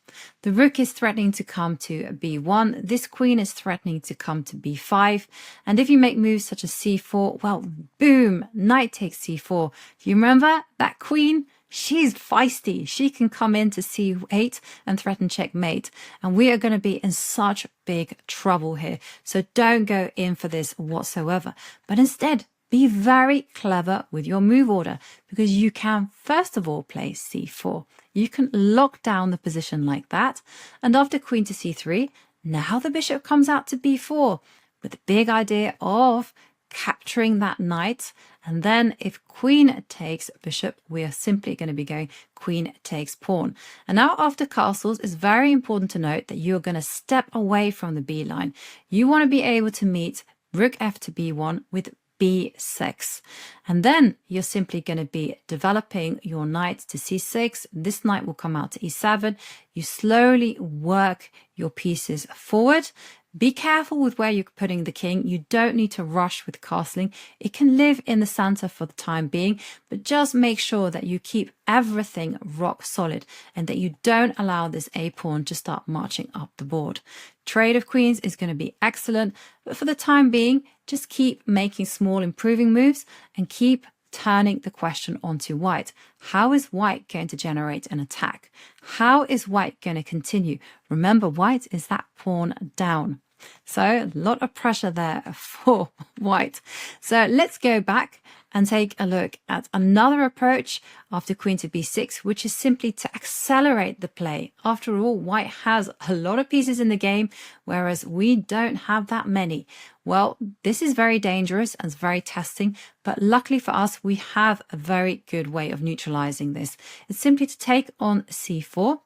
[SPEAKER 1] The rook is threatening to come to b1. This queen is threatening to come to b5. And if you make moves such as c4, well, boom, knight takes c4. Do you remember that queen? She's feisty. She can come into c8 and threaten checkmate. And we are going to be in such big trouble here. So don't go in for this whatsoever. But instead, be very clever with your move order, because you can first of all play c4. You can lock down the position like that. And after queen to c3, now the bishop comes out to b4 with the big idea of capturing that knight. And then if queen takes bishop, we are simply going to be going queen takes pawn. And now after castles, it's very important to note that you're going to step away from the b line. You want to be able to meet rook f to b1 with b6, and then you're simply going to be developing your knight to c6. This knight will come out to e7. You slowly work your pieces forward. Be careful with where you're putting the king. You don't need to rush with castling. It can live in the center for the time being, but just make sure that you keep everything rock solid and that you don't allow this a pawn to start marching up the board. Trade of queens is going to be excellent, but for the time being, just keep making small improving moves and keep turning the question onto white. How is white going to generate an attack? How is white going to continue? Remember, white is that pawn down. So a lot of pressure there for white. So let's go back and take a look at another approach after queen to b6, which is simply to accelerate the play. After all, white has a lot of pieces in the game, whereas we don't have that many. Well, this is very dangerous and very testing, but luckily for us, we have a very good way of neutralizing this. It's simply to take on c4.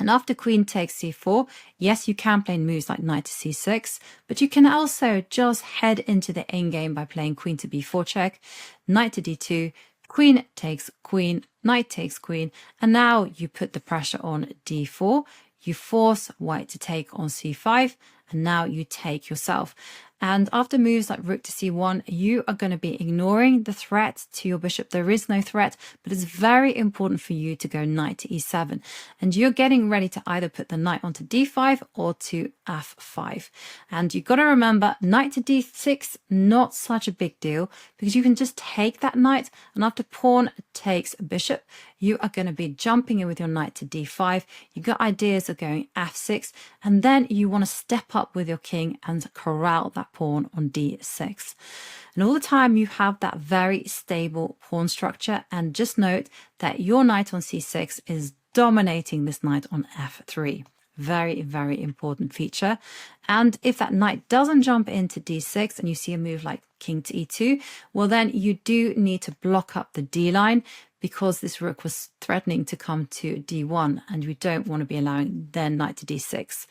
[SPEAKER 1] And after queen takes c4, yes, you can play moves like knight to c6, but you can also just head into the endgame by playing queen to b4 check, knight to d2, queen takes queen, knight takes queen, and now you put the pressure on d4. You force white to take on c5, and now you take yourself. And after moves like rook to c1, you are going to be ignoring the threat to your bishop. There is no threat, but it's very important for you to go knight to e7. And you're getting ready to either put the knight onto d5 or to f5. And you've got to remember, knight to d6, not such a big deal, because you can just take that knight, and after pawn takes bishop, you are going to be jumping in with your knight to d5. You've got ideas of going f6, and then you want to step up with your king and corral that pawn on d6. And all the time you have that very stable pawn structure, and just note that your knight on c6 is dominating this knight on f3. Very, very important feature. And if that knight doesn't jump into d6 and you see a move like king to e2, well, then you do need to block up the d line, because this rook was threatening to come to d1, and we don't want to be allowing their knight to d6.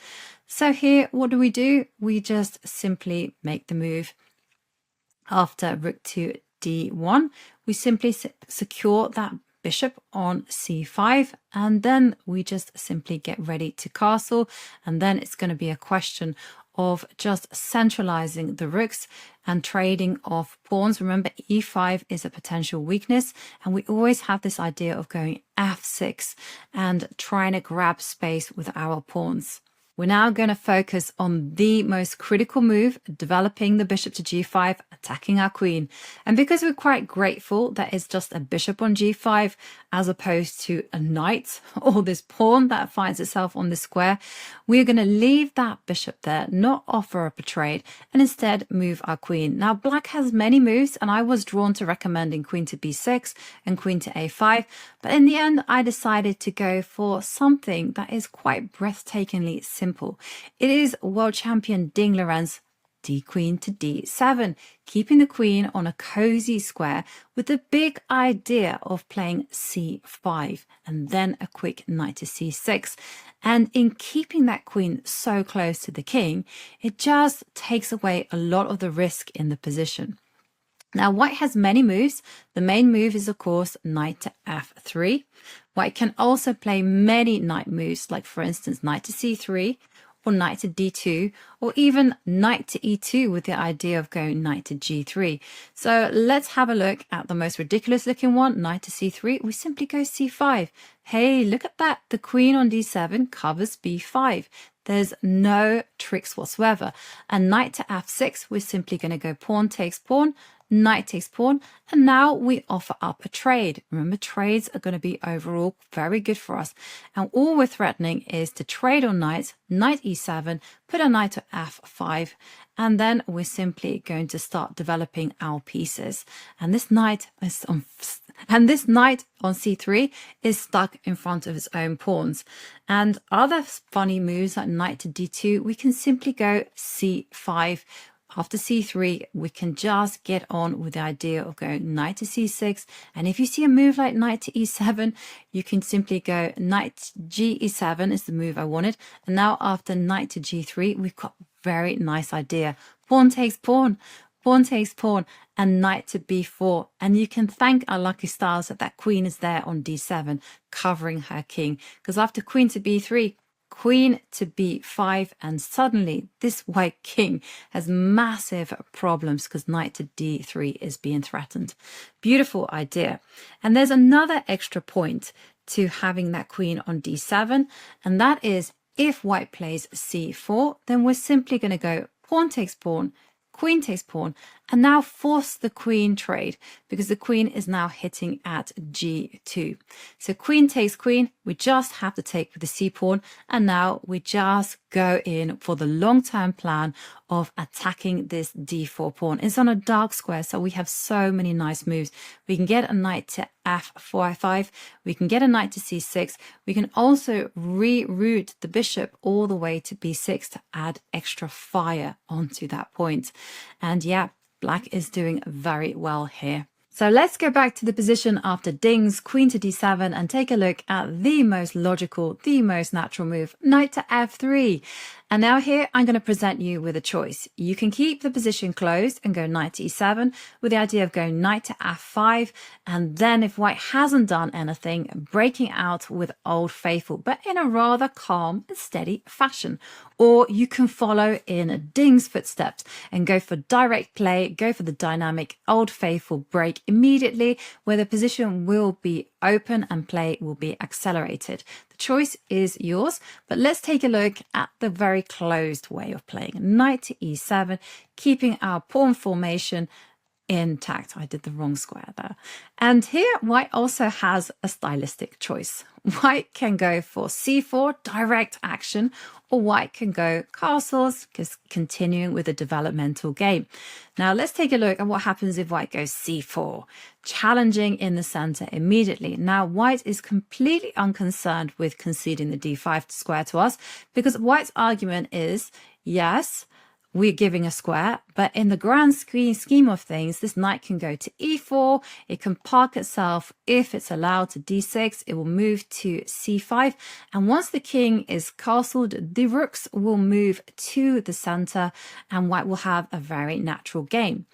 [SPEAKER 1] So here, what do? We just simply make the move after rook to d1. We simply secure that bishop on c5, and then we just simply get ready to castle, and then it's going to be a question of just centralizing the rooks and trading off pawns. Remember, e5 is a potential weakness, and we always have this idea of going f6 and trying to grab space with our pawns. We're now going to focus on the most critical move, developing the bishop to g5, attacking our queen. And because we're quite grateful that it's just a bishop on g5 as opposed to a knight or this pawn that finds itself on the square, we're going to leave that bishop there, not offer up a trade, and instead move our queen. Now, black has many moves, and I was drawn to recommending queen to b6 and queen to a5, but in the end, I decided to go for something that is quite breathtakingly simple. It is world champion Ding Lorenz d queen to d7, keeping the queen on a cozy square with the big idea of playing c5 and then a quick knight to c6. And in keeping that queen so close to the king, it just takes away a lot of the risk in the position. Now, white has many moves. The main move is, of course, knight to f3. White can also play many knight moves, like, for instance, knight to c3, or knight to d2, or even knight to e2 with the idea of going knight to g3. So let's have a look at the most ridiculous looking one, knight to c3. We simply go c5. Hey, look at that. The queen on d7 covers b5. There's no tricks whatsoever. And knight to f6, we're simply going to go pawn takes pawn, knight takes pawn, and now we offer up a trade. Remember, trades are going to be overall very good for us. And all we're threatening is to trade on knights, knight e7, put a knight to f5, and then we're simply going to start developing our pieces. And this knight is on c3 is stuck in front of its own pawns. And other funny moves like knight to d2, we can simply go c5. After c3, we can just get on with the idea of going knight to c6. And if you see a move like knight to e7, you can simply go knight ge7 is the move I wanted. And now after knight to g3, we've got a very nice idea. Pawn takes pawn, pawn takes pawn, and knight to b4. And you can thank our lucky stars that that queen is there on d7, covering her king. Because after queen to b3, queen to b5, and suddenly this white king has massive problems because knight to d3 is being threatened. Beautiful idea. And there's another extra point to having that queen on d7, and that is if white plays c4, then we're simply going to go pawn takes pawn, queen takes pawn, and now force the queen trade because the queen is now hitting at g2. So queen takes queen, we just have to take with the c pawn, and now we just go in for the long-term plan of attacking this d4 pawn. It's on a dark square, so we have so many nice moves. We can get a knight to f4, we can get a knight to c6, we can also reroute the bishop all the way to b6 to add extra fire onto that point. And yeah, black is doing very well here. So let's go back to the position after Ding's queen to d7 and take a look at the most logical, the most natural move, knight to f3. And now here I'm going to present you with a choice. You can keep the position closed and go knight to e7 with the idea of going knight to f5, and then if white hasn't done anything, breaking out with Old Faithful, but in a rather calm and steady fashion. Or you can follow in Ding's footsteps and go for direct play, go for the dynamic Old Faithful break immediately, where the position will be open and play will be accelerated. The choice is yours, but let's take a look at the very closed way of playing. Knight to e7, keeping our pawn formation intact. I did the wrong square there. And here white also has a stylistic choice. White can go for c4, direct action, or white can go castles, just continuing with the developmental game. Now let's take a look at what happens if white goes c4, challenging in the center immediately. Now white is completely unconcerned with conceding the d5 square to us because white's argument is, yes, we're giving a square, but in the grand scheme of things, this knight can go to e4, it can park itself, if it's allowed, to d6, it will move to c5, and once the king is castled, the rooks will move to the center, and white will have a very natural game.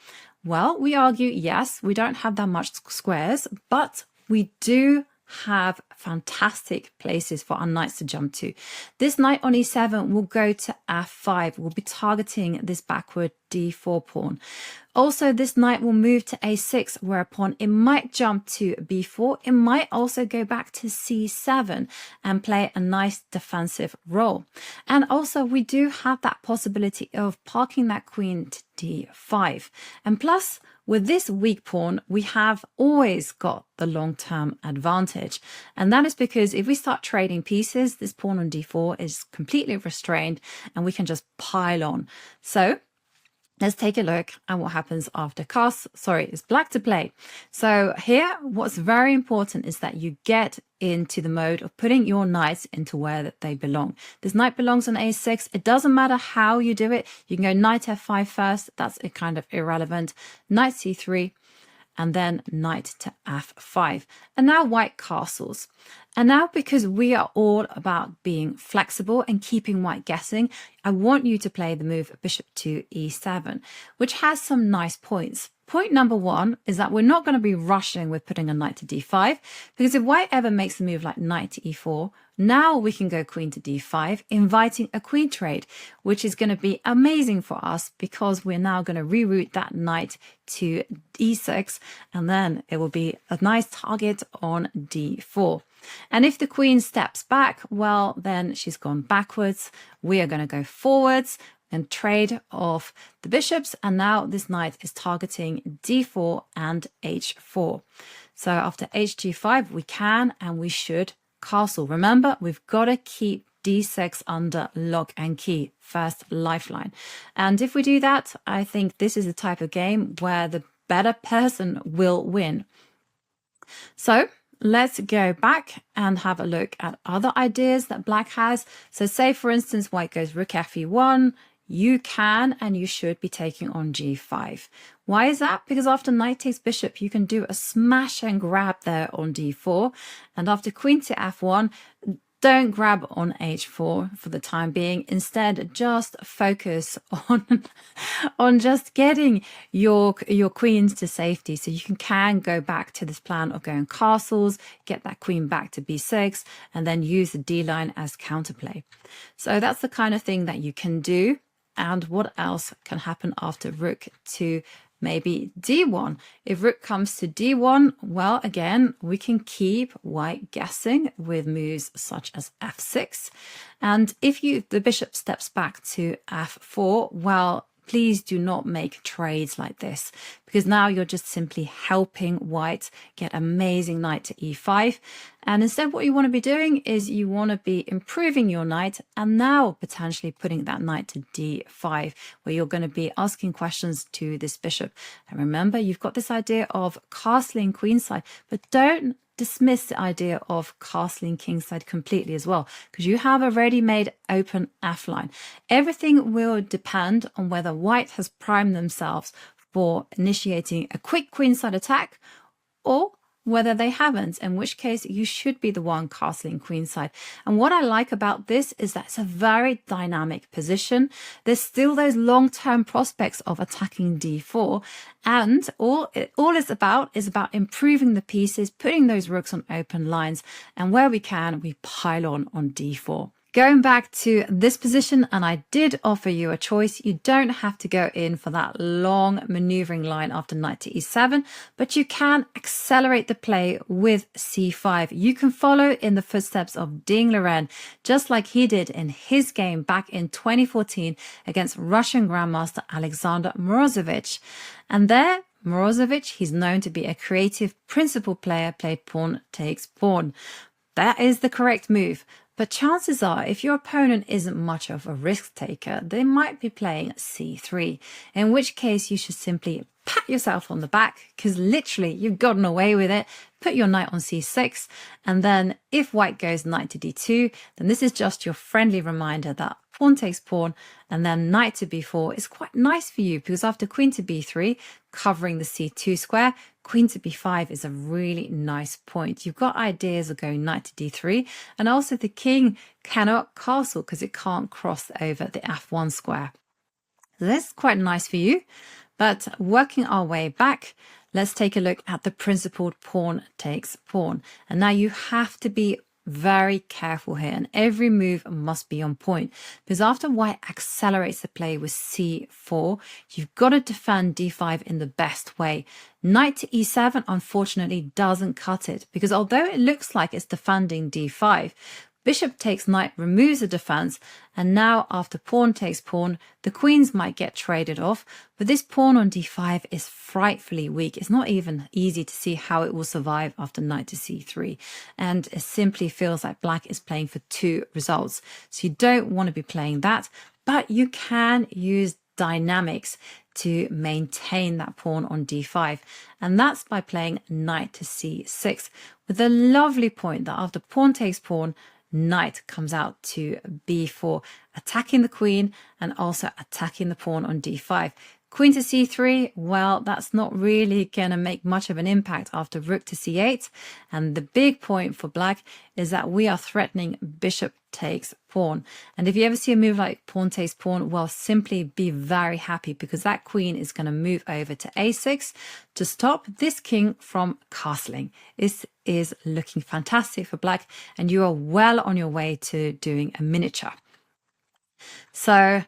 [SPEAKER 1] Well, we argue, yes, we don't have that much squares, but we do have fantastic places for our knights to jump to. This knight on e7 will go to f5. We'll be targeting this backward d4 pawn. Also, this knight will move to a6, whereupon it might jump to b4. It might also go back to c7 and play a nice defensive role. And also, we do have that possibility of parking that queen to d5. And plus, with this weak pawn, we have always got the long-term advantage. And that is because if we start trading pieces, this pawn on d4 is completely restrained and we can just pile on. So let's take a look at what happens after it's black to play. So here, what's very important is that you get into the mode of putting your knights into where that they belong. This knight belongs on a6. It doesn't matter how you do it. You can go knight f5 first. That's kind of irrelevant. Knight c3. And then knight to f5. And now white castles. And now, because we are all about being flexible and keeping white guessing, I want you to play the move bishop to e7, which has some nice points. Point number one is that we're not going to be rushing with putting a knight to d5, because if white ever makes a move like knight to e4, now we can go queen to d5, inviting a queen trade, which is going to be amazing for us because we're now going to reroute that knight to e6, and then it will be a nice target on d4. And if the queen steps back, well, then she's gone backwards. We are going to go forwards and trade off the bishops. And now this knight is targeting d4 and h4. So after hg5, we can and we should castle. Remember, we've got to keep d6 under lock and key, first lifeline. And if we do that, I think this is the type of game where the better person will win. So let's go back and have a look at other ideas that black has. So say, for instance, white goes rook fe1. You can and you should be taking on g5. Why is that? Because after knight takes bishop, you can do a smash and grab there on d4. And after queen to f1, don't grab on h4 for the time being. Instead, just focus on just getting your queens to safety, so you can go back to this plan of going castles, get that queen back to b6, and then use the d line as counterplay. So that's the kind of thing that you can do. And what else can happen after rook to maybe d1? If rook comes to d1, well, again, we can keep white guessing with moves such as f6. And if the bishop steps back to f4, well, please do not make trades like this, because now you're just simply helping white get amazing knight to e5. And instead, what you want to be doing is you want to be improving your knight and now potentially putting that knight to d5, where you're going to be asking questions to this bishop. And remember, you've got this idea of castling queenside, but don't dismiss the idea of castling kingside completely as well, because you have a ready-made open f-line. Everything will depend on whether white has primed themselves for initiating a quick queenside attack or whether they haven't, in which case you should be the one castling queenside. And what I like about this is that it's a very dynamic position. There's still those long-term prospects of attacking d4, and all it's about is about improving the pieces, putting those rooks on open lines, and where we can, we pile on d4. Going back to this position, and I did offer you a choice. You don't have to go in for that long maneuvering line after knight to e7, but you can accelerate the play with c5. You can follow in the footsteps of Ding Liren, just like he did in his game back in 2014 against Russian Grandmaster Alexander Morozovich. And there, Morozovich, he's known to be a creative principal player, played pawn takes pawn. That is the correct move. But chances are, if your opponent isn't much of a risk taker, they might be playing c3, in which case you should simply pat yourself on the back, because literally you've gotten away with it. Put your knight on c6, and then if white goes knight to d2, then this is just your friendly reminder that pawn takes pawn, and then knight to b4 is quite nice for you, because after queen to b3, covering the c2 square, queen to b5 is a really nice point. You've got ideas of going knight to d3, and also the king cannot castle because it can't cross over the f1 square. So that's quite nice for you. But working our way back, let's take a look at the principled pawn takes pawn. And now you have to be very careful here, and every move must be on point, because after white accelerates the play with c4, you've got to defend d5 in the best way. Knight to e7 unfortunately doesn't cut it, because although it looks like it's defending d5, bishop takes knight removes the defense, and now after pawn takes pawn, the queens might get traded off, but this pawn on d5 is frightfully weak. It's not even easy to see how it will survive after knight to c3, and it simply feels like black is playing for two results. So you don't want to be playing that, but you can use dynamics to maintain that pawn on d5, and that's by playing knight to c6 with a lovely point that after pawn takes pawn, knight comes out to b4, attacking the queen and also attacking the pawn on d5. Queen to c3, well, that's not really going to make much of an impact after rook to c8. And the big point for black is that we are threatening bishop takes pawn. And if you ever see a move like pawn takes pawn, well, simply be very happy, because that queen is going to move over to a6 to stop this king from castling. This is looking fantastic for black, and you are well on your way to doing a miniature. So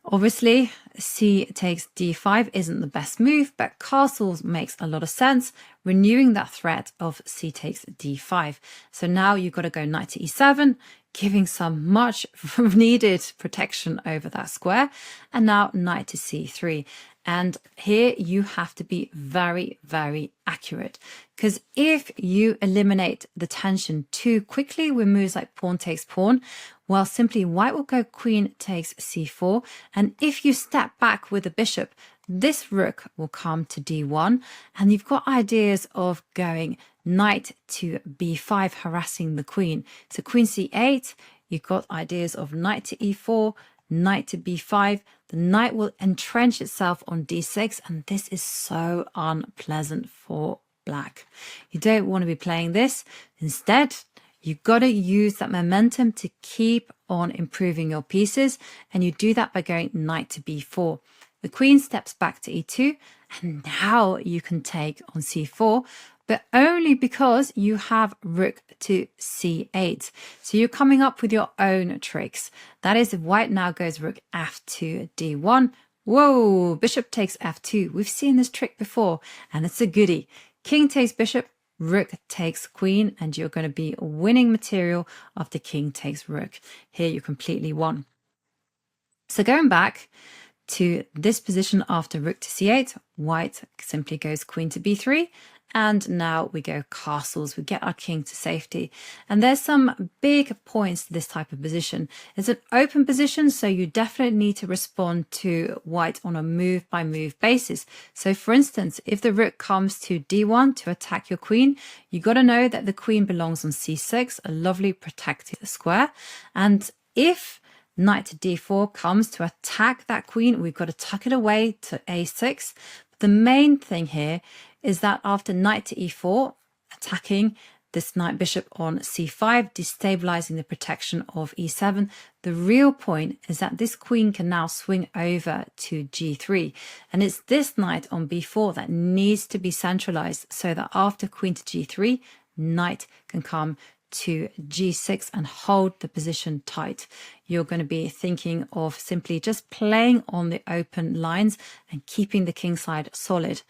[SPEAKER 1] obviously, c takes d5 isn't the best move, but castles makes a lot of sense, renewing that threat of c takes d5. So now you've got to go knight to e7, giving some much needed protection over that square, and now knight to c3. And here you have to be very, very accurate, because if you eliminate the tension too quickly with moves like pawn takes pawn, well, simply white will go queen takes c4, and if you step back with the bishop, this rook will come to d1, and you've got ideas of going knight to b5, harassing the queen. So queen c8, you've got ideas of knight to e4, knight to b5. The knight will entrench itself on d6, and this is so unpleasant for black. You don't want to be playing this. Instead, you've got to use that momentum to keep on improving your pieces, and you do that by going knight to b4. The queen steps back to e2, and now you can take on c4, but only because you have rook to c8. So you're coming up with your own tricks. That is, if white now goes rook f2 d1. Whoa, bishop takes f2. We've seen this trick before, and it's a goodie. King takes bishop, rook takes queen, and you're going to be winning material after king takes rook. Here you completely won. So going back to this position after rook to c8, white simply goes queen to b3, and now we go castles. We get our king to safety. And there's some big points to this type of position. It's an open position, so you definitely need to respond to white on a move-by-move basis. So for instance, if the rook comes to d1 to attack your queen, you got to know that the queen belongs on c6, a lovely protected square. And if knight to d4 comes to attack that queen, we've got to tuck it away to a6. But the main thing here is that after knight to e4, attacking this knight bishop on c5, destabilizing the protection of e7, the real point is that this queen can now swing over to g3. And it's this knight on b4 that needs to be centralized, so that after queen to g3, knight can come to g6 and hold the position tight. You're going to be thinking of simply just playing on the open lines and keeping the king side solid.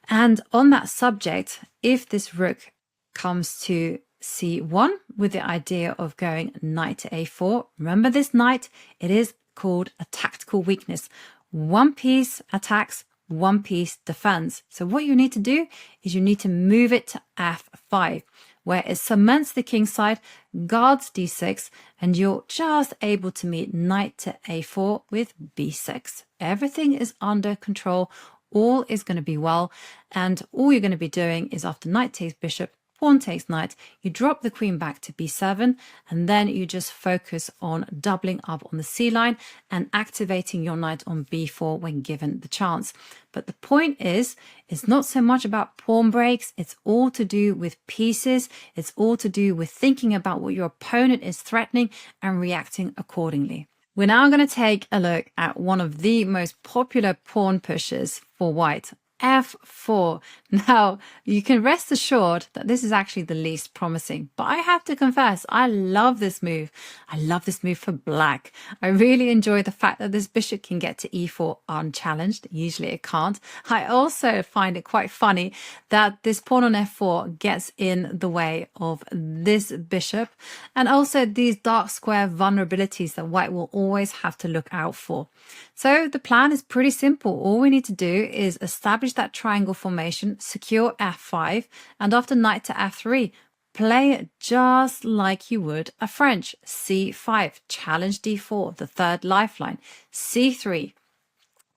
[SPEAKER 1] And on that subject, if this rook comes to c1 with the idea of going knight to a4, remember this knight, it is called a tactical weakness. One piece attacks, one piece defends. So what you need to do is you need to move it to f5, where it cements the king side, guards d6, and you're just able to meet knight to a4 with b6. Everything is under control. All is going to be well, and all you're going to be doing is after knight takes bishop, pawn takes knight, you drop the queen back to b7, and then you just focus on doubling up on the c line and activating your knight on b4 when given the chance. But the point is, it's not so much about pawn breaks, it's all to do with pieces, it's all to do with thinking about what your opponent is threatening and reacting accordingly. We're now going to take a look at one of the most popular pawn pushes for white, f4. Now, you can rest assured that this is actually the least promising, but I have to confess, I love this move. I love this move for black. I really enjoy the fact that this bishop can get to e4 unchallenged. Usually it can't. I also find it quite funny that this pawn on f4 gets in the way of this bishop, and also these dark square vulnerabilities that white will always have to look out for. So the plan is pretty simple. All we need to do is establish that triangle formation, secure f5, and after knight to f3, play it just like you would a French. c5, challenge d4, the third lifeline. c3,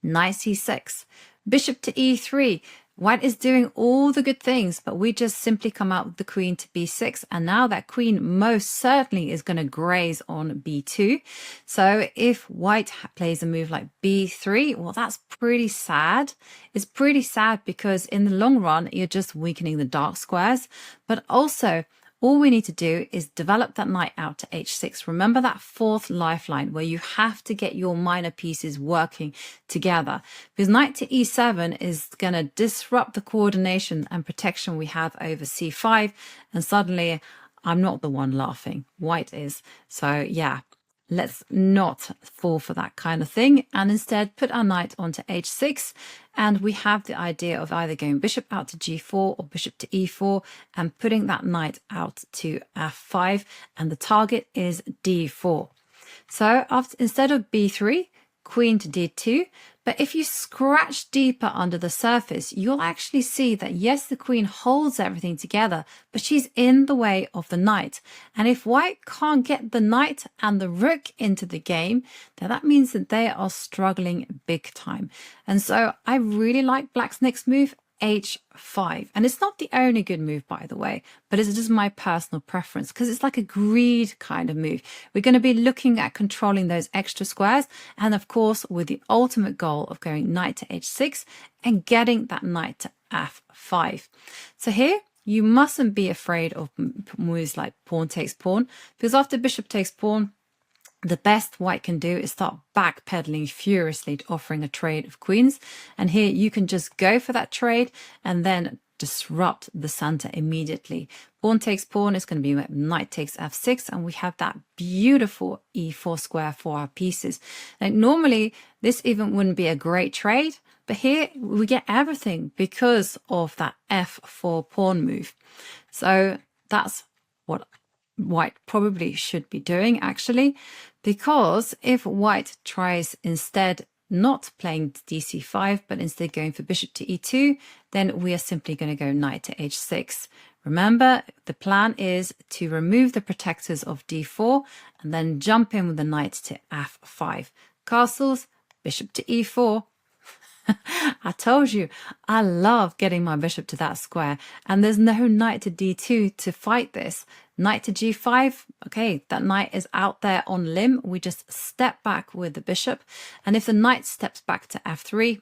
[SPEAKER 1] knight c6, bishop to e3. White is doing all the good things, but we just simply come out with the queen to b6. And now that queen most certainly is going to graze on b2. So if white plays a move like b3, well, that's pretty sad. It's pretty sad because in the long run, you're just weakening the dark squares. But also, all we need to do is develop that knight out to h6. Remember that fourth lifeline where you have to get your minor pieces working together, because knight to e7 is going to disrupt the coordination and protection we have over c5. And suddenly I'm not the one laughing, white is. So yeah, let's not fall for that kind of thing and instead put our knight onto h6. And we have the idea of either going bishop out to g4 or bishop to e4 and putting that knight out to f5. And the target is d4. So instead of b3, queen to d2. But if you scratch deeper under the surface, you'll actually see that yes, the queen holds everything together, but she's in the way of the knight. And if white can't get the knight and the rook into the game, then that means that they are struggling big time. And so I really like black's next move, h5. And it's not the only good move, by the way, but it's just my personal preference because it's like a greed kind of move. We're going to be looking at controlling those extra squares, and of course with the ultimate goal of going knight to h6 and getting that knight to f5. So here you mustn't be afraid of moves like pawn takes pawn, because after bishop takes pawn, the best white can do is start backpedaling furiously, offering a trade of queens. And here you can just go for that trade and then disrupt the center immediately. Pawn takes pawn is going to be knight takes f6, and we have that beautiful e4 square for our pieces. Now, normally, this even wouldn't be a great trade, but here we get everything because of that f4 pawn move. So that's what white probably should be doing, actually, because if white tries instead not playing dc5 but instead going for bishop to e2, then we are simply going to go knight to h6. Remember, the plan is to remove the protectors of d4 and then jump in with the knight to f5. Castles, bishop to e4. I told you, I love getting my bishop to that square, and there's no knight to d2 to fight this. Knight to g5, okay, that knight is out there on limb. We just step back with the bishop, and if the knight steps back to f3,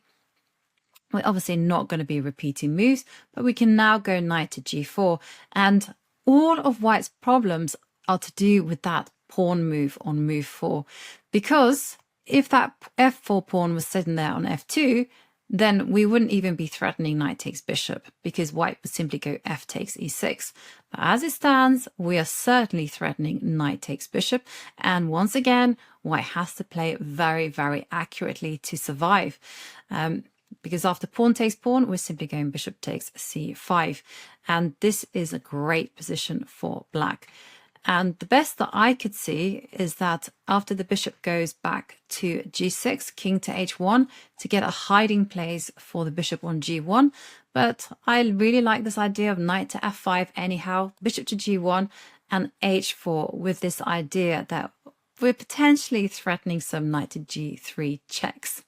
[SPEAKER 1] we're obviously not going to be repeating moves, but we can now go knight to g4, and all of white's problems are to do with that pawn move on move 4, because if that f4 pawn was sitting there on f2, then we wouldn't even be threatening knight takes bishop, because white would simply go f takes e6. But as it stands, we are certainly threatening knight takes bishop. And once again, white has to play very, very accurately to survive. Because after pawn takes pawn, we're simply going bishop takes c5. And this is a great position for black. And the best that I could see is that after the bishop goes back to g6, king to h1, to get a hiding place for the bishop on g1. But I really like this idea of knight to f5 anyhow, bishop to g1 and h4, with this idea that we're potentially threatening some knight to g3 checks.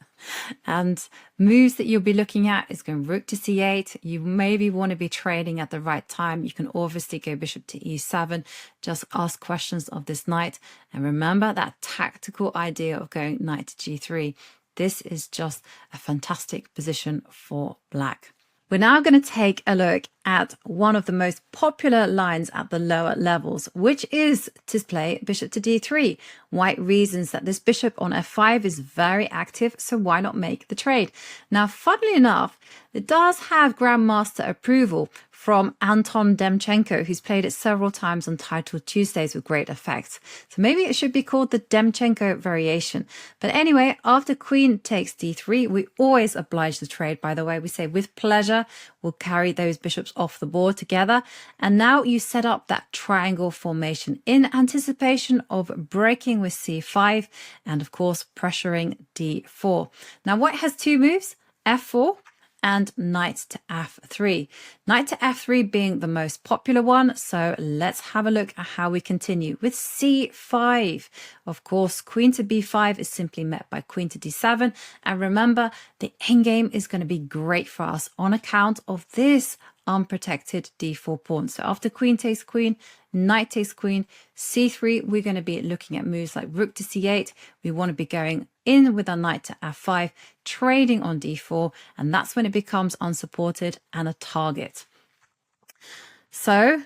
[SPEAKER 1] And moves that you'll be looking at is going rook to c8. You maybe want to be trading at the right time. You can obviously go bishop to e7. Just ask questions of this knight. And remember that tactical idea of going knight to g3. This is just a fantastic position for black. We're now going to take a look at one of the most popular lines at the lower levels, which is to play bishop to d3. White reasons that this bishop on f5 is very active, so why not make the trade? Now, funnily enough, it does have Grandmaster approval from Anton Demchenko, who's played it several times on Title Tuesdays with great effect. So maybe it should be called the Demchenko variation. But anyway, after queen takes d3, we always oblige the trade, by the way. We say with pleasure, we'll carry those bishops off the board together. And now you set up that triangle formation in anticipation of breaking with c5 and, of course, pressuring d4. Now, white has two moves, f4 and knight to f3. Knight to f3 being the most popular one, so let's have a look at how we continue with c5. Of course, queen to b5 is simply met by queen to d7, and remember, the endgame is going to be great for us on account of this unprotected d4 pawn. So after queen takes queen, knight takes queen, c3, we're going to be looking at moves like rook to c8. We want to be going in with our knight to f5, trading on d4, and that's when it becomes unsupported and a target. So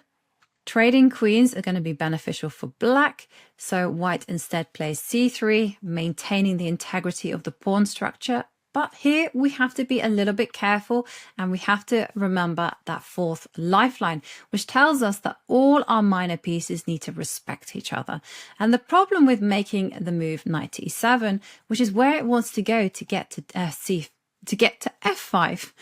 [SPEAKER 1] trading queens are going to be beneficial for black. So white instead plays c3, maintaining the integrity of the pawn structure. But here we have to be a little bit careful, and we have to remember that fourth lifeline, which tells us that all our minor pieces need to respect each other. And the problem with making the move knight to e7, which is where it wants to go to get to f5,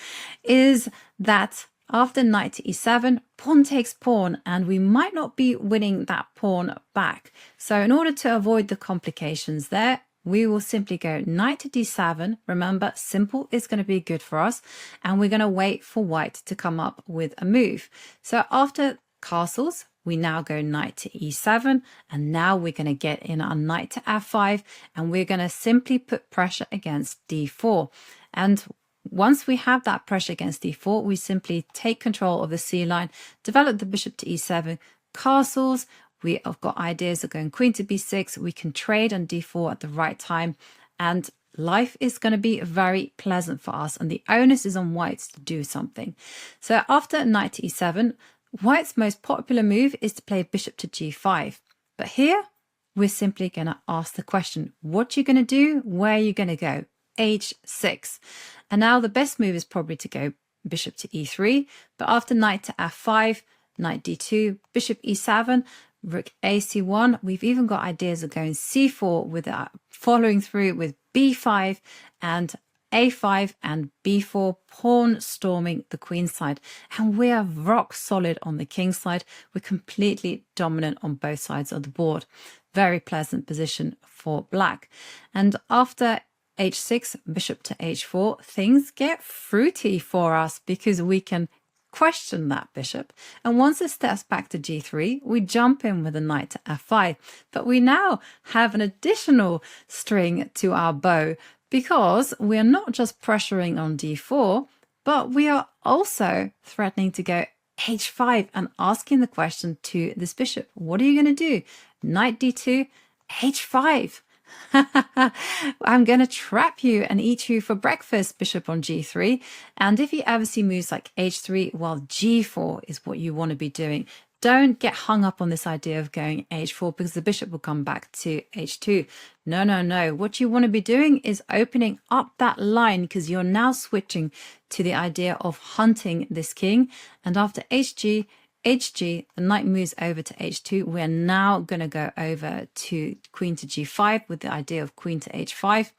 [SPEAKER 1] is that after knight to e7, pawn takes pawn, and we might not be winning that pawn back. So in order to avoid the complications there, we will simply go knight to d7. Remember, simple is going to be good for us. And we're going to wait for white to come up with a move. So after castles, we now go knight to e7. And now we're going to get in our knight to f5. And we're going to simply put pressure against d4. And once we have that pressure against d4, we simply take control of the c line, develop the bishop to e7, castles. We have got ideas of going queen to b6. We can trade on d4 at the right time. And life is going to be very pleasant for us. And the onus is on whites to do something. So after knight to e7, white's most popular move is to play bishop to g5. But here, we're simply going to ask the question, what are you going to do? Where are you going to go? h6. And now the best move is probably to go bishop to e3. But after knight to f5, knight d2, bishop e7, rook ac1. We've even got ideas of going c4 with following through with b5 and a5 and b4, pawn storming the queen side. And we are rock solid on the king side. We're completely dominant on both sides of the board. Very pleasant position for black. And after h6, bishop to h4, things get fruity for us because we can question that bishop, and once it steps back to g3, we jump in with a knight to f5. But we now have an additional string to our bow because we are not just pressuring on d4, but we are also threatening to go h5 and asking the question to this bishop, what are you going to do? Knight d2, h5. I'm going to trap you and eat you for breakfast, bishop on g3. And if you ever see moves like h3, well, g4 is what you want to be doing. Don't get hung up on this idea of going h4 because the bishop will come back to h2. No, no, no. What you want to be doing is opening up that line because you're now switching to the idea of hunting this king. And after hg, hg, the knight moves over to h2. We're now going to go over to queen to g5 with the idea of queen to h5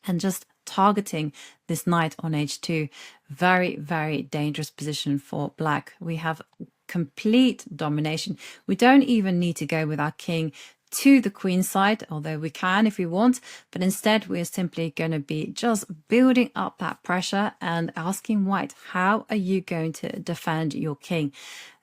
[SPEAKER 1] and just targeting this knight on h2. Very, very dangerous position for black. We have complete domination. We don't even need to go with our king to the queen side, although we can if we want, but instead we're simply going to be just building up that pressure and asking white, how are you going to defend your king?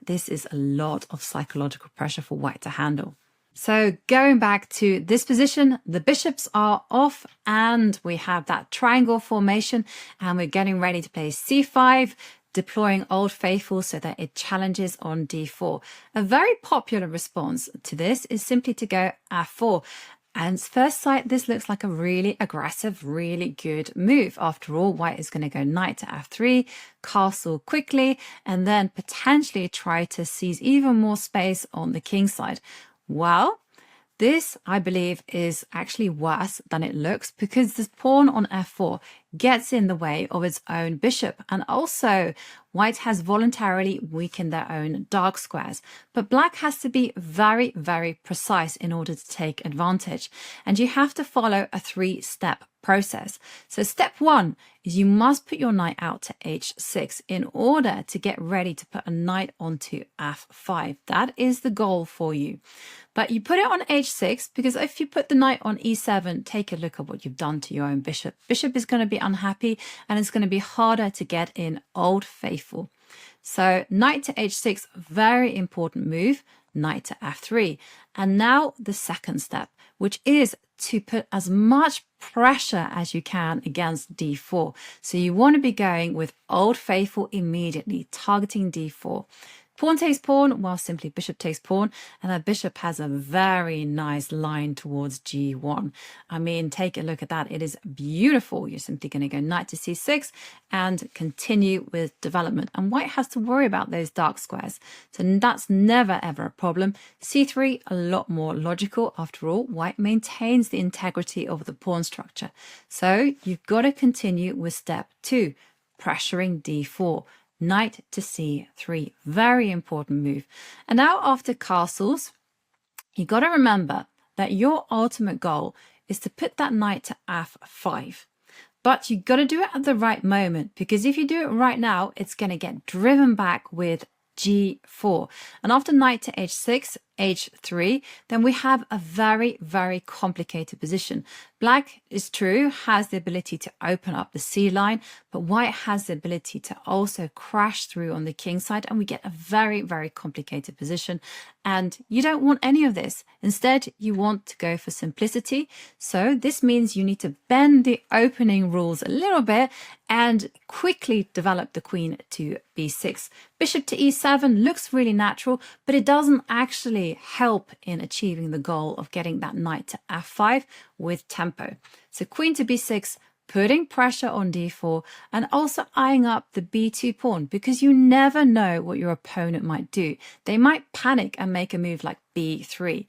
[SPEAKER 1] This is a lot of psychological pressure for white to handle. So going back to this position, the bishops are off and we have that triangle formation and we're getting ready to play c5, deploying Old Faithful so that it challenges on d4. A very popular response to this is simply to go f4. And first sight, this looks like a really aggressive, really good move. After all, white is going to go knight to f3, castle quickly, and then potentially try to seize even more space on the king side. Well, this, I believe, is actually worse than it looks because this pawn on f4 gets in the way of its own bishop. And also, white has voluntarily weakened their own dark squares. But black has to be very, very precise in order to take advantage. And you have to follow a 3-step process. So step 1 is you must put your knight out to h6 in order to get ready to put a knight onto f5. That is the goal for you. But you put it on h6 because if you put the knight on e7, take a look at what you've done to your own bishop. Bishop is going to be unhappy and it's going to be harder to get in Old Faithful. So knight to h6, very important move, knight to f3. And now the second step, which is to put as much pressure as you can against d4. So you want to be going with Old Faithful immediately, targeting d4. Pawn takes pawn, well, simply bishop takes pawn, and that bishop has a very nice line towards g1. I mean, take a look at that. It is beautiful. You're simply going to go knight to c6 and continue with development. And white has to worry about those dark squares. So that's never, ever a problem. c3, a lot more logical. After all, white maintains the integrity of the pawn structure. So you've got to continue with step 2, pressuring d4. Knight to c3, very important move. And now after castles, you got to remember that your ultimate goal is to put that knight to f5. But you got to do it at the right moment, because if you do it right now, it's going to get driven back with g4. And after knight to h6, h3, then we have a very, very complicated position. Black, is true, has the ability to open up the c line, but white has the ability to also crash through on the king side, and we get a very, very complicated position. And you don't want any of this. Instead, you want to go for simplicity. So this means you need to bend the opening rules a little bit and quickly develop the queen to b6. Bishop to e7 looks really natural, but it doesn't actually help in achieving the goal of getting that knight to f5 with tempo. So queen to b6, putting pressure on d4, and also eyeing up the b2 pawn, because you never know what your opponent might do. They might panic and make a move like b3.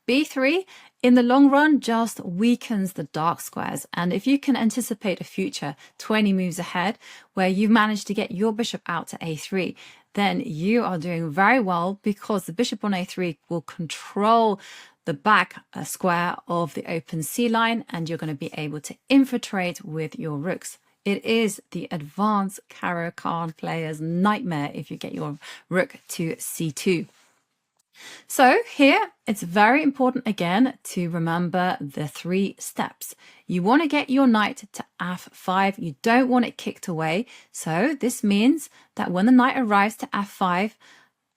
[SPEAKER 1] b3 in the long run just weakens the dark squares, and if you can anticipate a future 20 moves ahead where you've managed to get your bishop out to a3, then you are doing very well, because the bishop on a3 will control the back square of the open c line, and you're going to be able to infiltrate with your rooks. It is the advanced Caro Kann player's nightmare if you get your rook to c2. So here, it's very important again to remember the 3 steps. You want to get your knight to f5. You don't want it kicked away. So this means that when the knight arrives to f5,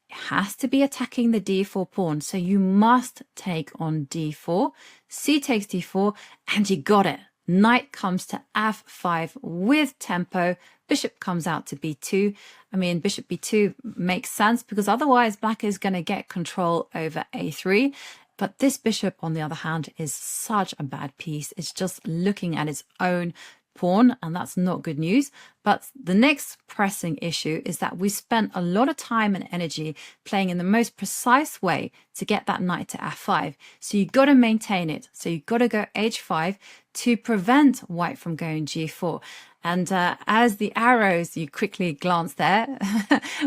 [SPEAKER 1] it has to be attacking the d4 pawn. So you must take on d4. C takes d4, and you got it. Knight comes to f5 with tempo. Bishop comes out to b2. I mean, bishop b2 makes sense, because otherwise black is going to get control over a3. But this bishop, on the other hand, is such a bad piece. It's just looking at its own pawn, and that's not good news. But the next pressing issue is that we spent a lot of time and energy playing in the most precise way to get that knight to f5. So you've got to maintain it. So you've got to go h5 to prevent white from going g4. And as the arrows you quickly glance there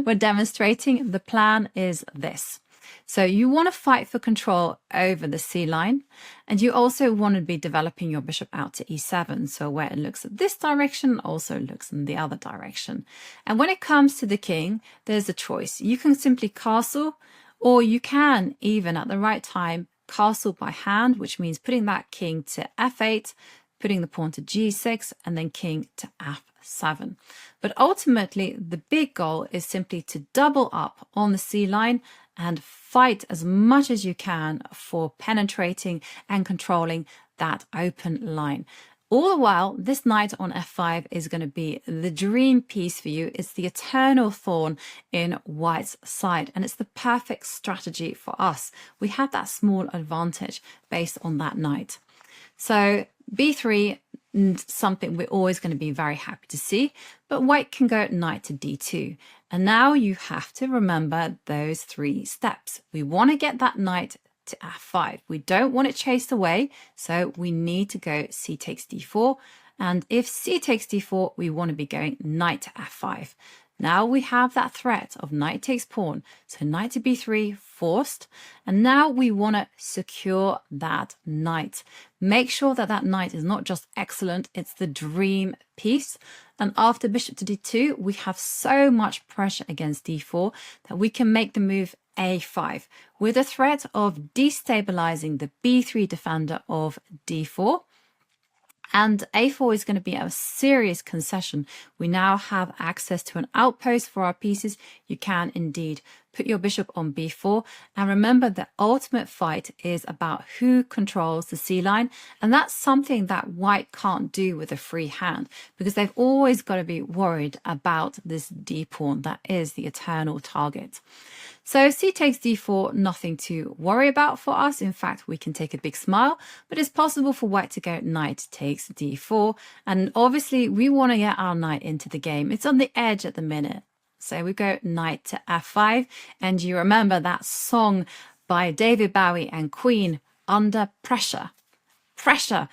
[SPEAKER 1] were demonstrating, the plan is this. So you want to fight for control over the c line, and you also want to be developing your bishop out to e7. So where it looks at this direction also looks in the other direction. And when it comes to the king, there's a choice. You can simply castle, or you can, even at the right time, castle by hand, which means putting that king to f8, putting the pawn to g6, and then king to f7. But ultimately, the big goal is simply to double up on the c line and fight as much as you can for penetrating and controlling that open line. All the while, this knight on f5 is going to be the dream piece for you. It's the eternal thorn in white's side, and it's the perfect strategy for us. We have that small advantage based on that knight. So b3, something we're always going to be very happy to see, but white can go knight to d2. And now you have to remember those 3 steps. We want to get that knight to f5. We don't want it chased away, so we need to go c takes d4. And if c takes d4, we want to be going knight to f5. Now we have that threat of knight takes pawn. So knight to b3 forced. And now we want to secure that knight. Make sure that that knight is not just excellent, it's the dream piece. And after bishop to d2, we have so much pressure against d4 that we can make the move a5 with the threat of destabilizing the b3 defender of d4. And a4 is going to be a serious concession. We now have access to an outpost for our pieces. You can indeed put your bishop on b4. And remember, the ultimate fight is about who controls the c line. And that's something that white can't do with a free hand, because they've always got to be worried about this d pawn that is the eternal target. So c takes d4, nothing to worry about for us. In fact, we can take a big smile, but it's possible for white to go knight takes d4. And obviously we want to get our knight into the game. It's on the edge at the minute. So we go knight to f5. And you remember that song by David Bowie and Queen, Under Pressure. Pressure,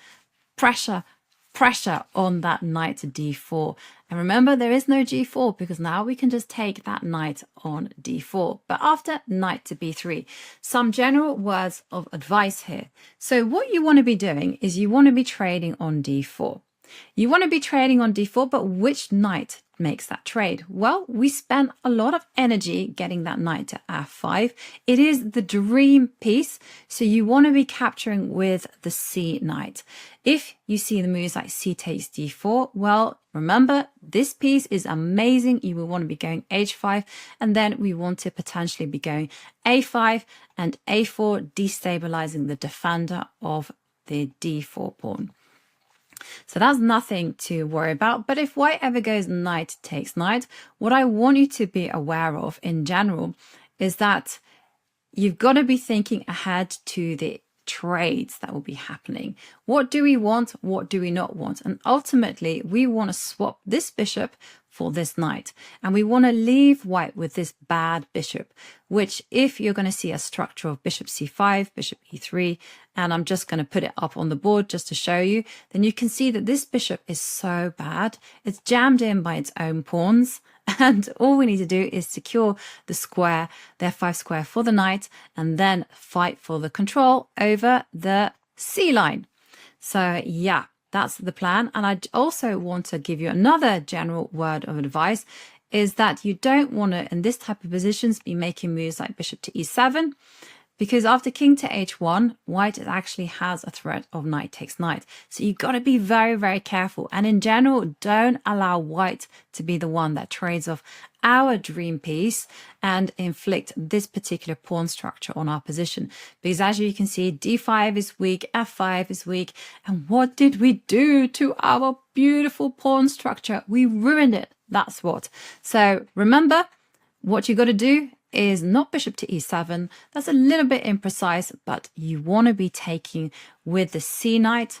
[SPEAKER 1] pressure, pressure on that knight to d4. And remember, there is no g4 because now we can just take that knight on d4. But after knight to b3, some general words of advice here. So what you want to be doing is you want to be trading on d4. You want to be trading on d4, but which knight makes that trade? Well, we spent a lot of energy getting that knight to f5. It is the dream piece, so you want to be capturing with the c knight. If you see the moves like c takes d4, well, remember, this piece is amazing. You will want to be going h5, and then we want to potentially be going a5 and a4, destabilizing the defender of the d4 pawn. So that's nothing to worry about. But if white ever goes knight takes knight, what I want you to be aware of in general is that you've got to be thinking ahead to the trades that will be happening. What do we want? What do we not want? And ultimately, we want to swap this bishop for this knight. And we want to leave white with this bad bishop, which if you're going to see a structure of bishop c5, bishop e3, and I'm just going to put it up on the board just to show you, then you can see that this bishop is so bad. It's jammed in by its own pawns. And all we need to do is secure the square, the f5 square for the knight, and then fight for the control over the c line. So yeah, that's the plan. And I also want to give you another general word of advice, is that you don't want to, in this type of positions, be making moves like bishop to e7, because after king to h1, white actually has a threat of knight takes knight. So you've got to be very, very careful. And in general, don't allow white to be the one that trades off our dream piece and inflict this particular pawn structure on our position. Because as you can see, d5 is weak, f5 is weak. And what did we do to our beautiful pawn structure? We ruined it. That's what. So remember, what you got to do is not bishop to e7. That's a little bit imprecise, but you want to be taking with the c knight.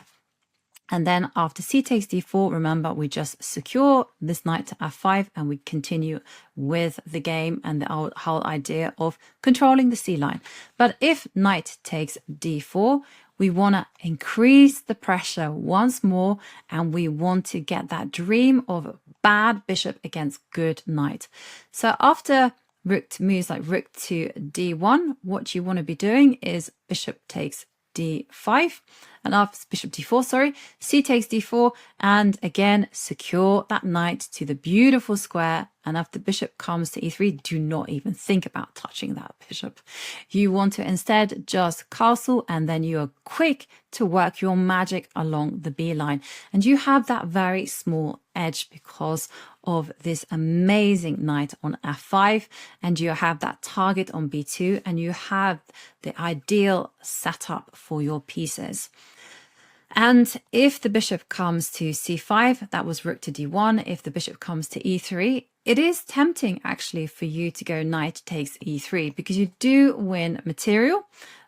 [SPEAKER 1] And then after c takes d4, remember, we just secure this knight to f5 and we continue with the game and the whole idea of controlling the c line. But if knight takes d4, we want to increase the pressure once more, and we want to get that dream of bad bishop against good knight. So after moves like rook to d1, what you want to be doing is bishop takes d5, and after bishop d4, sorry, c takes d4, and again secure that knight to the beautiful square. And after bishop comes to e3, do not even think about touching that bishop. You want to instead just castle, and then you are quick to work your magic along the b line, and you have that very small edge because of this amazing knight on f5, and you have that target on b2, and you have the ideal setup for your pieces. And if the bishop comes to c5, that was rook to d1. If the bishop comes to e3, it is tempting actually for you to go knight takes e3 because you do win material.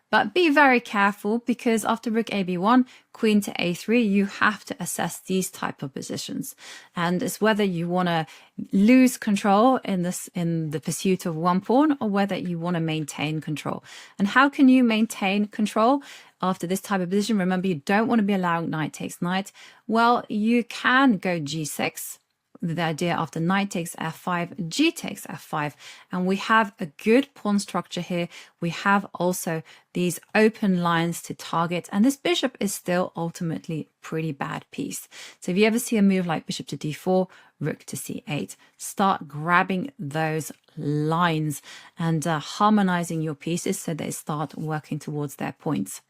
[SPEAKER 1] But be very careful because after rook ab1, queen to a3, you have to assess these type of positions. And it's whether you want to lose control in the pursuit of one pawn or whether you want to maintain control. And how can you maintain control after this type of position? Remember, you don't want to be allowing knight takes knight. Well, you can go g6. The idea after knight takes f5, g takes f5, and we have a good pawn structure here. We have also these open lines to target, and this bishop is still ultimately pretty bad piece. So if you ever see a move like bishop to d4, rook to c8, start grabbing those lines and harmonizing your pieces so they start working towards their points.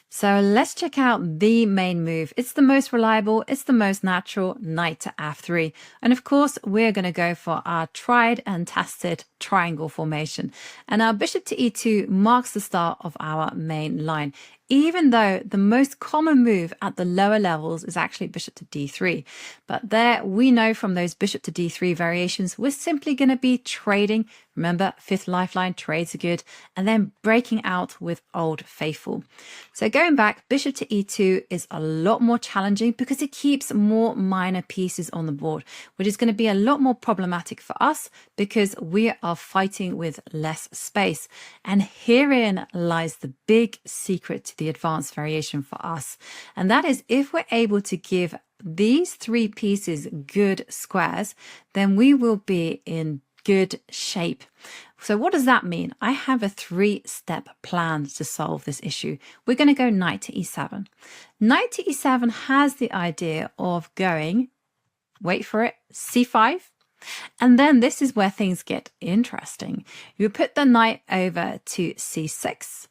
[SPEAKER 1] So let's check out the main move. It's the most reliable, it's the most natural, knight to f3. And of course, we're going to go for our tried and tested triangle formation. And our bishop to e2 marks the start of our main line, even though the most common move at the lower levels is actually bishop to d3. But there, we know from those bishop to d3 variations, we're simply going to be trading. Remember, fifth lifeline, trades are good, and then breaking out with Old Faithful. So going back, bishop to e2 is a lot more challenging because it keeps more minor pieces on the board, which is going to be a lot more problematic for us because we are fighting with less space. And herein lies the big secret to the advanced variation for us. And that is if we're able to give these three pieces good squares, then we will be in good shape. So what does that mean? I have a 3-step plan to solve this issue. We're going to go knight to e7. Knight to e7 has the idea of going, wait for it, c5. And then this is where things get interesting. You put the knight over to c6.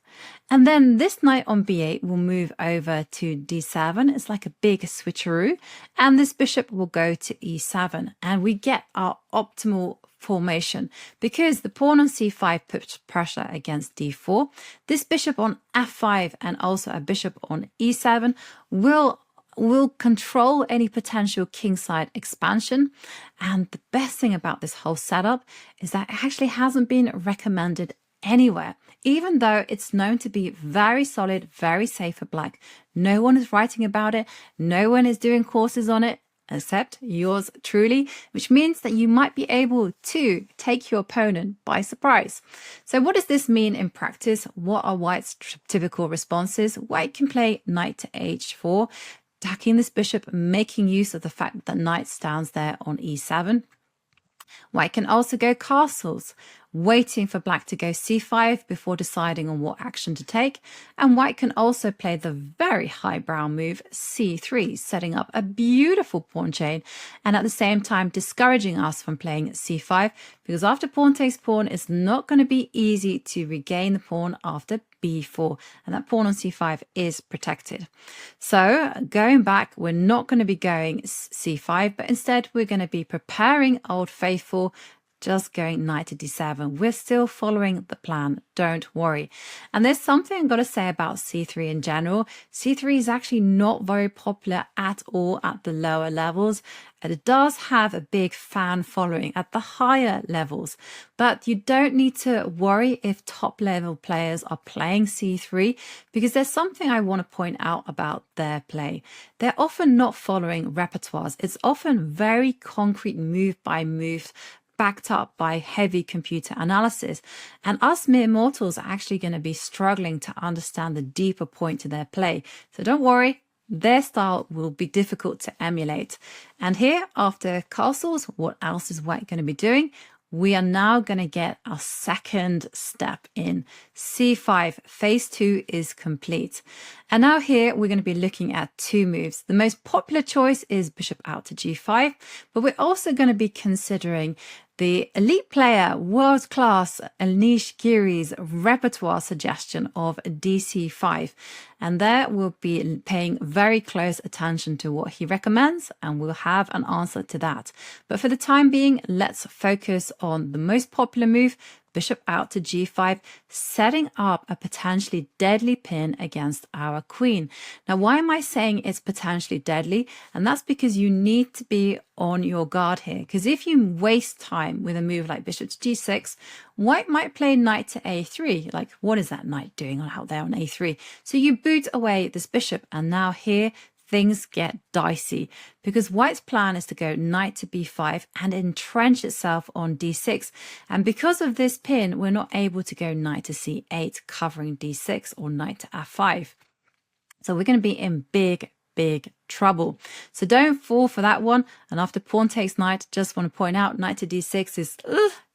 [SPEAKER 1] And then this knight on b8 will move over to d7. It's like a big switcheroo. And this bishop will go to e7. And we get our optimal formation because the pawn on c5 puts pressure against d4. This bishop on f5 and also a bishop on e7 will control any potential kingside expansion. And the best thing about this whole setup is that it actually hasn't been recommended anywhere, even though it's known to be very solid, very safe for black. No one is writing about it. No one is doing courses on it except yours truly, which means that you might be able to take your opponent by surprise. So what does this mean in practice? What are White's typical responses? White can play knight to h4, attacking this bishop, making use of the fact that knight stands there on e7. White can also go castles, waiting for black to go c5 before deciding on what action to take. And white can also play the very highbrow move c3, setting up a beautiful pawn chain and at the same time discouraging us from playing c5 because after pawn takes pawn, it's not going to be easy to regain the pawn after b4, and that pawn on c5 is protected. So going back, we're not going to be going c5, but instead we're going to be preparing Old Faithful, just going knight to d7. We're still following the plan, don't worry. And there's something I've got to say about c3 in general. c3 is actually not very popular at all at the lower levels. It does have a big fan following at the higher levels, but you don't need to worry if top level players are playing c3 because there's something I want to point out about their play. They're often not following repertoires. It's often very concrete move by move, backed up by heavy computer analysis. And us mere mortals are actually going to be struggling to understand the deeper point to their play. So don't worry, their style will be difficult to emulate. And here, after castles, what else is White going to be doing? We are now going to get our second step in. c5, phase 2 is complete. And now here we're going to be looking at two moves. The most popular choice is bishop out to g5, but we're also going to be considering the elite player, world-class Anish Giri's repertoire suggestion of dc5. And there we'll be paying very close attention to what he recommends, and we'll have an answer to that. But for the time being, let's focus on the most popular move, bishop out to g5, setting up a potentially deadly pin against our queen. Now, why am I saying it's potentially deadly? And that's because you need to be on your guard here, because if you waste time with a move like bishop to g6, white might play knight to a3. Like, what is that knight doing out there on a3? So you boot away this bishop, and now here things get dicey, because white's plan is to go knight to b5 and entrench itself on d6. And because of this pin, we're not able to go knight to c8, covering d6, or knight to f5. So we're going to be in big trouble. So don't fall for that one. And after pawn takes knight, just want to point out, knight to d6 is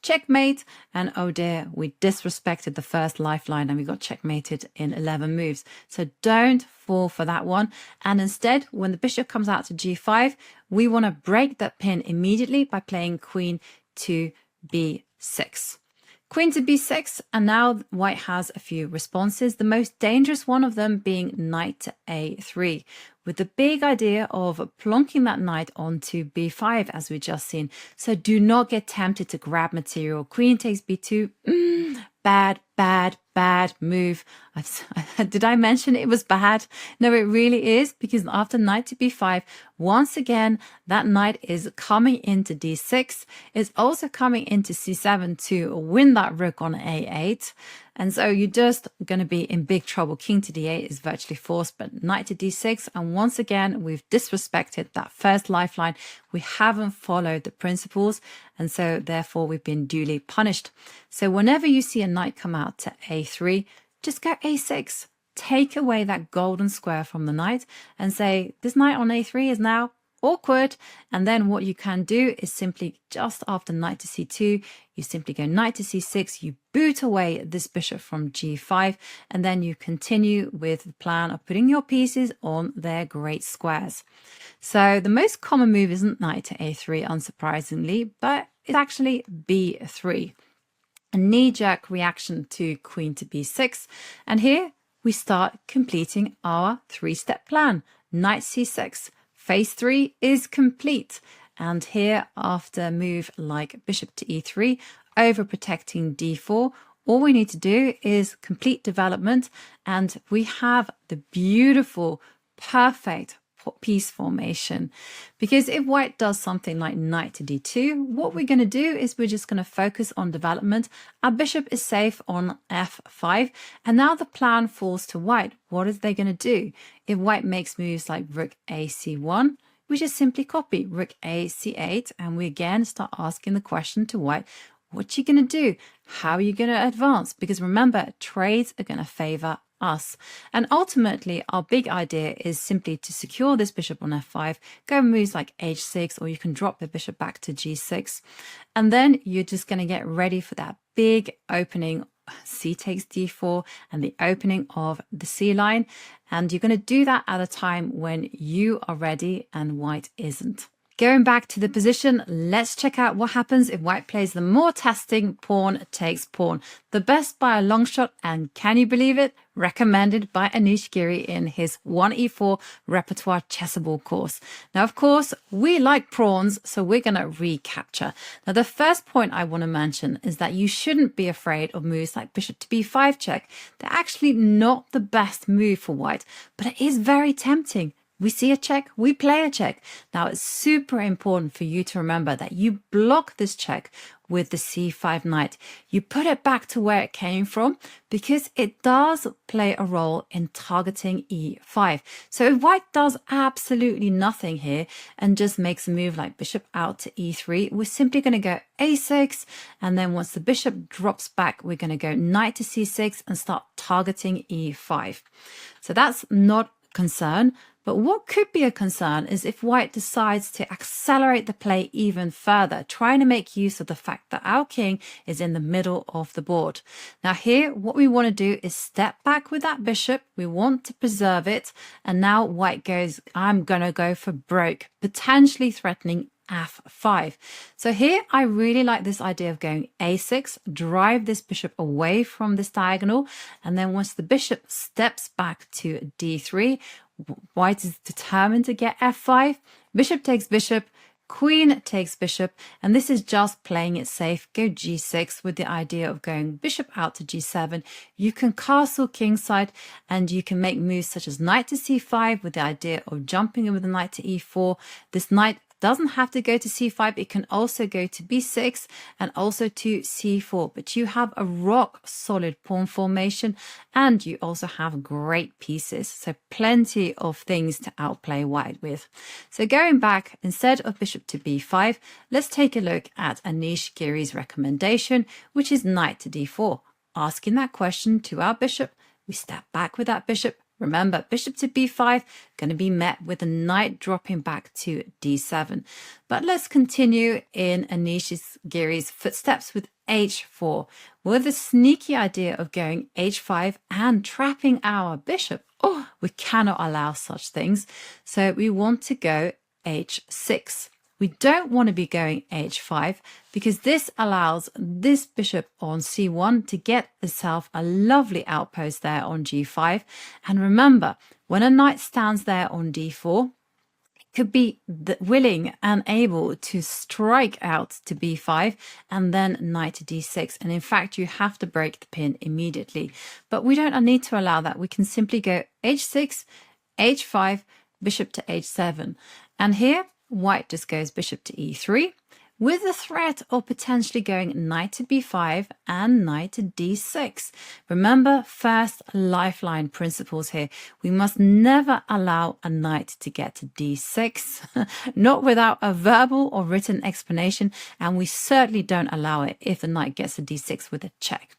[SPEAKER 1] checkmate. And oh dear, we disrespected the first lifeline and we got checkmated in 11 moves. So don't fall for that one. And instead, when the bishop comes out to g5, we want to break that pin immediately by playing queen to b6. Queen to b6, and now white has a few responses, the most dangerous one of them being knight to a3, with the big idea of plonking that knight onto b5, as we just seen. So do not get tempted to grab material. Queen takes b2, bad move. Did I mention it was bad? No, it really is, because after knight to b5, once again, that knight is coming into d6. It's also coming into c7 to win that rook on a8. And so you're just going to be in big trouble. King to d8 is virtually forced, but knight to d6. And once again, we've disrespected that first lifeline. We haven't followed the principles. And so therefore, we've been duly punished. So whenever you see a knight come out to a3, just go a6. Take away that golden square from the knight and say, this knight on a3 is now awkward. And then what you can do is simply, just after knight to c2, you simply go knight to c6, you boot away this bishop from g5, and then you continue with the plan of putting your pieces on their great squares. So the most common move isn't knight to a3, unsurprisingly, but it's actually b3. A knee-jerk reaction to queen to b6. And here we start completing our three-step plan. Knight c6. Phase 3 is complete. And here, after a move like bishop to e3, overprotecting d4, all we need to do is complete development, and we have the beautiful, perfect piece formation. Because if white does something like knight to d2, what we're going to do is we're just going to focus on development. Our bishop is safe on f5, and now the plan falls to white. What are they going to do? If white makes moves like rook a c1, we just simply copy rook a c8, and we again start asking the question to white, what are you going to do? How are you going to advance? Because remember, trades are going to favor us. And ultimately, our big idea is simply to secure this bishop on f5, go moves like h6, or you can drop the bishop back to g6. And then you're just going to get ready for that big opening, c takes d4, and the opening of the c line. And you're going to do that at a time when you are ready and white isn't. Going back to the position, let's check out what happens if white plays the more testing pawn takes pawn. The best by a long shot, and can you believe it? Recommended by Anish Giri in his 1e4 repertoire chessable course. Now, of course, we like pawns, so we're going to recapture. Now, the first point I want to mention is that you shouldn't be afraid of moves like bishop to b5 check. They're actually not the best move for white, but it is very tempting. We see a check, we play a check. Now, it's super important for you to remember that you block this check with the c5 knight. You put it back to where it came from, because it does play a role in targeting e5. So if white does absolutely nothing here and just makes a move like bishop out to e3, we're simply going to go a6. And then once the bishop drops back, we're going to go knight to c6 and start targeting e5. So that's not a concern. But what could be a concern is if white decides to accelerate the play even further, trying to make use of the fact that our king is in the middle of the board. Now here, what we want to do is step back with that bishop. We want to preserve it. And now white goes, I'm going to go for broke, potentially threatening f5. So here I really like this idea of going a6, drive this bishop away from this diagonal, and then once the bishop steps back to d3, white is determined to get f5. Bishop takes bishop, Queen takes bishop, and this is just playing it safe. Go g6 with the idea of going bishop out to g7. You can castle kingside, and you can make moves such as knight to c5 with the idea of jumping in with the knight to e4. This knight doesn't have to go to c5. It can also go to b6 and also to c4. But you have a rock solid pawn formation, and you also have great pieces. So plenty of things to outplay white with. So going back, instead of bishop to b5, let's take a look at Anish Giri's recommendation, which is knight to d4. Asking that question to our bishop, we step back with that bishop. Remember, bishop to b5, going to be met with a knight dropping back to d7. But let's continue in Anish Giri's footsteps with h4, with the sneaky idea of going h5 and trapping our bishop. Oh, we cannot allow such things. So we want to go h6. We don't want to be going h5 because this allows this bishop on c1 to get itself a lovely outpost there on g5. And remember, when a knight stands there on d4, it could be willing and able to strike out to b5 and then knight to d6. And in fact, you have to break the pin immediately. But we don't need to allow that. We can simply go h6, h5, bishop to h7. And here, white just goes bishop to e3 with the threat of potentially going knight to b5 and knight to d6. Remember, first lifeline principles here. We must never allow a knight to get to d6, not without a verbal or written explanation, and we certainly don't allow it if the knight gets to d6 with a check.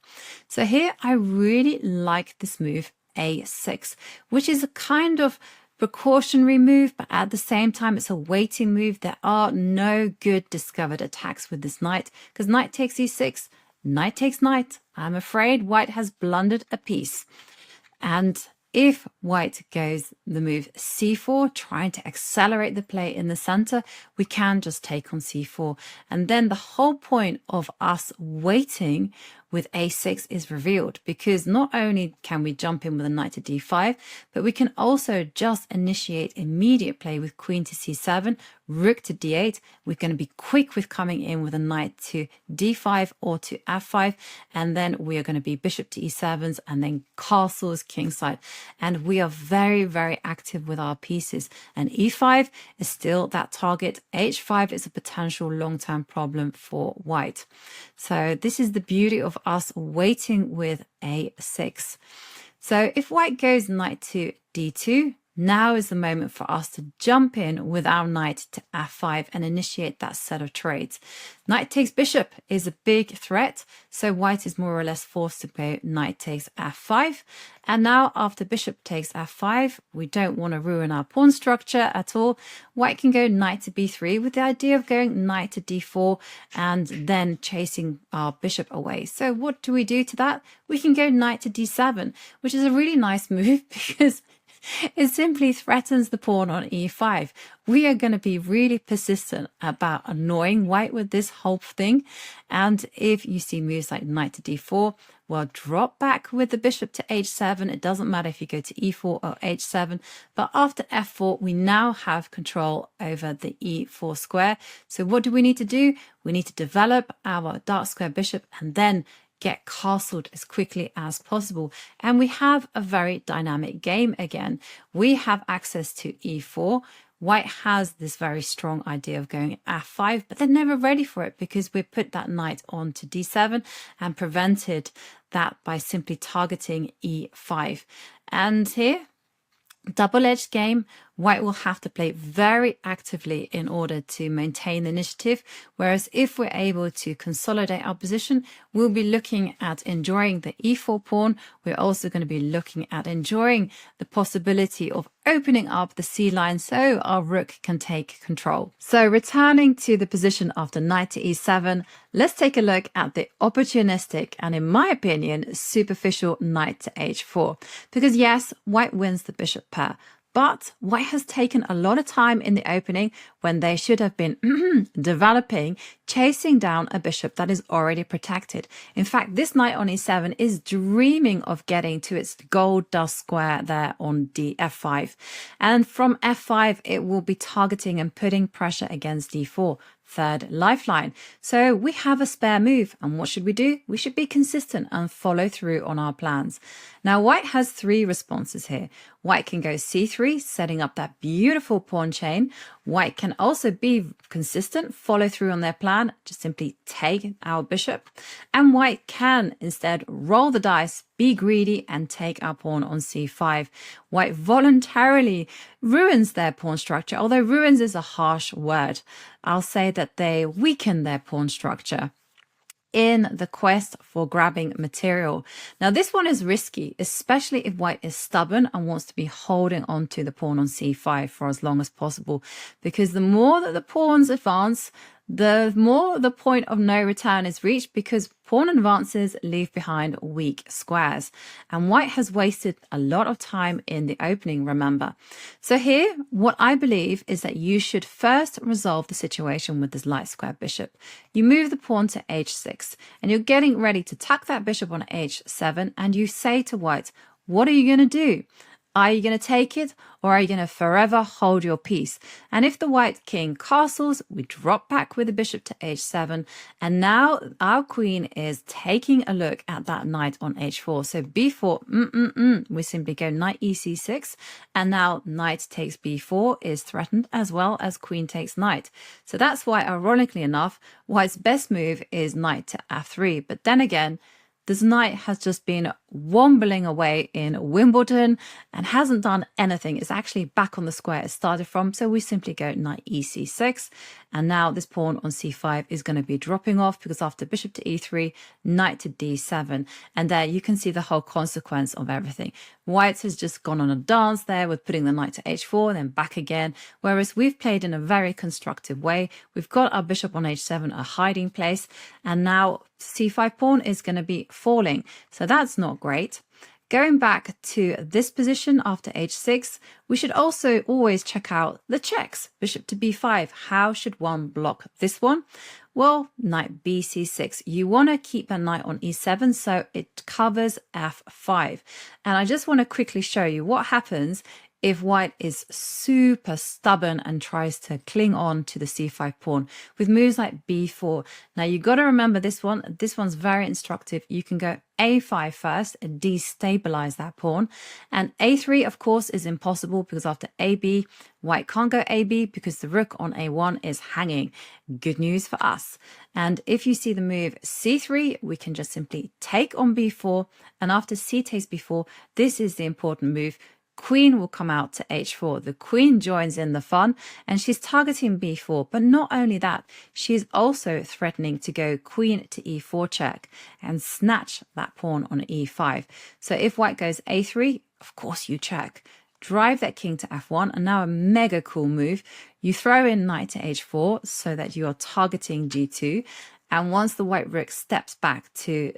[SPEAKER 1] So here I really like this move a6, which is a kind of precautionary move, but at the same time, it's a waiting move. There are no good discovered attacks with this knight because knight takes e6, knight takes knight. I'm afraid white has blundered a piece. And if white goes the move c4, trying to accelerate the play in the center, we can just take on c4. And then the whole point of us waiting with a6 is revealed, because not only can we jump in with a knight to d5, but we can also just initiate immediate play with queen to c7, rook to d8. We're going to be quick with coming in with a knight to d5 or to f5, and then we are going to be bishop to e7s and then castles kingside. And we are very, very active with our pieces. And e5 is still that target. h5 is a potential long-term problem for white. So this is the beauty of us waiting with a6. So if white goes knight to d2, now is the moment for us to jump in with our knight to f5 and initiate that set of trades. Knight takes bishop is a big threat, so white is more or less forced to go knight takes f5. And now after bishop takes f5, we don't want to ruin our pawn structure at all. White can go knight to b3 with the idea of going knight to d4 and then chasing our bishop away. So what do we do to that? We can go knight to d7, which is a really nice move because it simply threatens the pawn on e5. We are going to be really persistent about annoying white with this whole thing. And if you see moves like knight to d4, well, drop back with the bishop to h7. It doesn't matter if you go to e4 or h7. But after f4, we now have control over the e4 square. So what do we need to do? We need to develop our dark square bishop and then get castled as quickly as possible. And we have a very dynamic game again. We have access to e4. White has this very strong idea of going f5, but they're never ready for it because we put that knight on to d7 and prevented that by simply targeting e5. And here, double-edged game. White will have to play very actively in order to maintain the initiative, whereas if we're able to consolidate our position, we'll be looking at enjoying the e4 pawn. We're also going to be looking at enjoying the possibility of opening up the c line so our rook can take control. So returning to the position after knight to e7, let's take a look at the opportunistic and, in my opinion, superficial knight to h4. Because yes, white wins the bishop pair, But white has taken a lot of time in the opening when they should have been developing, chasing down a bishop that is already protected. In fact, this knight on e7 is dreaming of getting to its gold dust square there on f5. And from f5, it will be targeting and putting pressure against d4. Third lifeline. So we have a spare move. And what should we do? We should be consistent and follow through on our plans. Now, white has three responses here. White can go c3, setting up that beautiful pawn chain. White can also be consistent, follow through on their plan, just simply take our bishop. And white can instead roll the dice, be greedy, and take our pawn on c5. White voluntarily ruins their pawn structure, although ruins is a harsh word. I'll say that they weaken their pawn structure in the quest for grabbing material. Now, this one is risky, especially if white is stubborn and wants to be holding on to the pawn on c5 for as long as possible, because the more that the pawns advance, the more the point of no return is reached, because pawn advances leave behind weak squares. And white has wasted a lot of time in the opening, remember. So here, what I believe is that you should first resolve the situation with this light square bishop. You move the pawn to h6, and you're getting ready to tuck that bishop on h7, and you say to white, what are you going to do? Are you going to take it, or are you going to forever hold your peace? And if the white king castles, we drop back with the bishop to h7. And now our queen is taking a look at that knight on h4. So b4, we simply go knight ec6. And now knight takes b4 is threatened, as well as queen takes knight. So that's why, ironically enough, white's best move is knight to f3. But then again, this knight has just been wombling away in Wimbledon and hasn't done anything. It's actually back on the square it started from. So we simply go knight ec6. And now this pawn on c5 is going to be dropping off, because after bishop to e3, knight to d7. And there you can see the whole consequence of everything. White has just gone on a dance there with putting the knight to h4, then back again. Whereas we've played in a very constructive way. We've got our bishop on h7, a hiding place. And now c5 pawn is going to be falling. So that's not great. Going back to this position after h6, we should also always check out the checks. Bishop to b5. How should one block this one? Well, knight bc6. You want to keep a knight on e7 so it covers f5. And I just want to quickly show you what happens if white is super stubborn and tries to cling on to the c5 pawn with moves like b4. Now you got to remember this one. This one's very instructive. You can go a5 first and destabilize that pawn. And a3, of course, is impossible, because after ab, white can't go ab because the rook on a1 is hanging. Good news for us. And if you see the move c3, we can just simply take on b4. And after c takes b4, this is the important move. Queen will come out to h4. The queen joins in the fun, and she's targeting b4. But not only that, she's also threatening to go queen to e4 check and snatch that pawn on e5. So if white goes a3, of course you check. Drive that king to f1, and now a mega cool move. You throw in knight to h4 so that you are targeting g2. And once the white rook steps back to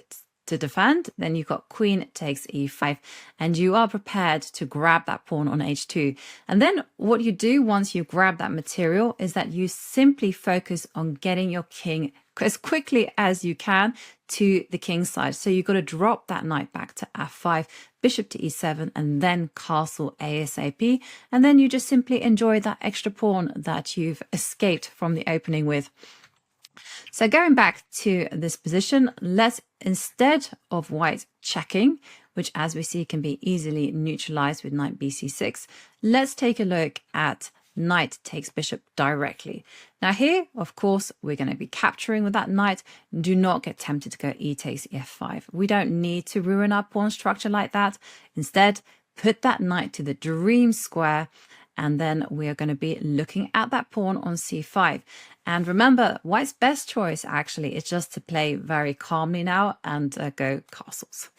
[SPEAKER 1] defend, then you've got queen takes e5, and you are prepared to grab that pawn on h2. And then what you do once you grab that material is that you simply focus on getting your king as quickly as you can to the king side. So you've got to drop that knight back to f5, bishop to e7, and then castle ASAP. And then you just simply enjoy that extra pawn that you've escaped from the opening with. So going back to this position, let's, instead of white checking, which as we see can be easily neutralized with knight bc6, let's take a look at knight takes bishop directly. Now here, of course, we're going to be capturing with that knight. Do not get tempted to go e takes f5. We don't need to ruin our pawn structure like that. Instead, put that knight to the dream square, and then we are going to be looking at that pawn on c5. And remember, white's best choice actually is just to play very calmly now and go castles.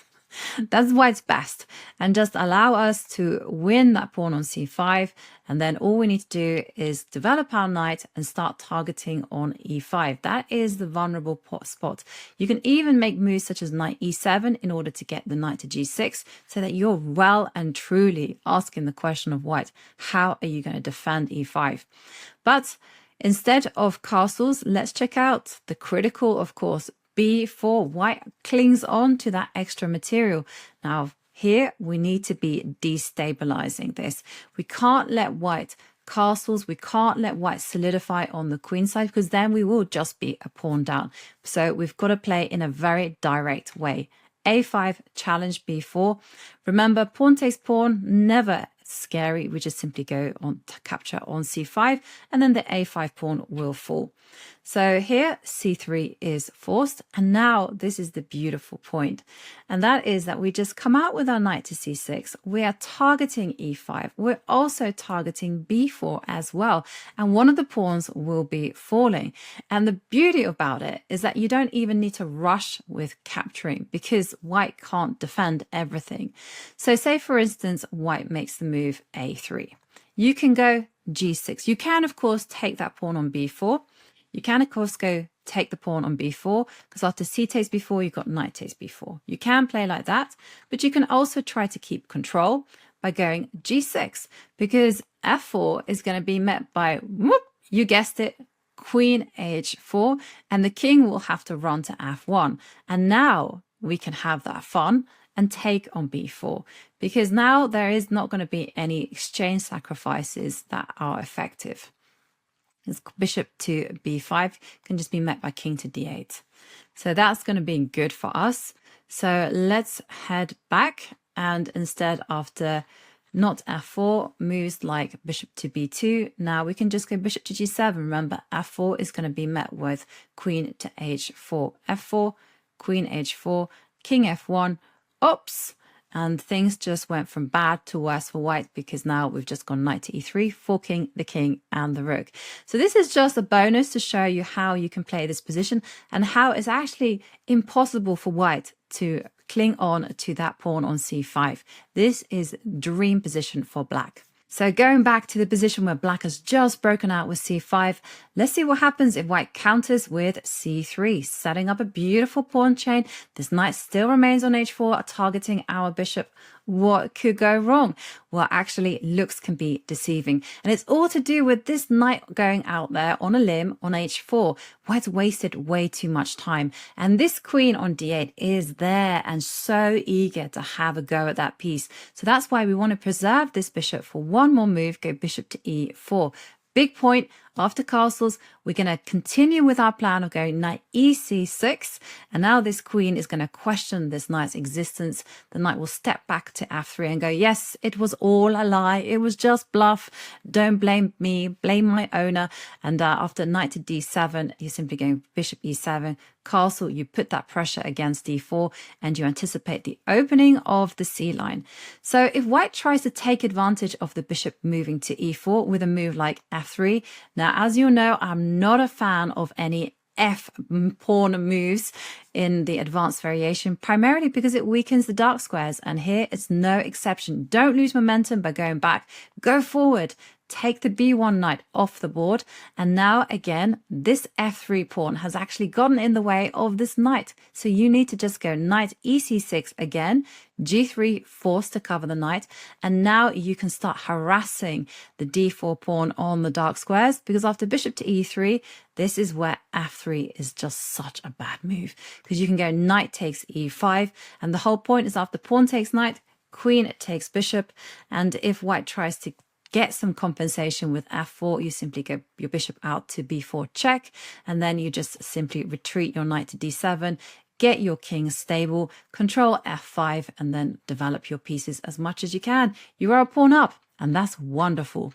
[SPEAKER 1] That's why it's best. And just allow us to win that pawn on c5. And then all we need to do is develop our knight and start targeting on e5. That is the vulnerable spot. You can even make moves such as knight e7 in order to get the knight to g6, so that you're well and truly asking the question of white, how are you going to defend e5? But instead of castles, let's check out the critical, of course, b4. White clings on to that extra material. Now, here we need to be destabilizing this. We can't let white castles, we can't let white solidify on the queen side, because then we will just be a pawn down. So we've got to play in a very direct way. a5, challenge b4. Remember, pawn takes pawn, never scary. We just simply go on to capture on c5, and then the a5 pawn will fall. So here c3 is forced, and now this is the beautiful point, and that is that we just come out with our knight to c6. We are targeting e5. We're also targeting b4 as well, and one of the pawns will be falling. And the beauty about it is that you don't even need to rush with capturing, because white can't defend everything. So say for instance white makes the move a3. You can go g6. You can of course take that pawn on b4. You can, of course, go take the pawn on b4, because after c takes b4, you've got knight takes b4. You can play like that, but you can also try to keep control by going g6, because f4 is going to be met by, whoop, you guessed it, queen h4, and the king will have to run to f1. And now we can have that fun and take on b4, because now there is not going to be any exchange sacrifices that are effective. This bishop to b5 can just be met by king to d8. So that's going to be good for us. So let's head back, and instead after not f4, moves like bishop to b2, now we can just go bishop to g7. Remember, f4 is going to be met with queen to h4. f4, queen h4, king f1, oops. And things just went from bad to worse for white, because now we've just gone knight to e3, forking the king and the rook. So this is just a bonus to show you how you can play this position, and how it's actually impossible for white to cling on to that pawn on c5. This is dream position for black. So going back to the position where black has just broken out with c5, let's see what happens if white counters with c3, setting up a beautiful pawn chain. This knight still remains on h4, targeting our bishop. What could go wrong? Well, actually, looks can be deceiving. And it's all to do with this knight going out there on a limb on h4. White's wasted way too much time. And this queen on d8 is there and so eager to have a go at that piece. So that's why we want to preserve this bishop for one more move, go bishop to e4. Big point, after castles, we're going to continue with our plan of going knight ec6. And now this queen is going to question this knight's existence. The knight will step back to f3 and go, yes, it was all a lie. It was just bluff. Don't blame me. Blame my owner. And after knight to d7, you're simply going bishop e7. Castle, you put that pressure against d4, and you anticipate the opening of the c line. So if white tries to take advantage of the bishop moving to e4 with a move like f3, now as you know, I'm not a fan of any F pawn moves in the advanced variation, primarily because it weakens the dark squares, and here it's no exception. Don't lose momentum by going back, go forward. Take the b1 knight off the board, and now again this f3 pawn has actually gotten in the way of this knight, so you need to just go knight ec6 again, g3 forced to cover the knight, and now you can start harassing the d4 pawn on the dark squares, because after bishop to e3, this is where f3 is just such a bad move, because you can go knight takes e5, and the whole point is after pawn takes knight, queen takes bishop, and if white tries to get some compensation with f4, you simply go your bishop out to b4 check, and then you just simply retreat your knight to d7, get your king stable, control f5, and then develop your pieces as much as you can. You are a pawn up, and that's wonderful.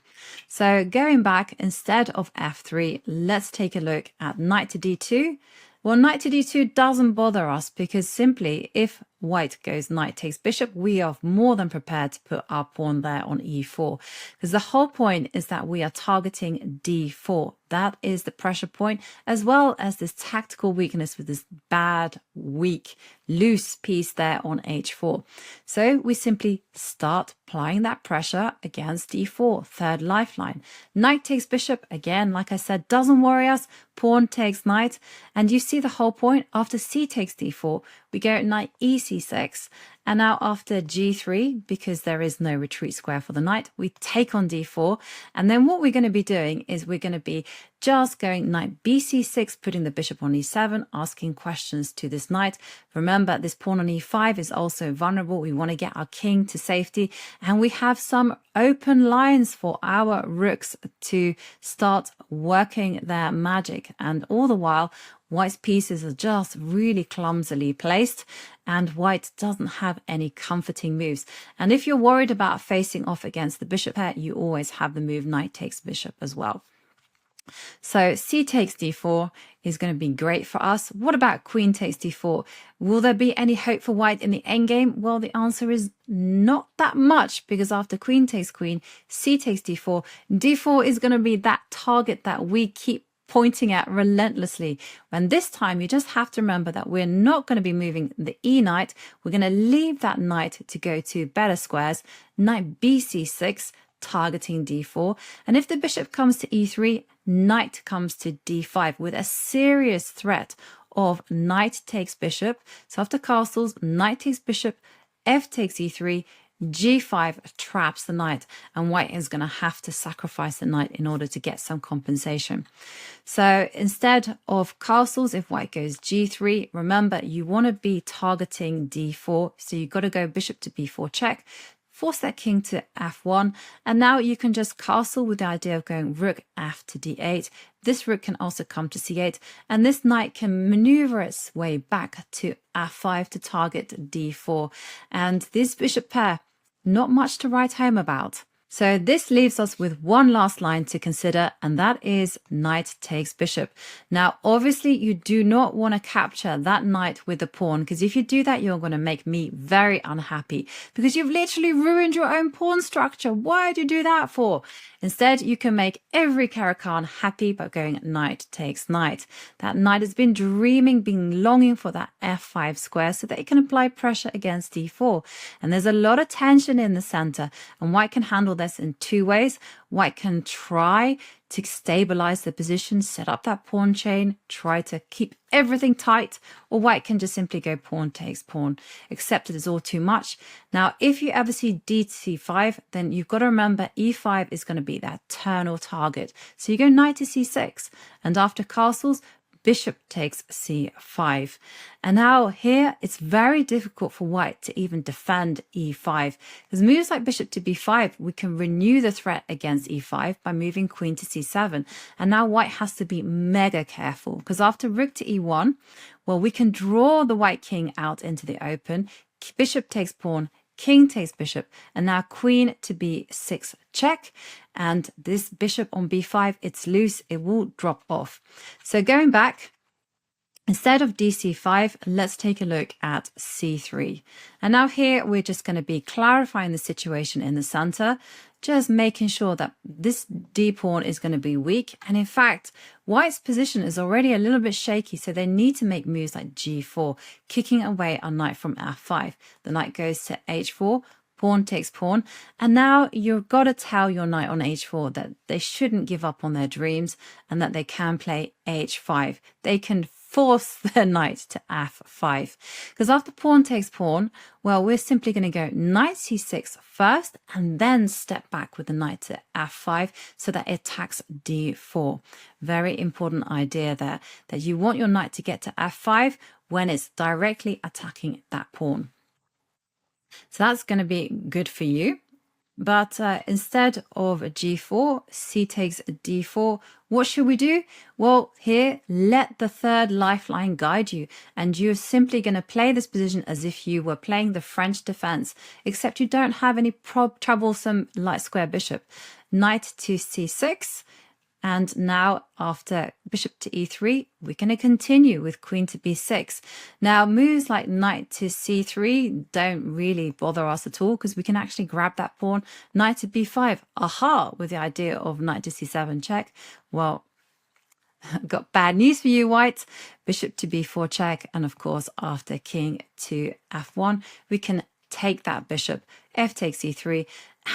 [SPEAKER 1] So going back, instead of f3, let's take a look at knight to d2. Well, knight to d2 doesn't bother us, because simply if white goes knight takes bishop, we are more than prepared to put our pawn there on e4, because the whole point is that we are targeting d4. That is the pressure point, as well as this tactical weakness with this bad, weak, loose piece there on h4. So we simply start applying that pressure against d4, third lifeline. Knight takes bishop, again, like I said, doesn't worry us. Pawn takes knight, and you see the whole point. After c takes d4, we go knight ec6, and now after g3, because there is no retreat square for the knight, we take on d4, and then what we're going to be doing is we're going to be just going knight bc6, putting the bishop on e7, asking questions to this knight. Remember, this pawn on e5 is also vulnerable. We want to get our king to safety, and we have some open lines for our rooks to start working their magic. And all the while, white's pieces are just really clumsily placed, and white doesn't have any comforting moves. And if you're worried about facing off against the bishop pair, you always have the move knight takes bishop as well. So c takes d4 is going to be great for us. What about queen takes d4? Will there be any hope for white in the endgame? Well, the answer is not that much, because after queen takes queen, c takes d4. d4 is going to be that target that we keep pointing at relentlessly. And this time you just have to remember that we're not going to be moving the e knight. We're going to leave that knight to go to better squares. Knight bc6, targeting d4. And if the bishop comes to e3, knight comes to d5 with a serious threat of knight takes bishop. So after castles, knight takes bishop, f takes e3, g5 traps the knight, and white is going to have to sacrifice the knight in order to get some compensation. So instead of castles, if white goes g3, remember you want to be targeting d4, so you've got to go bishop to b4 check, force that king to f1, and now you can just castle with the idea of going rook f to d8. This rook can also come to c8, and this knight can maneuver its way back to f5 to target d4. And this bishop pair, not much to write home about. So this leaves us with one last line to consider, and that is knight takes bishop. Now, obviously, you do not want to capture that knight with the pawn, because if you do that, you're going to make me very unhappy, because you've literally ruined your own pawn structure. Why do you do that for? Instead, you can make every Caro happy by going knight takes knight. That knight has been dreaming, been longing for that f5 square so that it can apply pressure against d4. And there's a lot of tension in the center, and white can handle this in two ways. White can try to stabilize the position, set up that pawn chain, try to keep everything tight, or white can just simply go pawn takes pawn, except it is all too much. Now, if you ever see d5, then you've got to remember e5 is going to be that eternal target. So you go knight to c6, and after castles, bishop takes c5. And now here, it's very difficult for white to even defend e5. Because moves like bishop to b5, we can renew the threat against e5 by moving queen to c7. And now white has to be mega careful, because after rook to e1, well, we can draw the white king out into the open. Bishop takes pawn, king takes bishop, and now queen to b6 check, and this bishop on b5, it's loose, it will drop off. So going back, instead of dc5, let's take a look at c3. And now here we're just going to be clarifying the situation in the center, just making sure that this d pawn is going to be weak. And in fact, white's position is already a little bit shaky, so they need to make moves like g4, kicking away a knight from f5. The knight goes to h4, pawn takes pawn, and now you've got to tell your knight on h4 that they shouldn't give up on their dreams and that they can play h5. They can force their knight to f5, because after pawn takes pawn, well, we're simply going to go knight c6 first and then step back with the knight to f5 so that it attacks d4. Very important idea there, that you want your knight to get to f5 when it's directly attacking that pawn. So that's going to be good for you. But instead of g4, c takes d4, what should we do? Well, here, let the third lifeline guide you. And you're simply going to play this position as if you were playing the French defense, except you don't have any troublesome light square bishop. Knight to c6. And now after bishop to e3, we're going to continue with queen to b6. Now moves like knight to c3 don't really bother us at all, because we can actually grab that pawn. Knight to b5, aha, with the idea of knight to c7 check. Well, Got bad news for you, white. Bishop to b4 check. And of course, after king to f1, we can take that bishop. F takes e3.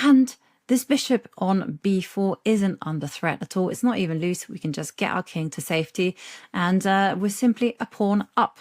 [SPEAKER 1] And this bishop on b4 isn't under threat at all. It's not even loose. We can just get our king to safety. And we're simply a pawn up.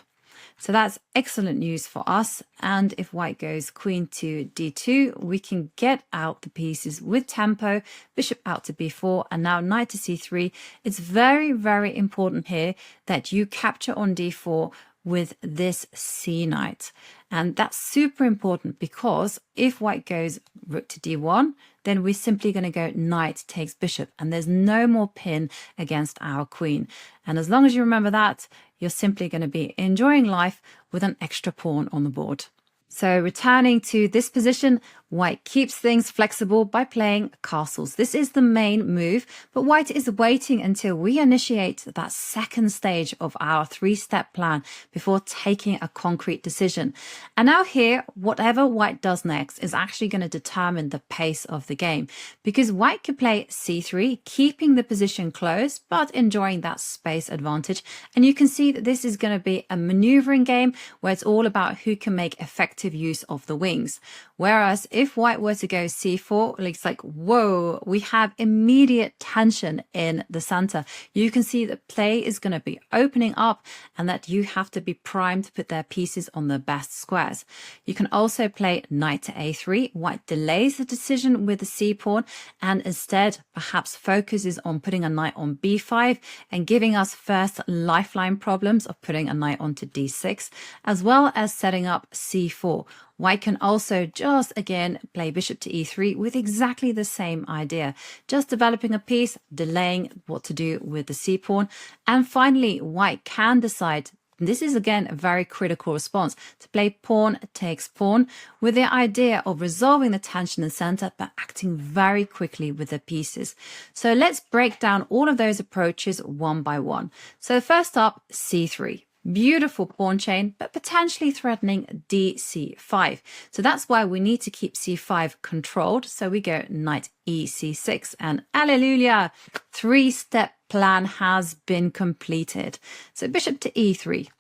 [SPEAKER 1] So that's excellent news for us. And if white goes queen to d2, we can get out the pieces with tempo, bishop out to b4, and now knight to c3. It's very, very important here that you capture on d4 with this c knight. And that's super important because if white goes rook to d1, then we're simply going to go knight takes bishop, and there's no more pin against our queen. And as long as you remember that, you're simply going to be enjoying life with an extra pawn on the board. So returning to this position, white keeps things flexible by playing castles. This is the main move, but white is waiting until we initiate that second stage of our three-step plan before taking a concrete decision. And now here, whatever white does next is actually going to determine the pace of the game, because white could play c3, keeping the position closed, but enjoying that space advantage. And you can see that this is going to be a maneuvering game where it's all about who can make effective use of the wings. Whereas if white were to go c4, it's like, whoa, we have immediate tension in the center. You can see that play is going to be opening up and that you have to be primed to put their pieces on the best squares. You can also play knight to a3. White delays the decision with the c pawn and instead perhaps focuses on putting a knight on b5 and giving us first lifeline problems of putting a knight onto d6, as well as setting up c4. White can also just again play bishop to e3 with exactly the same idea, just developing a piece, delaying what to do with the c pawn. And finally, white can decide, this is again a very critical response, to play pawn takes pawn with the idea of resolving the tension in the center but acting very quickly with the pieces. So let's break down all of those approaches one by one. So first up, c3. Beautiful pawn chain, but potentially threatening dc5. So that's why we need to keep c5 controlled. So we go knight ec6 and alleluia, three-step plan has been completed. So bishop to e3.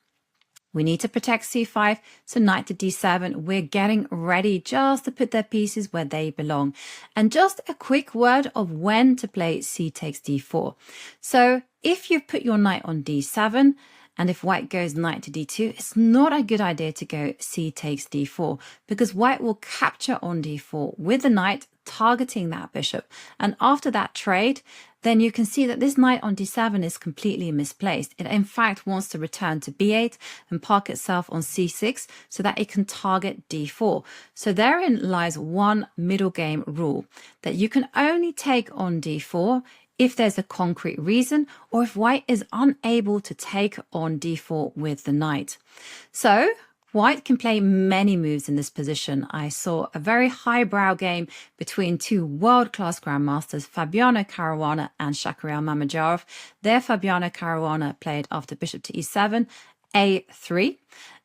[SPEAKER 1] We need to protect c5, so knight to d7. We're getting ready just to put their pieces where they belong. And just a quick word of when to play c takes d4. So if you put your knight on d7, and if white goes knight to d2, it's not a good idea to go c takes d4 because white will capture on d4 with the knight targeting that bishop. And after that trade, then you can see that this knight on d7 is completely misplaced. It in fact wants to return to b8 and park itself on c6 so that it can target d4. So therein lies one middle game rule, that you can only take on d4 if there's a concrete reason or if white is unable to take on d4 with the knight. So white can play many moves in this position. I saw a very highbrow game between two world-class grandmasters, Fabiano Caruana and Shahryar Mamedyarov. There, Fabiano Caruana played after bishop to e7, a3.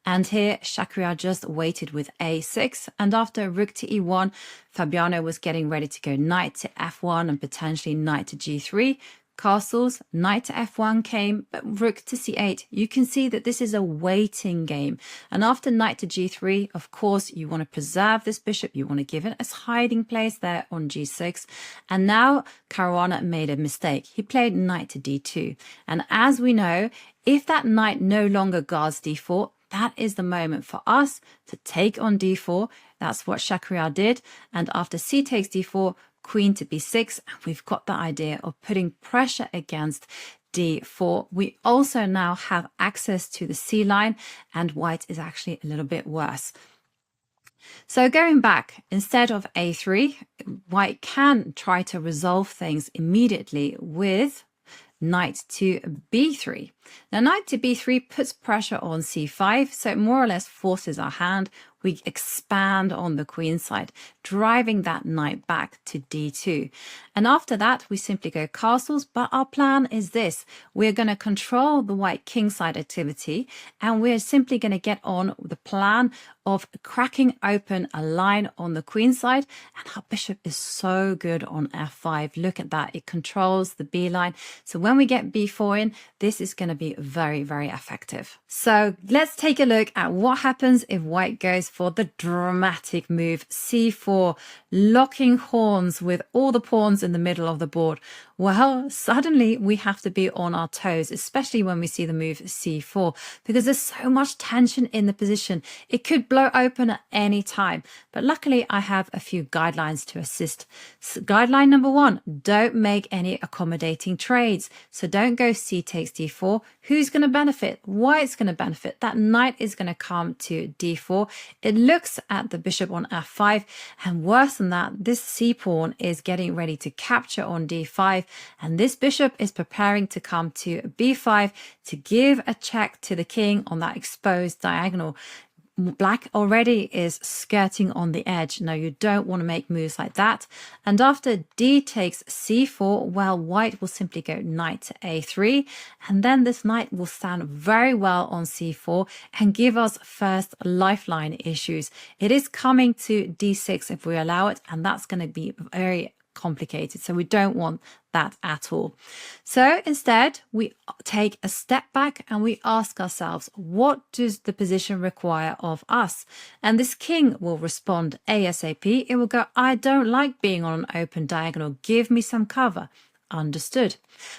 [SPEAKER 1] And here, Shahryar just waited with a6. And after rook to e1, Fabiano was getting ready to go knight to f1 and potentially knight to g3. Castles, knight to f1 came, but rook to c8. You can see that this is a waiting game. And after knight to g3, of course, you want to preserve this bishop. You want to give it a hiding place there on g6. And now Caruana made a mistake. He played knight to d2. And as we know, if that knight no longer guards d4, that is the moment for us to take on d4. That's what Shahryar did. And after c takes d4, queen to b6, and we've got the idea of putting pressure against d4. We also now have access to the c line, and white is actually a little bit worse. So going back, instead of a3, white can try to resolve things immediately with knight to b3. Now, knight to b3 puts pressure on c5, so it more or less forces our hand. We expand on the queen side, driving that knight back to d2. And after that, we simply go castles, but our plan is this. We're going to control the white king side activity, and we're simply going to get on the plan of cracking open a line on the queen side. And our bishop is so good on f5. Look at that. It controls the b line. So when we get b4 in, this is going to be very, very effective. So let's take a look at what happens if white goes for the dramatic move c4, locking horns with all the pawns in the middle of the board. Well, suddenly we have to be on our toes, especially when we see the move c4, because there's so much tension in the position. It could blow open at any time, but luckily I have a few guidelines to assist. So guideline number 1, don't make any accommodating trades. So don't go c takes d4. Who's going to benefit? White's going to benefit. That knight is going to come to d4. It looks at the bishop on f5, and worse than that, this c pawn is getting ready to capture on d5, and this bishop is preparing to come to b5 to give a check to the king on that exposed diagonal. Black already is skirting on the edge. Now, you don't want to make moves like that. And after d takes c4, well, white will simply go knight to a3. And then this knight will stand very well on c4 and give us first lifeline issues. It is coming to d6 if we allow it, and that's going to be very complicated. So we don't want that at all. So instead, we take a step back and we ask ourselves, what does the position require of us? And this king will respond ASAP. It will go, I don't like being on an open diagonal. Give me some cover. Understood.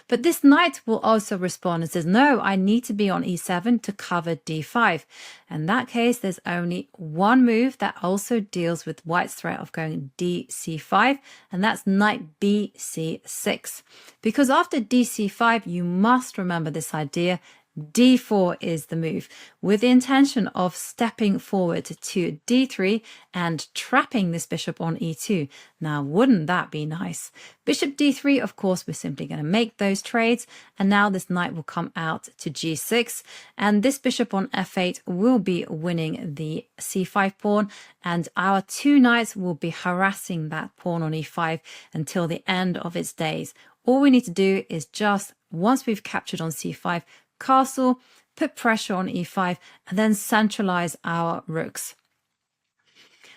[SPEAKER 1] But this knight will also respond and says, no, I need to be on e7 to cover d5. In that case, there's only one move that also deals with white's threat of going dc5, and that's knight bc6. Because after dc5, you must remember this idea. d4 is the move, with the intention of stepping forward to d3 and trapping this bishop on e2. Now, wouldn't that be nice? Bishop d3, of course, we're simply going to make those trades, and now this knight will come out to g6, and this bishop on f8 will be winning the c5 pawn, and our two knights will be harassing that pawn on e5 until the end of its days. All we need to do is just, once we've captured on c5, castle, put pressure on e5, and then centralize our rooks.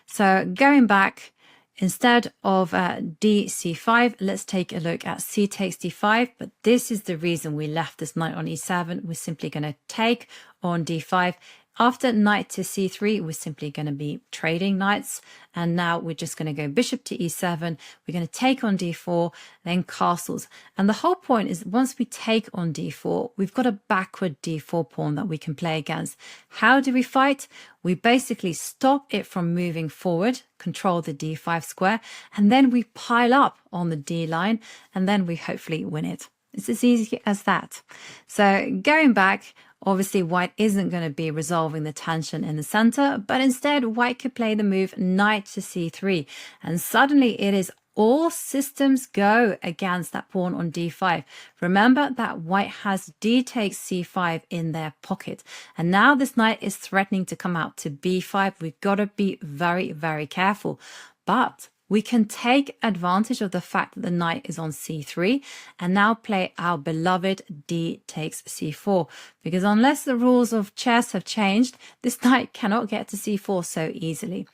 [SPEAKER 1] So going back, instead of dc5, let's take a look at c takes d5, but this is the reason we left this knight on e7. We're simply going to take on d5. After knight to c3, we're simply going to be trading knights. And now we're just going to go bishop to e7. We're going to take on d4, then castles. And the whole point is once we take on d4, we've got a backward d4 pawn that we can play against. How do we fight? We basically stop it from moving forward, control the d5 square, and then we pile up on the d line, and then we hopefully win it. It's as easy as that. So going back, obviously, white isn't going to be resolving the tension in the center, but instead white could play the move knight to c3. And suddenly it is all systems go against that pawn on d5. Remember that white has d takes c5 in their pocket. And now this knight is threatening to come out to b5. We've got to be very, very careful. But we can take advantage of the fact that the knight is on c3 and now play our beloved d takes c4. Because unless the rules of chess have changed, this knight cannot get to c4 so easily.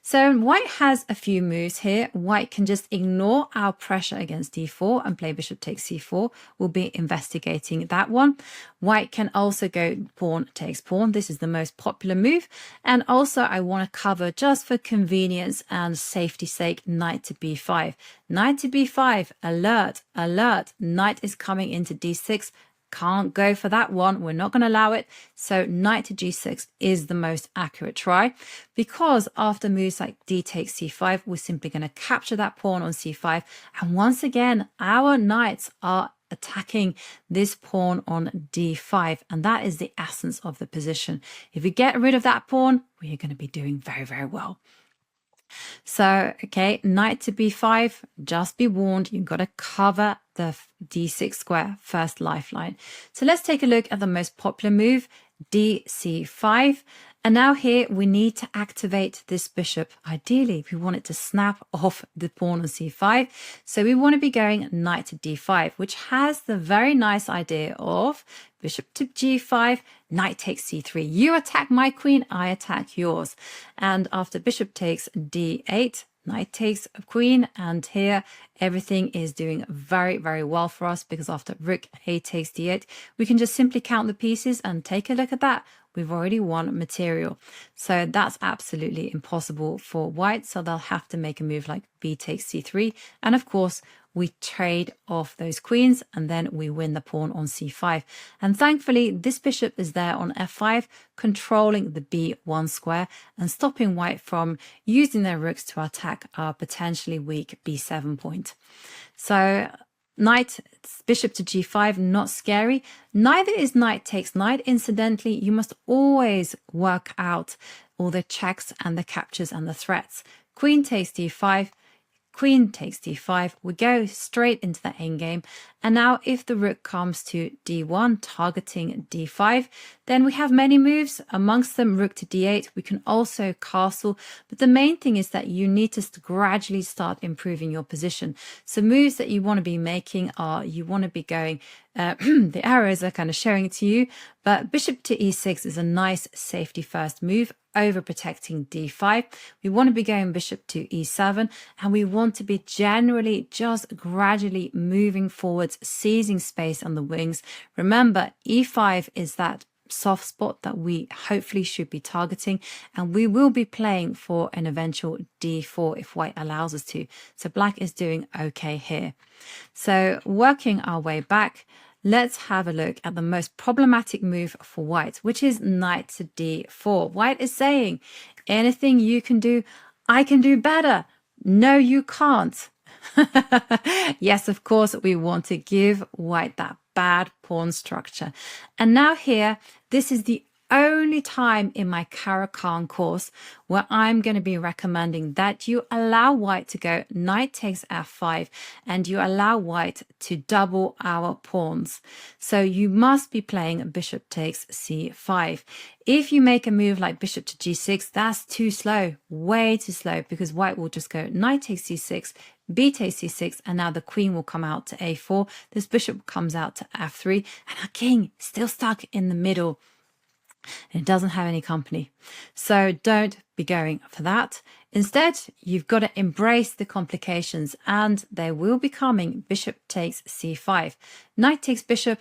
[SPEAKER 1] So white has a few moves here. White can just ignore our pressure against d4 and play bishop takes c4. We'll be investigating that one. White can also go pawn takes pawn. This is the most popular move. And also I want to cover, just for convenience and safety's sake, knight to b5. Knight to b5, alert, alert. Knight is coming into d6. Can't go for that one. We're not going to allow it. So knight to g6 is the most accurate try, because after moves like d takes c5, we're simply going to capture that pawn on c5. And once again, our knights are attacking this pawn on d5. And that is the essence of the position. If we get rid of that pawn, we are going to be doing very, very well. So, okay, knight to b5, just be warned, you've got to cover the d6 square, first lifeline. So let's take a look at the most popular move, dc5. And now here we need to activate this bishop. Ideally, we want it to snap off the pawn on c5. So we want to be going knight to d5, which has the very nice idea of bishop to g5, knight takes c3. You attack my queen, I attack yours. And after bishop takes d8, knight takes a queen, and here everything is doing very, very well for us, because after rook a takes d8, we can just simply count the pieces and take a look at that. We've already won material. So that's absolutely impossible for white. So they'll have to make a move like b takes c3. And of course, we trade off those queens and then we win the pawn on c5. And thankfully, this bishop is there on f5, controlling the b1 square and stopping white from using their rooks to attack our potentially weak b7 point. So knight, bishop to g5, not scary. Neither is knight takes knight. Incidentally, you must always work out all the checks and the captures and the threats. Queen takes d5, queen takes d5. We go straight into the endgame. And now if the rook comes to d1, targeting d5, then we have many moves. Amongst them, rook to d8. We can also castle. But the main thing is that you need to gradually start improving your position. So moves that you want to be making are, you want to be going, the arrows are kind of showing it to you, but bishop to e6 is a nice safety first move, over protecting d5. We want to be going bishop to e7, and we want to be generally just gradually moving forwards, seizing space on the wings. Remember, e5 is that soft spot that we hopefully should be targeting, and we will be playing for an eventual d4 if white allows us to. So black is doing okay here. So working our way back, let's have a look at the most problematic move for white, which is knight to d4. White is saying, anything you can do, I can do better. No, you can't. Yes, of course, we want to give white that bad pawn structure. And now here, this is the only time in my Caro Kann course where I'm going to be recommending that you allow white to go knight takes f5 and you allow white to double our pawns. So you must be playing bishop takes c5. If you make a move like bishop to g6, that's too slow, way too slow, because white will just go knight takes c6, b takes c6, and now the queen will come out to a4. This bishop comes out to f3, and our king still stuck in the middle. It doesn't have any company. So don't be going for that. Instead, you've got to embrace the complications, and they will be coming. Bishop takes c5, knight takes bishop,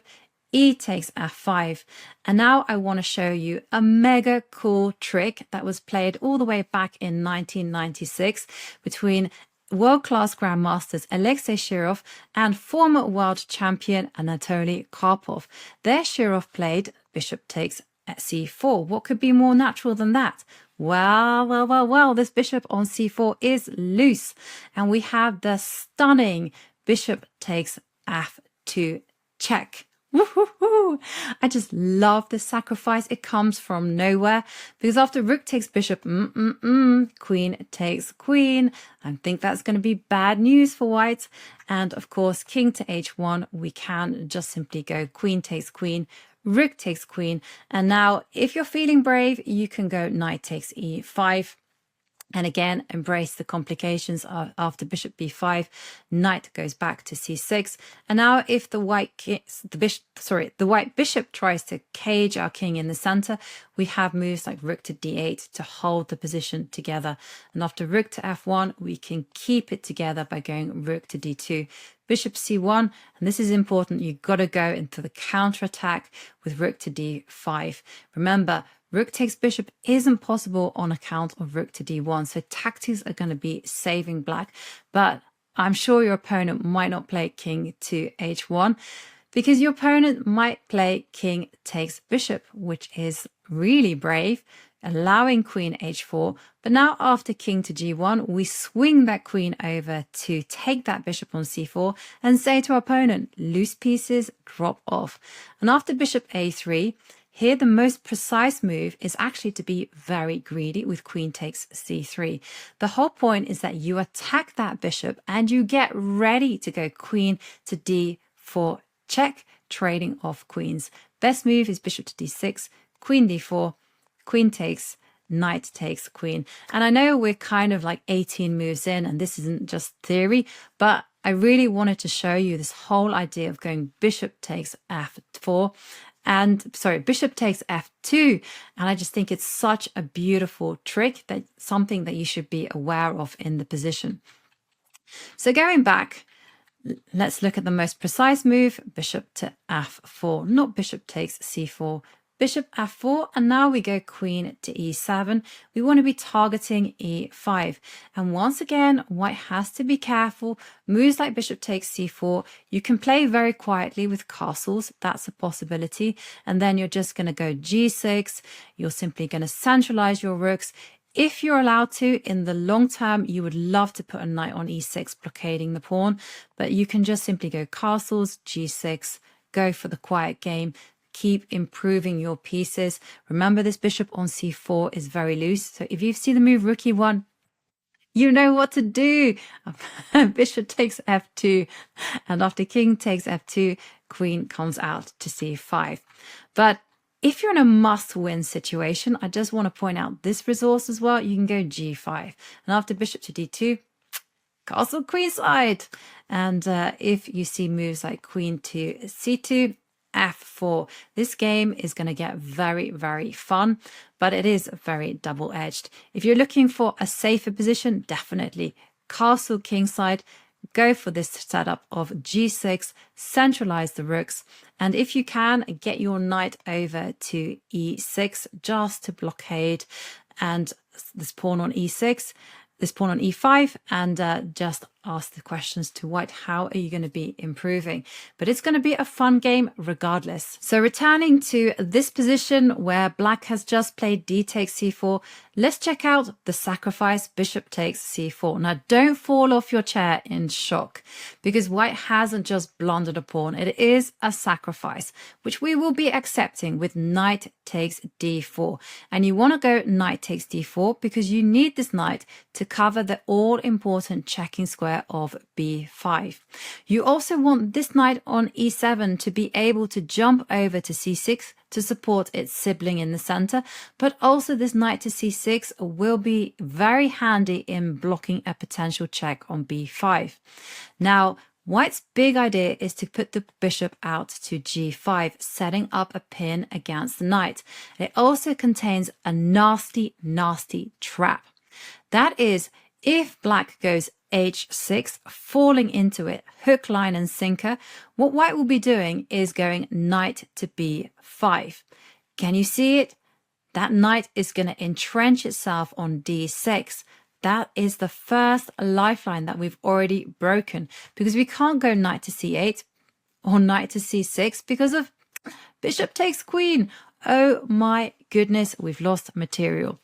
[SPEAKER 1] e takes f5. And now I want to show you a mega cool trick that was played all the way back in 1996 between world-class grandmasters Alexei Shirov and former world champion Anatoly Karpov. There Shirov played bishop takes at c4. What could be more natural than that? Well, this bishop on c4 is loose, and we have the stunning bishop takes f2 check. Woo-hoo-hoo. I just love this sacrifice. It comes from nowhere, because after rook takes bishop, queen takes queen. I think that's going to be bad news for white. And of course, king to h1, we can just simply go queen takes queen, rook takes queen. And now if you're feeling brave, you can go knight takes e5. And again, embrace the complications after bishop b5, knight goes back to c6. And now if the white bishop tries to cage our king in the center, we have moves like rook to d8 to hold the position together. And after rook to f1, we can keep it together by going rook to d2. Bishop c1, and this is important, you've got to go into the counterattack with rook to d5. Remember, rook takes bishop isn't possible on account of rook to d1, so tactics are going to be saving black. But I'm sure your opponent might not play king to h1, because your opponent might play king takes bishop, which is really brave, allowing queen h4. But now after king to g1, we swing that queen over to take that bishop on c4 and say to our opponent, loose pieces, drop off. And after bishop a3, Here, the most precise move is actually to be very greedy with queen takes c3. The whole point is that you attack that bishop and you get ready to go queen to d4 check, trading off queens. Best move is bishop to d6, queen d4, queen takes, knight takes queen. And I know we're kind of like 18 moves in and this isn't just theory, but I really wanted to show you this whole idea of going bishop takes f4 and bishop takes f2. And I just think it's such a beautiful trick, that something that you should be aware of in the position. So going back, let's look at the most precise move, bishop to f4, not bishop takes c4, bishop f4, and now we go queen to e7. We want to be targeting e5. And once again, white has to be careful. Moves like bishop takes c4, you can play very quietly with castles. That's a possibility. And then you're just going to go g6. You're simply going to centralize your rooks. If you're allowed to, in the long term, you would love to put a knight on e6, blockading the pawn, but you can just simply go castles, g6, go for the quiet game, keep improving your pieces. Remember, this bishop on c4 is very loose, so if you see the move rook e1, you know what to do. Bishop takes f2, and after king takes f2, queen comes out to c5. But if you're in a must-win situation, I just want to point out this resource as well. You can go g5. And after bishop to d2, castle queenside. And if you see moves like queen to c2, f4, this game is going to get very, very fun, but it is very double-edged. If you're looking for a safer position, definitely castle kingside. Go for this setup of g6, centralize the rooks, and if you can, get your knight over to e6 just to blockade and this pawn on e6, this pawn on e5, and just ask the questions to white. How are you going to be improving? But it's going to be a fun game regardless. So returning to this position where black has just played d takes c4, let's check out the sacrifice bishop takes c4. Now don't fall off your chair in shock, because white hasn't just blundered a pawn. It is a sacrifice, which we will be accepting with knight takes d4. And you want to go knight takes d4 because you need this knight to cover the all-important checking square of b5. You also want this knight on e7 to be able to jump over to c6 to support its sibling in the center, but also this knight to c6 will be very handy in blocking a potential check on b5. Now, white's big idea is to put the bishop out to g5, setting up a pin against the knight. It also contains a nasty, nasty trap. That is, if black goes h6, falling into it, hook, line, and sinker, what white will be doing is going knight to b5. Can you see it? That knight is going to entrench itself on d6. That is the first lifeline that we've already broken, because we can't go knight to c8 or knight to c6 because of bishop takes queen. Oh my goodness, we've lost material.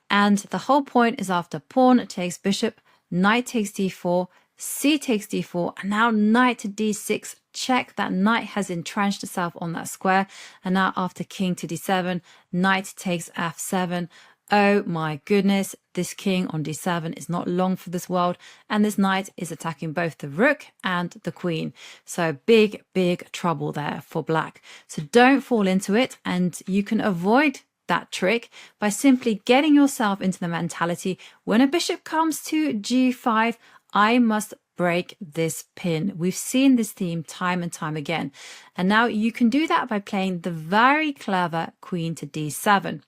[SPEAKER 1] And the whole point is after pawn takes bishop, knight takes d4, c takes d4, and now knight to d6. Check, that knight has entrenched itself on that square. And now after king to d7, knight takes f7. Oh my goodness, this king on d7 is not long for this world, and this knight is attacking both the rook and the queen. So big, big trouble there for black. So don't fall into it, and you can avoid that trick by simply getting yourself into the mentality, when a bishop comes to g5, I must break this pin. We've seen this theme time and time again. And now you can do that by playing the very clever queen to d7.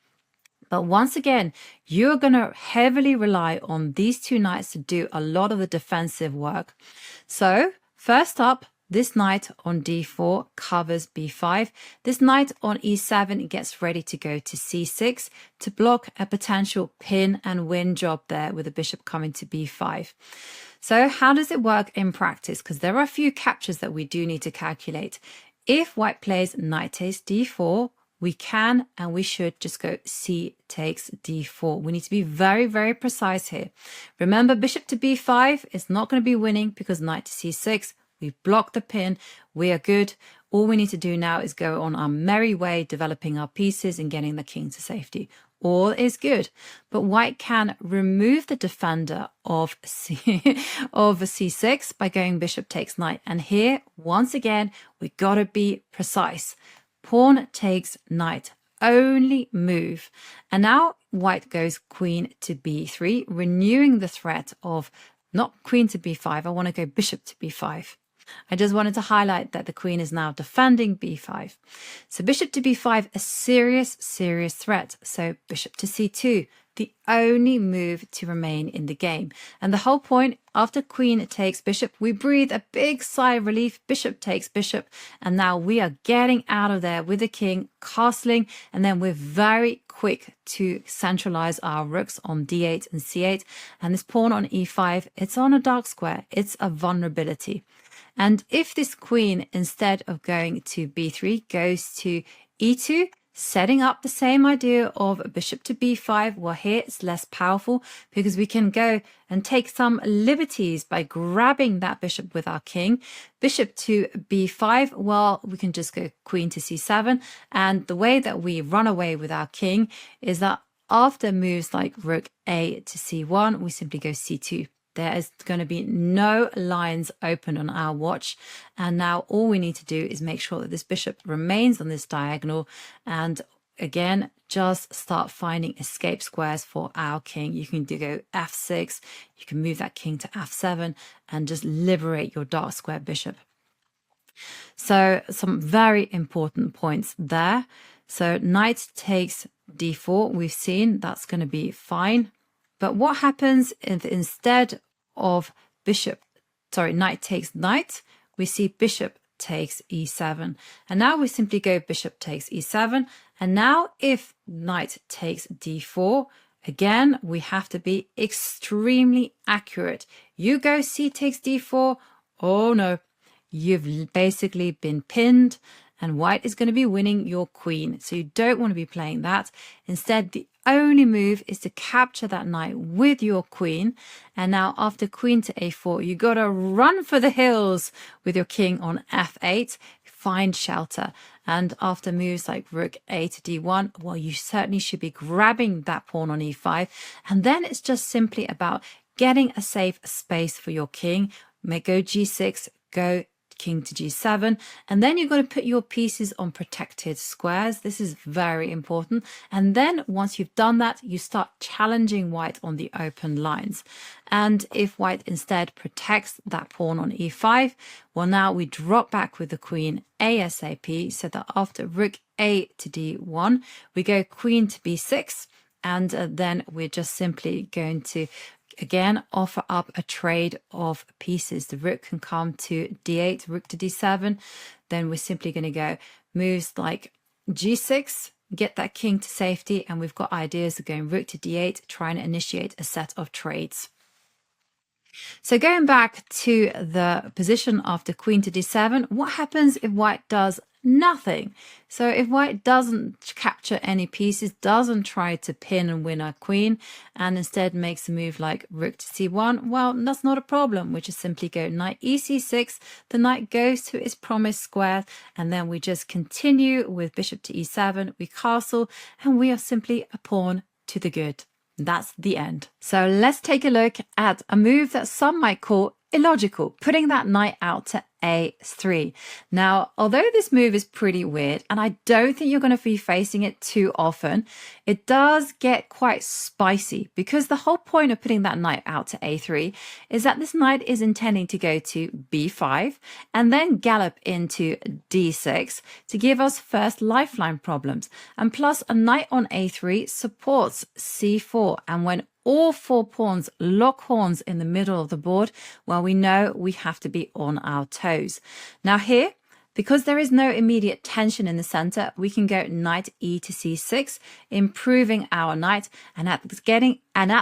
[SPEAKER 1] But once again, you're going to heavily rely on these two knights to do a lot of the defensive work. So first up, this knight on d4 covers b5. This knight on e7 gets ready to go to c6 to block a potential pin and win job there with the bishop coming to b5. So how does it work in practice? Because there are a few captures that we do need to calculate. If white plays knight takes d4, we can and we should just go c takes d4. We need to be very, very precise here. Remember, bishop to b5 is not going to be winning because knight to c6 We've blocked the pin. We are good. All we need to do now is go on our merry way, developing our pieces and getting the king to safety. All is good, but white can remove the defender of c6 by going bishop takes knight. And here, once again, we gotta be precise. Pawn takes knight, only move. And now white goes queen to b3, renewing the threat of not queen to b5. I want to go bishop to b5. I just wanted to highlight that the queen is now defending b5. So bishop to b5, a serious threat. So bishop to c2, the only move to remain in the game. And the whole point, after queen takes bishop, we breathe a big sigh of relief. Bishop takes bishop. And now we are getting out of there with the king, castling. And then we're very quick to centralize our rooks on d8 and c8. And this pawn on e5, it's on a dark square. It's a vulnerability. And if this queen, instead of going to b3, goes to e2, setting up the same idea of bishop to b5, well, here it's less powerful because we can go and take some liberties by grabbing that bishop with our king. Bishop to b5, well, we can just go queen to c7. And the way that we run away with our king is that after moves like rook a to c1, we simply go c2. There is going to be no lines open on our watch. And now all we need to do is make sure that this bishop remains on this diagonal. And again, just start finding escape squares for our king. You can go f6. You can move that king to f7 and just liberate your dark square bishop. So some very important points there. So knight takes d4. We've seen that's going to be fine. But what happens if instead of knight takes knight, we see bishop takes e7. And now we simply go bishop takes e7. And now if knight takes d4, again, we have to be extremely accurate. You go c takes d4. Oh no, you've basically been pinned and white is going to be winning your queen. So you don't want to be playing that. Instead, the only move is to capture that knight with your queen. And now after queen to a4, you got to run for the hills with your king on f8, find shelter. And after moves like rook a to d1, well, you certainly should be grabbing that pawn on e5. And then it's just simply about getting a safe space for your king. May go g6, go king to g7, and then you've got to put your pieces on protected squares. This is very important. And then once you've done that, you start challenging white on the open lines. And if white instead protects that pawn on e5, well, now we drop back with the queen ASAP, so that after rook a to d1, we go queen to b6, and then we're just simply going to again offer up a trade of pieces. The rook can come to d8, rook to d7. Then we're simply going to go moves like g6, get that king to safety, and we've got ideas of going rook to d8, trying to initiate a set of trades. So going back to the position after queen to d7, what happens if white does nothing? So if white doesn't capture any pieces, doesn't try to pin and win our queen, and instead makes a move like rook to c1, well, that's not a problem. We just simply go knight ec6, the knight goes to its promised square, and then we just continue with bishop to e7, we castle, and we are simply a pawn to the good. That's the end. So let's take a look at a move that some might call illogical, putting that knight out to a3. Now, although this move is pretty weird, and I don't think you're going to be facing it too often, it does get quite spicy because the whole point of putting that knight out to a3 is that this knight is intending to go to b5 and then gallop into d6 to give us first lifeline problems. And plus, a knight on a3 supports c4, and when all four pawns lock horns in the middle of the board, well, we know we have to be on our toes. Now here, Because there is no immediate tension in the center, we can go knight e to c6, improving our knight, and at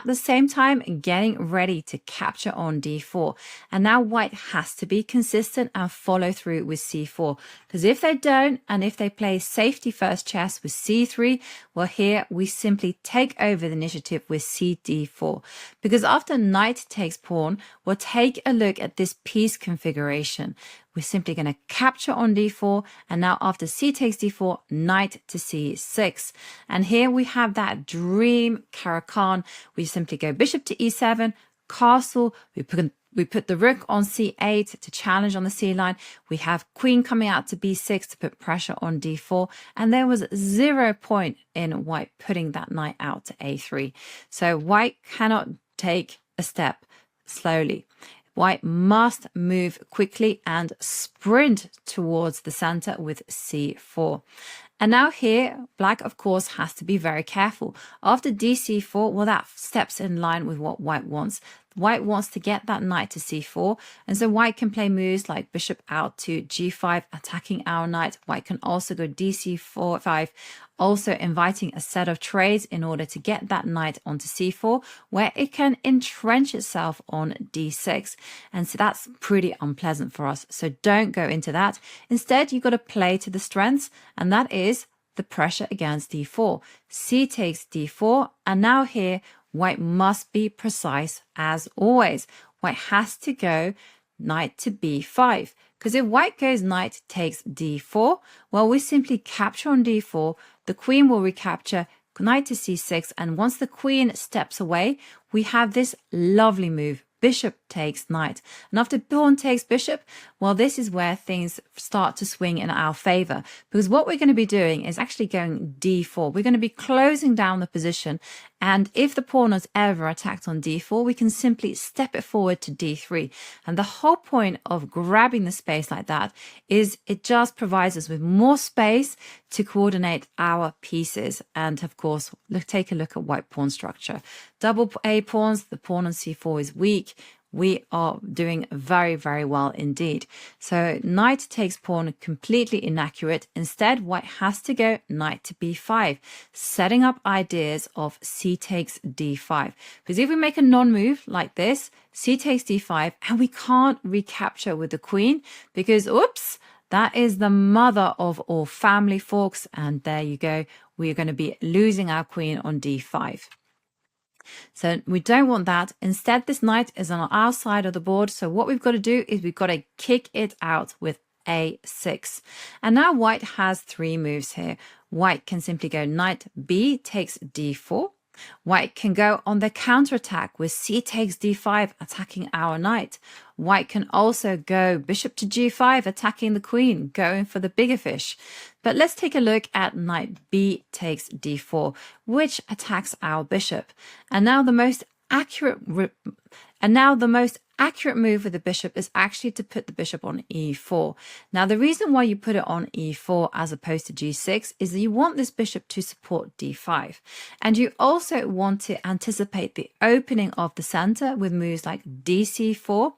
[SPEAKER 1] the same time getting ready to capture on d4. And now white has to be consistent and follow through with c4, because if they don't, and if they play safety first chess with c3, well, here we simply take over the initiative with cd4. Because after knight takes pawn, we'll take a look at this piece configuration. We're simply going to capture on d4, and now after c takes d4, knight to c6. And here we have that dream Caro Kann. We simply go bishop to e7, castle, we put the rook on c8 to challenge on the c line. We have queen coming out to b6 to put pressure on d4. And there was 0 point in white putting that knight out to a3. So white cannot take a step slowly. White must move quickly and sprint towards the center with c4. And now here, black, of course, has to be very careful. After dc4, well, that steps in line with what white wants. White wants to get that knight to c4, and so white can play moves like bishop out to g5, attacking our knight. White can also go dc5, also inviting a set of trades in order to get that knight onto c4, where it can entrench itself on d6. And so that's pretty unpleasant for us. So don't go into that. Instead, you've got to play to the strengths, and that is the pressure against d4. C takes d4, and now here, white must be precise as always. White has to go knight to b5, because if white goes knight takes d4, well, we simply capture on d4, the queen will recapture, knight to c6, and once the queen steps away, we have this lovely move, bishop takes knight. And after pawn takes bishop, well, this is where things start to swing in our favor, because what we're going to be doing is actually going d4. We're going to be closing down the position, and if the pawn is ever attacked on d4, we can simply step it forward to d3. And the whole point of grabbing the space like that is it just provides us with more space to coordinate our pieces. And of course, take a look at white pawn structure. Double A pawns, the pawn on c4 is weak. We are doing very, very well indeed. So knight takes pawn, completely inaccurate. Instead, white has to go knight to b5, setting up ideas of c takes d5. Because if we make a non-move like this, c takes d5, and we can't recapture with the queen because, oops, that is the mother of all family forks. And there you go. We're going to be losing our queen on d5. So we don't want that. Instead, this knight is on our side of the board. So what we've got to do is we've got to kick it out with a6. And now white has 3 moves here. White can simply go knight b takes d4. White can go on the counterattack with c takes d5, attacking our knight. White can also go bishop to g5, attacking the queen, going for the bigger fish. But let's take a look at knight b takes d4, which attacks our bishop. And now the most accurate move with the bishop is actually to put the bishop on e4. Now, the reason why you put it on e4 as opposed to g6 is that you want this bishop to support d5. And you also want to anticipate the opening of the center with moves like dc4,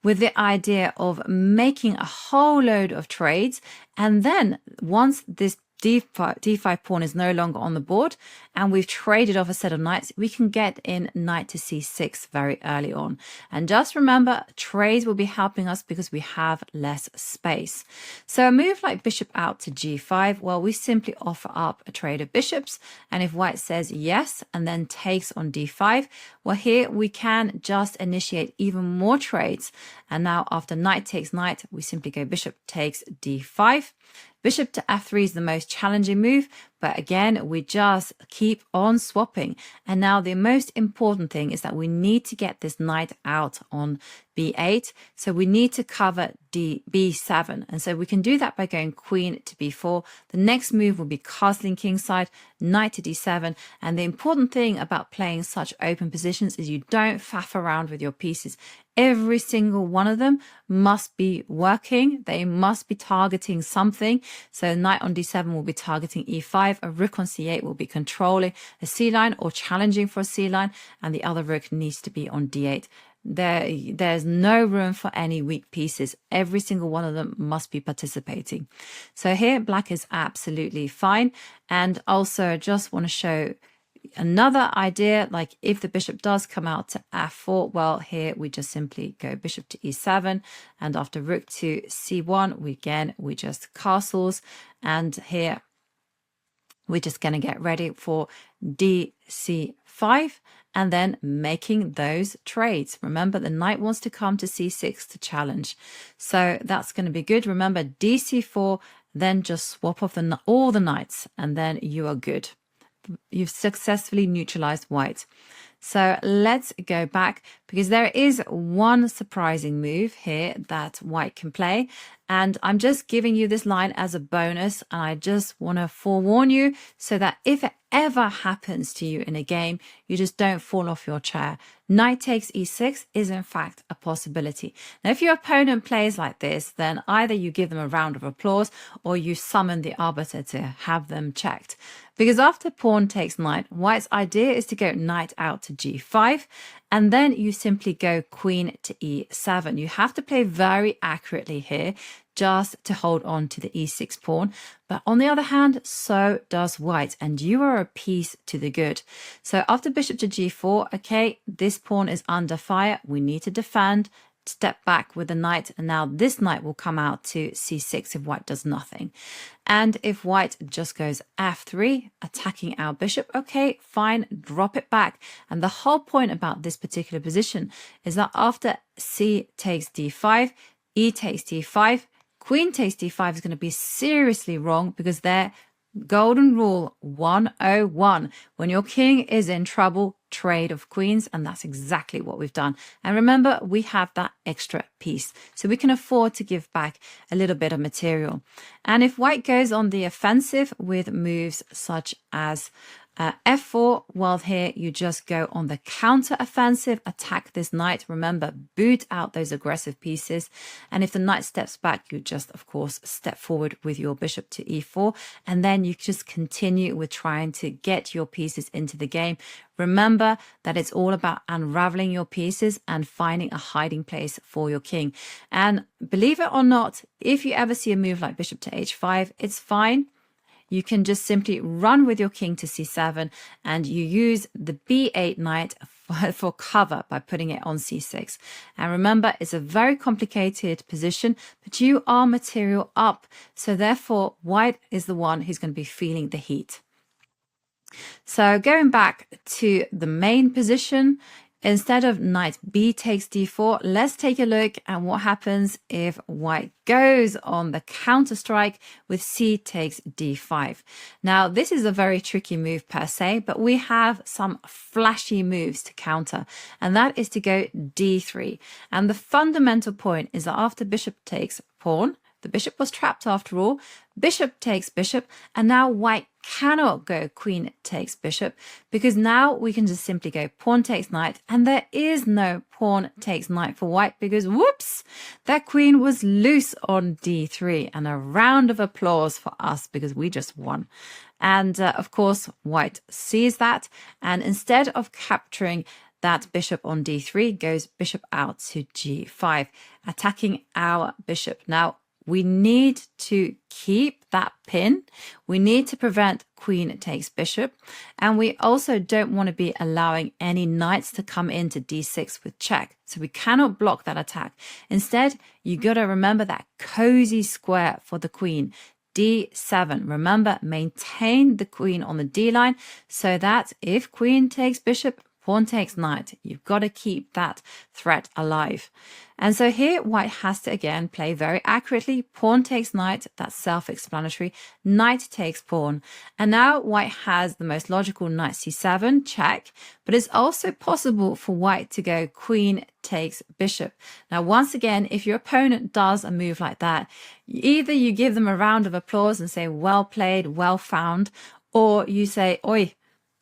[SPEAKER 1] with the idea of making a whole load of trades. And then once this d5 pawn is no longer on the board and we've traded off a set of knights, we can get in knight to c6 very early on. And just remember, trades will be helping us because we have less space. So a move like bishop out to g5, well, we simply offer up a trade of bishops, and if white says yes and then takes on d5, well, here we can just initiate even more trades. And now after knight takes knight, we simply go bishop takes d5. Bishop to f3 is the most challenging move, but again, we just keep on swapping. And now the most important thing is that we need to get this knight out on b8. So we need to cover b7. And so we can do that by going queen to b4. The next move will be castling kingside, knight to d7. And the important thing about playing such open positions is you don't faff around with your pieces. Every single one of them must be working. They must be targeting something. So knight on d7 will be targeting e5. A rook on c8 will be controlling a c line or challenging for a c line. And the other rook needs to be on d8. There's no room for any weak pieces. Every single one of them must be participating. So here, black is absolutely fine. And also just want to show another idea, like if the bishop does come out to f4, well, here we just simply go bishop to e7, and after rook to c1, we just castles, and here we're just going to get ready for dc5 and then making those trades. Remember, the knight wants to come to c6 to challenge, so that's going to be good. Remember, dc4, then just swap off all the knights, and then you are good. You've successfully neutralized white. So let's go back, because there is one surprising move here that white can play. And I'm just giving you this line as a bonus. And I just want to forewarn you so that if it ever happens to you in a game, you just don't fall off your chair. Knight takes e6 is in fact a possibility. Now, if your opponent plays like this, then either you give them a round of applause or you summon the arbiter to have them checked. Because after pawn takes knight, white's idea is to go knight out to g5, and then you simply go queen to e7. You have to play very accurately here just to hold on to the e6 pawn. But on the other hand, so does white, and you are a piece to the good. So after bishop to g4, okay, this pawn is under fire. We need to defend, step back with the knight, and now this knight will come out to c6 if white does nothing. And if white just goes f3, attacking our bishop, okay, fine, drop it back. And the whole point about this particular position is that after c takes d5, e takes d5, queen takes d5 is going to be seriously wrong, because their golden rule 101, when your king is in trouble, trade of queens, and that's exactly what we've done. And remember, we have that extra piece, so we can afford to give back a little bit of material. And if white goes on the offensive with moves such as f4, well, here you just go on the counter offensive, attack this knight. Remember, boot out those aggressive pieces. And if the knight steps back, you just, of course, step forward with your bishop to e4. And then you just continue with trying to get your pieces into the game. Remember that it's all about unraveling your pieces and finding a hiding place for your king. And believe it or not, if you ever see a move like bishop to h5, it's fine. You can just simply run with your king to c7, and you use the b8 knight for cover by putting it on c6. And remember, it's a very complicated position, but you are material up. So therefore, white is the one who's going to be feeling the heat. So going back to the main position, instead of knight b takes d4, let's take a look at what happens if white goes on the counter strike with c takes d5. Now, this is a very tricky move per se, but we have some flashy moves to counter, and that is to go d3. And the fundamental point is that after bishop takes pawn, the bishop was trapped after all, bishop takes bishop, and now white cannot go queen takes bishop, because now we can just simply go pawn takes knight, and there is no pawn takes knight for white, because whoops, that queen was loose on d3. And a round of applause for us, because we just won. And of course, white sees that, and instead of capturing that bishop on d3, goes bishop out to g5, attacking our bishop. Now, we need to keep that pin. We need to prevent queen takes bishop. And we also don't want to be allowing any knights to come into d6 with check. So we cannot block that attack. Instead, you got to remember that cozy square for the queen. d7. Remember, maintain the queen on the d line so that if queen takes bishop, pawn takes knight, you've got to keep that threat alive. And so here white has to again play very accurately. Pawn takes knight, that's self-explanatory. Knight takes pawn. And now white has the most logical knight c7, check. But it's also possible for white to go queen takes bishop. Now, once again, if your opponent does a move like that, either you give them a round of applause and say, well played, well found, or you say, oi,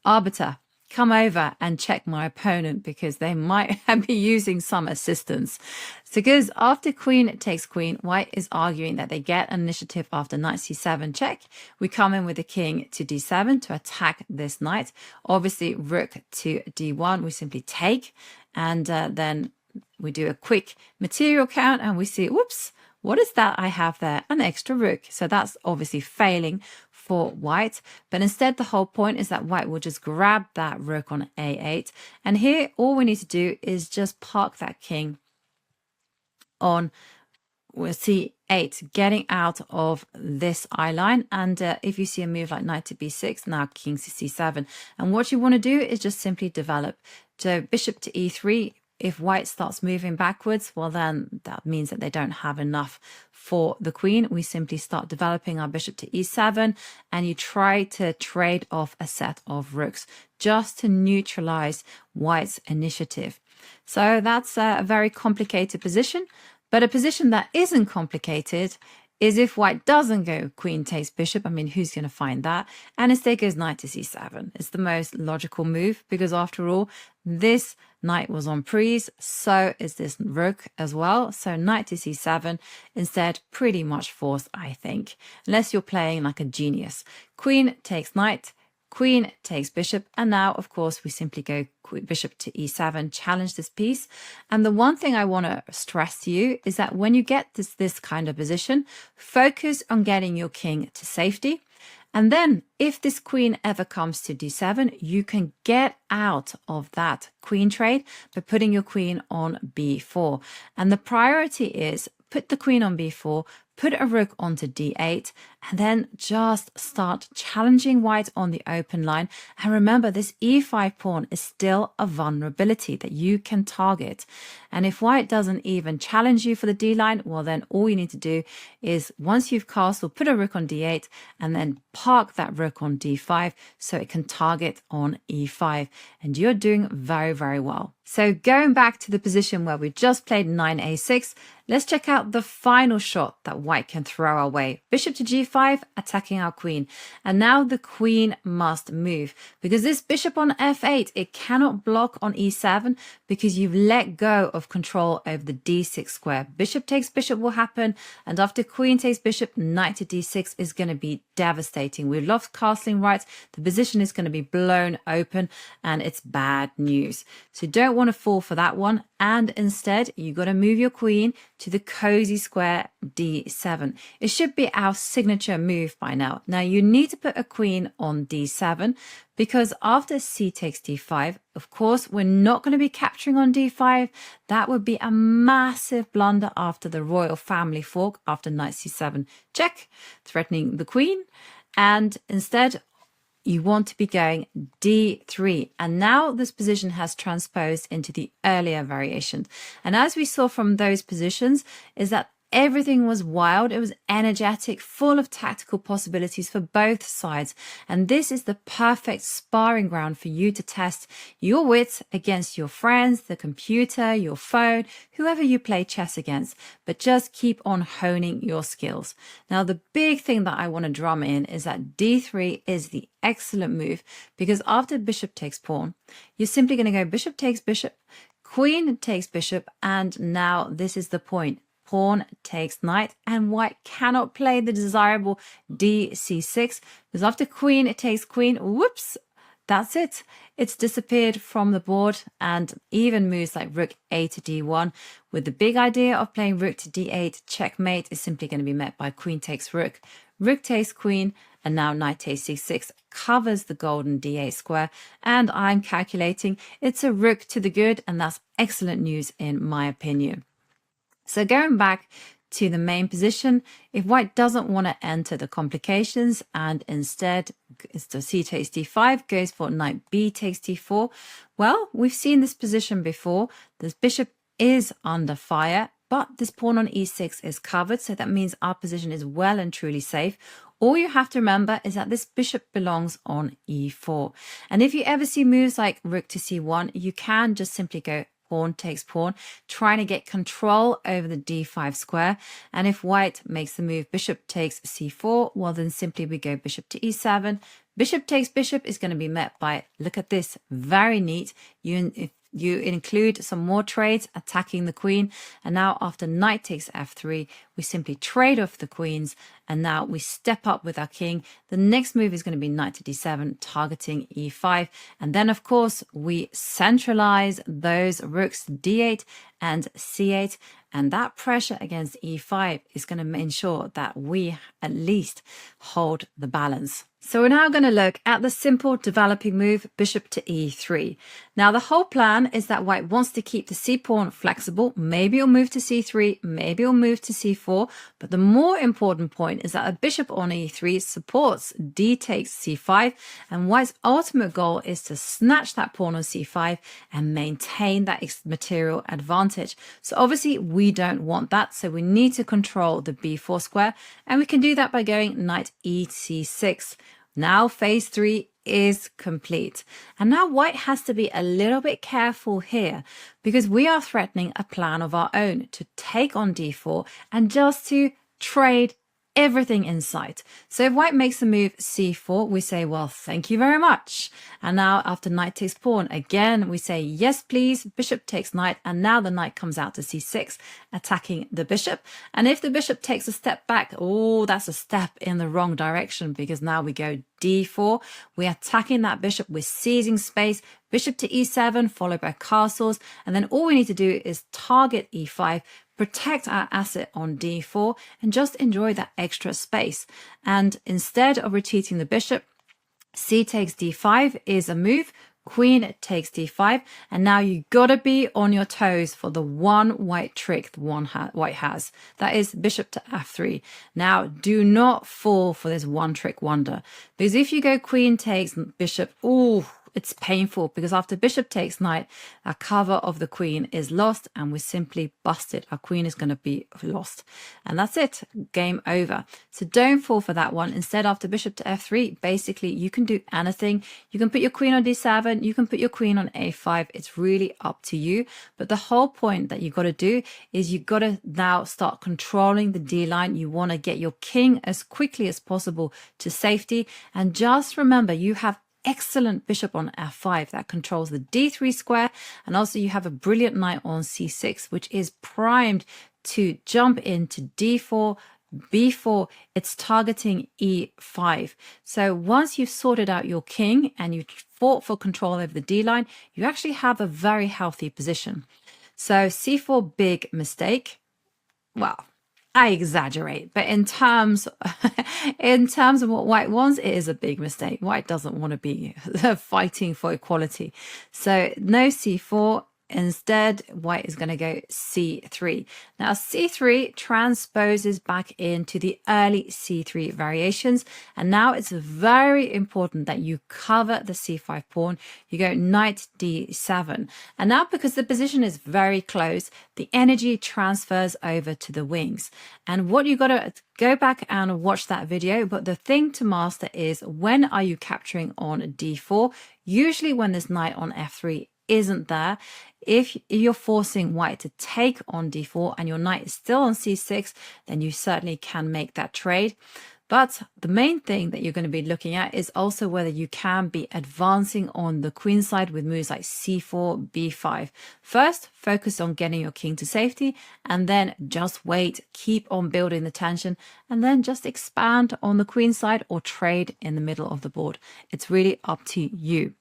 [SPEAKER 1] arbiter, come over and check my opponent, because they might be using some assistance. So because after queen takes queen, white is arguing that they get an initiative after knight c7 check. We come in with the king to d7 to attack this knight. Obviously, rook to d1, we simply take, and then We do a quick material count and we see, whoops, what is that I have there? An extra rook. So that's obviously failing for white. But instead, the whole point is that white will just grab that rook on a8. And here, all we need to do is just park that king on c8, getting out of this eye line. And if you see a move like knight to b6, now king to c7. And what you want to do is just simply develop. So bishop to e3. If white starts moving backwards, well, then that means that they don't have enough for the queen. We simply start developing our bishop to e7, and you try to trade off a set of rooks just to neutralize white's initiative. So that's a very complicated position, but a position that isn't complicated is if white doesn't go queen takes bishop. I mean, who's going to find that? And instead goes knight to c7. It's the most logical move because after all, this knight was on prise, so is this rook as well. So knight to c7 instead, pretty much forced, I think, unless you're playing like a genius. Queen takes knight, queen takes bishop, and now, of course, we simply go bishop to e7, challenge this piece. And the one thing I want to stress to you is that when you get this kind of position, focus on getting your king to safety. And then if this queen ever comes to d7, you can get out of that queen trade by putting your queen on b4. And the priority is put the queen on b4, put a rook onto d8, and then just start challenging white on the open line. And remember, this e5 pawn is still a vulnerability that you can target. And if white doesn't even challenge you for the d line, well, then all you need to do is, once you've castled, put a rook on d8 and then park that rook on d5 so it can target on e5. And you're doing very, very well. So going back to the position where we just played 9a6, let's check out the final shot that white can throw our way. Bishop to g5, attacking our queen. And now the queen must move because this bishop on f8, it cannot block on e7 because you've let go of control over the d6 square. Bishop takes bishop will happen, and after queen takes bishop, knight to d6 is going to be devastating. We've lost castling rights, the position is going to be blown open, and it's bad news. So don't want to fall for that one, and instead you got to move your queen to the cozy square d7. It should be our signature move by now. Now you need to put a queen on d7 because after c takes d5, of course, we're not going to be capturing on d5. That would be a massive blunder after the royal family fork, after knight c7 check, threatening the queen. And instead, you want to be going d3. And now this position has transposed into the earlier variation. And as we saw from those positions, is that everything was wild. It was energetic, full of tactical possibilities for both sides. And this is the perfect sparring ground for you to test your wits against your friends, the computer, your phone, whoever you play chess against. But just keep on honing your skills. Now, the big thing that I want to drum in is that d3 is the excellent move because after bishop takes pawn, you're simply going to go bishop takes bishop, queen takes bishop, and now this is the point. Pawn takes knight, and white cannot play the desirable d6 because after queen it takes queen. Whoops, that's it. It's disappeared from the board, and even moves like rook a to d1 with the big idea of playing rook to d8 checkmate is simply going to be met by queen takes rook, rook takes queen, and now knight takes c6 covers the golden d8 square. And I'm calculating it's a rook to the good, and that's excellent news in my opinion. So going back to the main position, if white doesn't want to enter the complications and instead so c takes d5 goes for knight b takes d4, well, we've seen this position before. This bishop is under fire, but this pawn on e6 is covered, so that means our position is well and truly safe. All you have to remember is that this bishop belongs on e4. And if you ever see moves like rook to c1, you can just simply go pawn takes pawn, trying to get control over the d5 square. And if white makes the move bishop takes c4, well, then simply we go bishop to e7. Bishop takes bishop is going to be met by, look at this, very neat. You include some more trades attacking the queen. And now after knight takes f3, we simply trade off the queens. And now we step up with our king. The next move is going to be knight to d7, targeting e5. And then, of course, we centralize those rooks d8 and c8. And that pressure against e5 is going to ensure that we at least hold the balance. So we're now going to look at the simple developing move, bishop to e3. Now, the whole plan is that white wants to keep the c-pawn flexible. Maybe it'll move to c3, maybe it'll move to c4. But the more important point is that a bishop on e3 supports d takes c5. And white's ultimate goal is to snatch that pawn on c5 and maintain that material advantage. So obviously, we don't want that. So we need to control the b4 square. And we can do that by going knight e6. Now phase 3 is complete. And now white has to be a little bit careful here because we are threatening a plan of our own to take on d4 and just to trade everything in sight. So if white makes the move c4, we say, well, thank you very much. And now after knight takes pawn, again, we say, yes, please, bishop takes knight. And now the knight comes out to c6, attacking the bishop. And if the bishop takes a step back, oh, that's a step in the wrong direction because now we go d4. We're attacking that bishop. We're seizing space. Bishop to e7, followed by castles. And then all we need to do is target e5, protect our asset on d4, and just enjoy that extra space. And instead of retreating the bishop, c takes d5 is a move. Queen takes d5, and now you gotta be on your toes for the one white trick white has. That is bishop to f3. Now, do not fall for this one trick wonder, because if you go queen takes bishop, ooh, it's painful because after bishop takes knight, our cover of the queen is lost and we're simply busted. Our queen is going to be lost. And that's it. Game over. So don't fall for that one. Instead, after bishop to f3, basically you can do anything. You can put your queen on d7. You can put your queen on a5. It's really up to you. But the whole point that you've got to do is you've got to now start controlling the D line. You want to get your king as quickly as possible to safety. And just remember, you have excellent bishop on f5 that controls the d3 square, and also you have a brilliant knight on c6 which is primed to jump into d4, b4. It's targeting e5. So once you've sorted out your king and you fought for control over the d line, you actually have a very healthy position. So c4, big mistake. Well, I exaggerate, but in terms of what white wants, it is a big mistake. White doesn't want to be fighting for equality. So no c4. Instead, white is going to go c3. Now, c3 transposes back into the early c3 variations. And now it's very important that you cover the c5 pawn. You go knight d7. And now, because the position is very close, the energy transfers over to the wings. And what you got to go back and watch that video. But the thing to master is, when are you capturing on d4? Usually when this knight on f3 isn't there. If you're forcing white to take on d4 and your knight is still on c6, then you certainly can make that trade. But the main thing that you're going to be looking at is also whether you can be advancing on the queen side with moves like c4, b5. First, focus on getting your king to safety, and then just wait, keep on building the tension, and then just expand on the queen side or trade in the middle of the board. It's really up to you.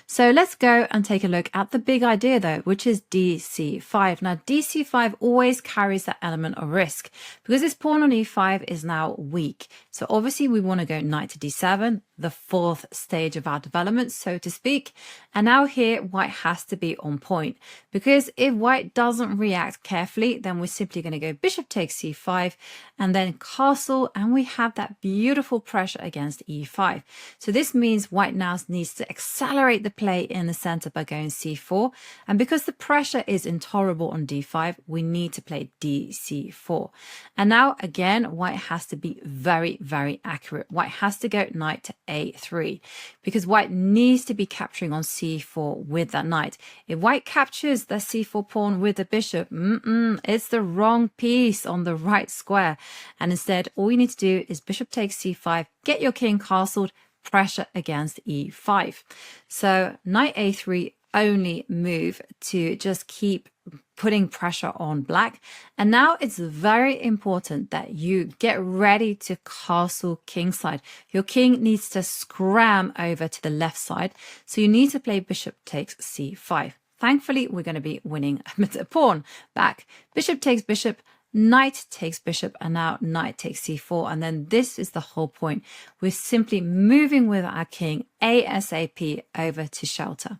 [SPEAKER 1] So let's go and take a look at the big idea though, which is dc5. Now dc5 always carries that element of risk because this pawn on e5 is now weak. So obviously we want to go knight to d7, the fourth stage of our development, so to speak. And now here white has to be on point, because if white doesn't react carefully, then we're simply going to go bishop takes c5 and then castle, and we have that beautiful pressure against e5. So this means white now needs to accelerate the play in the center by going c4, and because the pressure is intolerable on d5, we need to play dc4. And now again, white has to be very, very accurate. White has to go knight to a3, because white needs to be capturing on c4 with that knight. If white captures the c4 pawn with the bishop, it's the wrong piece on the right square. And instead, all you need to do is bishop takes c5, get your king castled, pressure against e5. So knight a3 only move to just keep putting pressure on black. And now it's very important that you get ready to castle kingside. Your king needs to scram over to the left side. So you need to play bishop takes c5. Thankfully, we're going to be winning a pawn back. Bishop takes bishop, knight takes bishop, and now knight takes c4. And then this is the whole point. We're simply moving with our king ASAP over to shelter.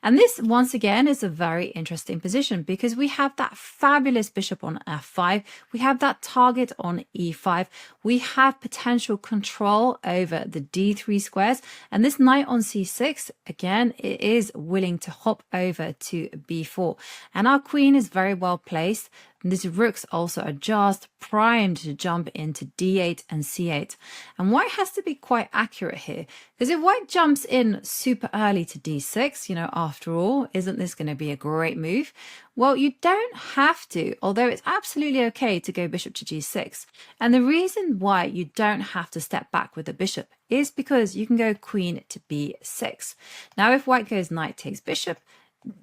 [SPEAKER 1] And this, once again, is a very interesting position because we have that fabulous bishop on f5. We have that target on e5. We have potential control over the d3 squares. And this knight on c6, again, it is willing to hop over to b4. And our queen is very well placed. And these rooks also are just primed to jump into d8 and c8. And white has to be quite accurate here, because if white jumps in super early to d6, after all, isn't this going to be a great move? Well, you don't have to, although it's absolutely okay to go bishop to g6. And the reason why you don't have to step back with the bishop is because you can go queen to b6. Now, if white goes knight takes bishop,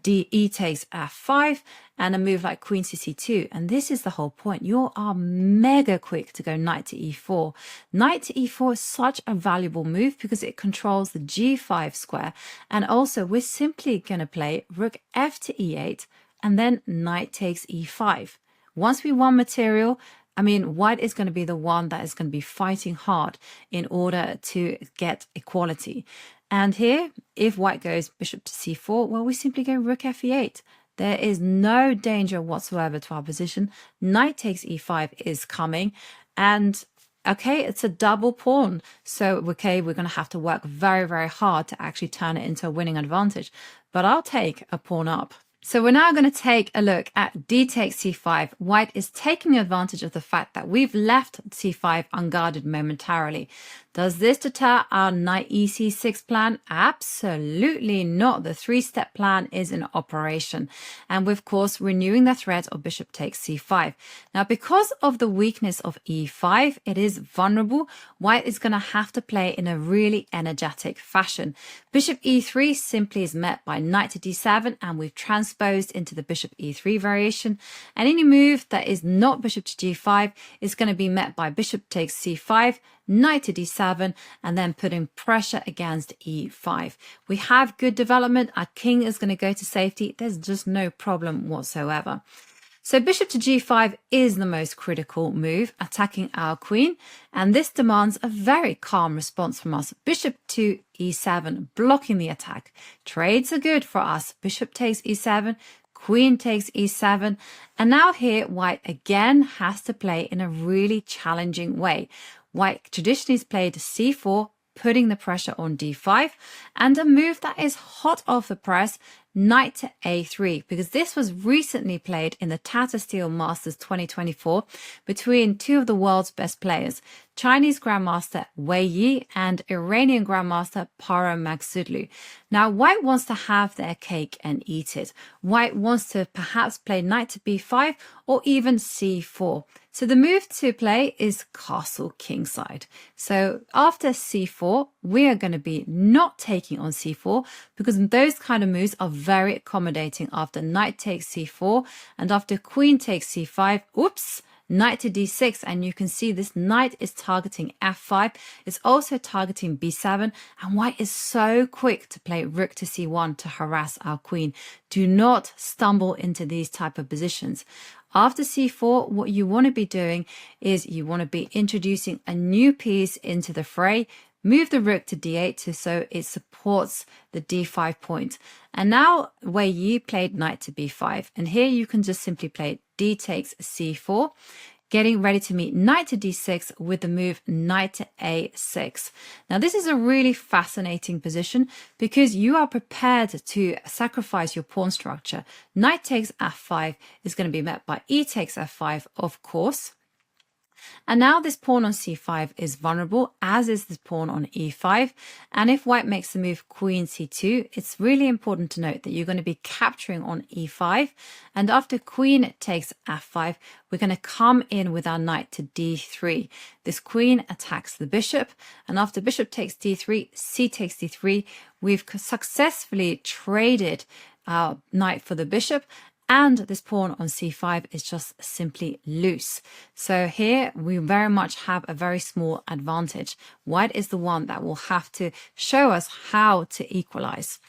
[SPEAKER 1] e takes f5, and a move like queen to c2. And this is the whole point. You are mega quick to go knight to e4. Knight to e4 is such a valuable move because it controls the g5 square. And also, we're simply going to play rook f to e8, and then knight takes e5. Once we won material, white is going to be the one that is going to be fighting hard in order to get equality. And here, if white goes bishop to c4, well, we simply go rook f e8. There is no danger whatsoever to our position. Knight takes e5 is coming. And okay, it's a double pawn. So, okay, we're going to have to work very, very hard to actually turn it into a winning advantage. But I'll take a pawn up. So we're now going to take a look at d takes c5. White is taking advantage of the fact that we've left c5 unguarded momentarily. Does this deter our knight ec6 plan? Absolutely not. The three-step plan is in operation. And we're, of course, renewing the threat of bishop takes c5. Now, because of the weakness of e5, it is vulnerable. White is going to have to play in a really energetic fashion. Bishop e3 simply is met by knight to d7, and we've transposed into the bishop e3 variation. And any move that is not bishop to g5 is going to be met by bishop takes c5, knight to d7, and then putting pressure against e5. We have good development. Our king is going to go to safety. There's just no problem whatsoever. So bishop to g5 is the most critical move, attacking our queen, and this demands a very calm response from us. Bishop to e7, blocking the attack. Trades are good for us. Bishop takes e7, queen takes e7, and now here white again has to play in a really challenging way. White traditionally has played c4, putting the pressure on d5, and a move that is hot off the press, knight to a3, because this was recently played in the Tata Steel Masters 2024 between two of the world's best players, Chinese Grandmaster Wei Yi and Iranian Grandmaster Paro Magsudlu. Now, white wants to have their cake and eat it. White wants to perhaps play knight to b5 or even c4. So the move to play is castle kingside. So after c4, we are going to be not taking on c4 because those kind of moves are very accommodating after knight takes c4 and after queen takes c5. Oops! Knight to d6, and you can see this knight is targeting f5. It's also targeting b7, and white is so quick to play rook to c1 to harass our queen. Do not stumble into these type of positions. After c4, what you want to be doing is you want to be introducing a new piece into the fray. Move the rook to d8 so it supports the d5 point. And now Wei Yi played knight to b5. And here you can just simply play d takes c4, getting ready to meet knight to d6 with the move knight to a6. Now this is a really fascinating position because you are prepared to sacrifice your pawn structure. Knight takes f5 is going to be met by e takes f5, of course. And now this pawn on c5 is vulnerable, as is this pawn on e5. And if white makes the move queen c2, it's really important to note that you're going to be capturing on e5. And after queen takes f5, we're going to come in with our knight to d3. This queen attacks the bishop. And after bishop takes d3, c takes d3, we've successfully traded our knight for the bishop. And this pawn on c5 is just simply loose. So here we very much have a very small advantage. White is the one that will have to show us how to equalize.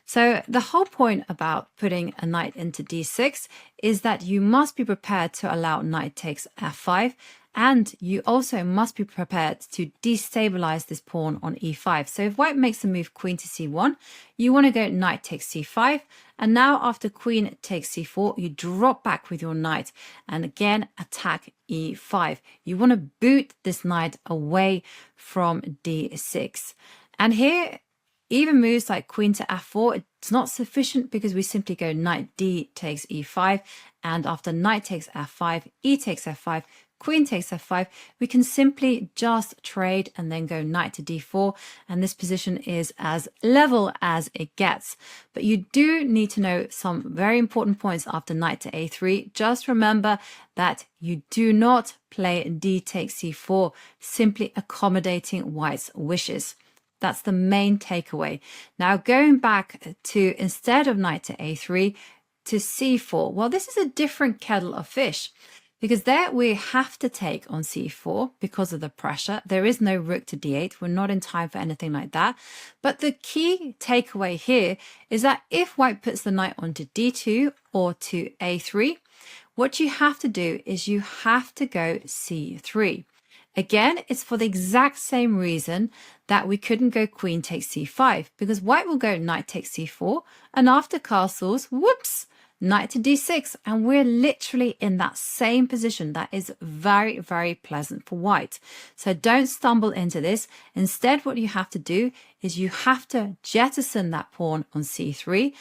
[SPEAKER 1] So the whole point about putting a knight into d6 is that you must be prepared to allow knight takes f5, and you also must be prepared to destabilize this pawn on e5. So if white makes the move queen to c1, you want to go knight takes c5, and now after queen takes c4, you drop back with your knight and again attack e5. You want to boot this knight away from d6. And here, even moves like queen to f4, it's not sufficient because we simply go knight d takes e5, and after knight takes f5, e takes f5, queen takes f5, we can simply just trade and then go knight to d4, and this position is as level as it gets. But you do need to know some very important points after knight to a3. Just remember that you do not play d takes c4, simply accommodating white's wishes. That's the main takeaway. Now going back to, instead of knight to a3, to c4, well, this is a different kettle of fish, because there we have to take on c4 because of the pressure. There is no rook to d8. We're not in time for anything like that. But the key takeaway here is that if white puts the knight onto d2 or to a3, what you have to do is you have to go c3. Again, it's for the exact same reason that we couldn't go queen takes c5, because white will go knight takes c4, and after castles, whoops, knight to d6, and we're literally in that same position. That is very, very pleasant for white. So don't stumble into this. Instead, what you have to do is you have to jettison that pawn on c3,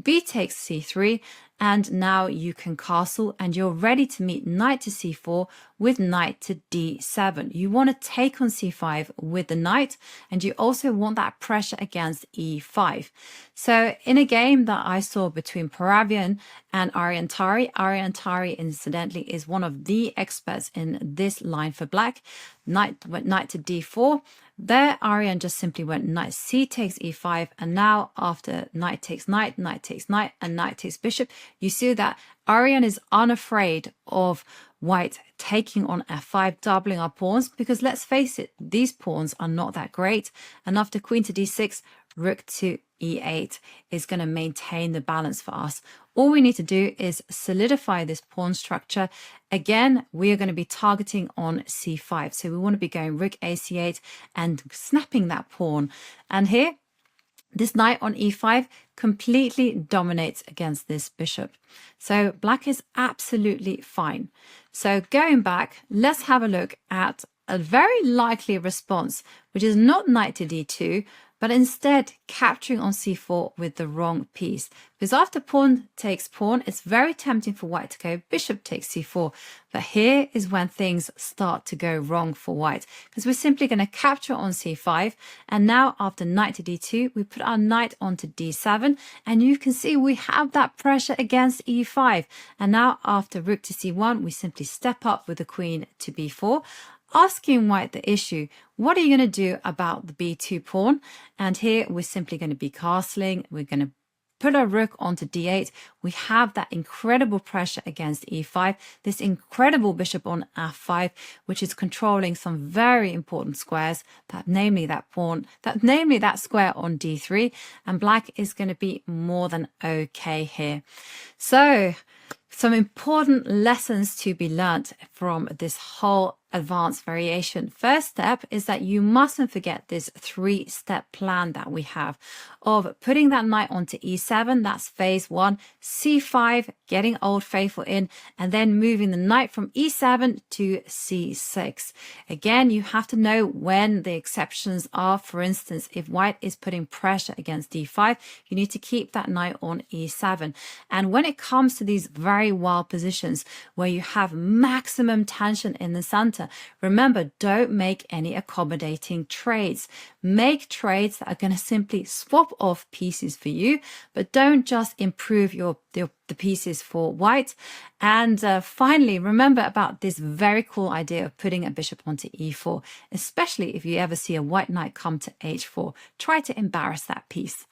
[SPEAKER 1] b takes c3, and now you can castle and you're ready to meet knight to c4 with knight to d7. You want to take on c5 with the knight, and you also want that pressure against e5. So in a game that I saw between Paravian and Ariantari incidentally is one of the experts in this line for black. Knight went knight to d4. There, Arian just simply went knight c takes e5, and now after knight takes knight, knight takes knight, and knight takes bishop, you see that Arian is unafraid of white taking on f5, doubling our pawns, because let's face it, these pawns are not that great. And after queen to d6, rook to e8 is going to maintain the balance for us. All we need to do is solidify this pawn structure. Again, we are going to be targeting on c5. So we want to be going rook ac8 and snapping that pawn. And here, this knight on e5 completely dominates against this bishop. So black is absolutely fine. So going back, let's have a look at a very likely response, which is not knight to d2, but instead capturing on c4 with the wrong piece. Because after pawn takes pawn, it's very tempting for white to go bishop takes c4. But here is when things start to go wrong for white, because we're simply going to capture on c5. And now after knight to d2, we put our knight onto d7. And you can see we have that pressure against e5. And now after rook to c1, we simply step up with the queen to b4. Asking white the issue, what are you going to do about the b2 pawn? And here we're simply going to be castling. We're going to put our rook onto d8. We have that incredible pressure against e5, this incredible bishop on f5, which is controlling some very important squares, namely that square on d3, and black is going to be more than okay here. So some important lessons to be learnt from this whole advanced variation. First step is that you mustn't forget this 3-step plan that we have of putting that knight onto e7, that's phase 1, c5, getting Old Faithful in, and then moving the knight from e7 to c6. Again, you have to know when the exceptions are. For instance, if white is putting pressure against d5, you need to keep that knight on e7. And when it comes to these very wild positions where you have maximum tension in the center, center. Remember, don't make any accommodating trades. Make trades that are going to simply swap off pieces for you, but don't just improve the pieces for white. And finally, remember about this very cool idea of putting a bishop onto e4, especially if you ever see a white knight come to h4. Try to embarrass that piece.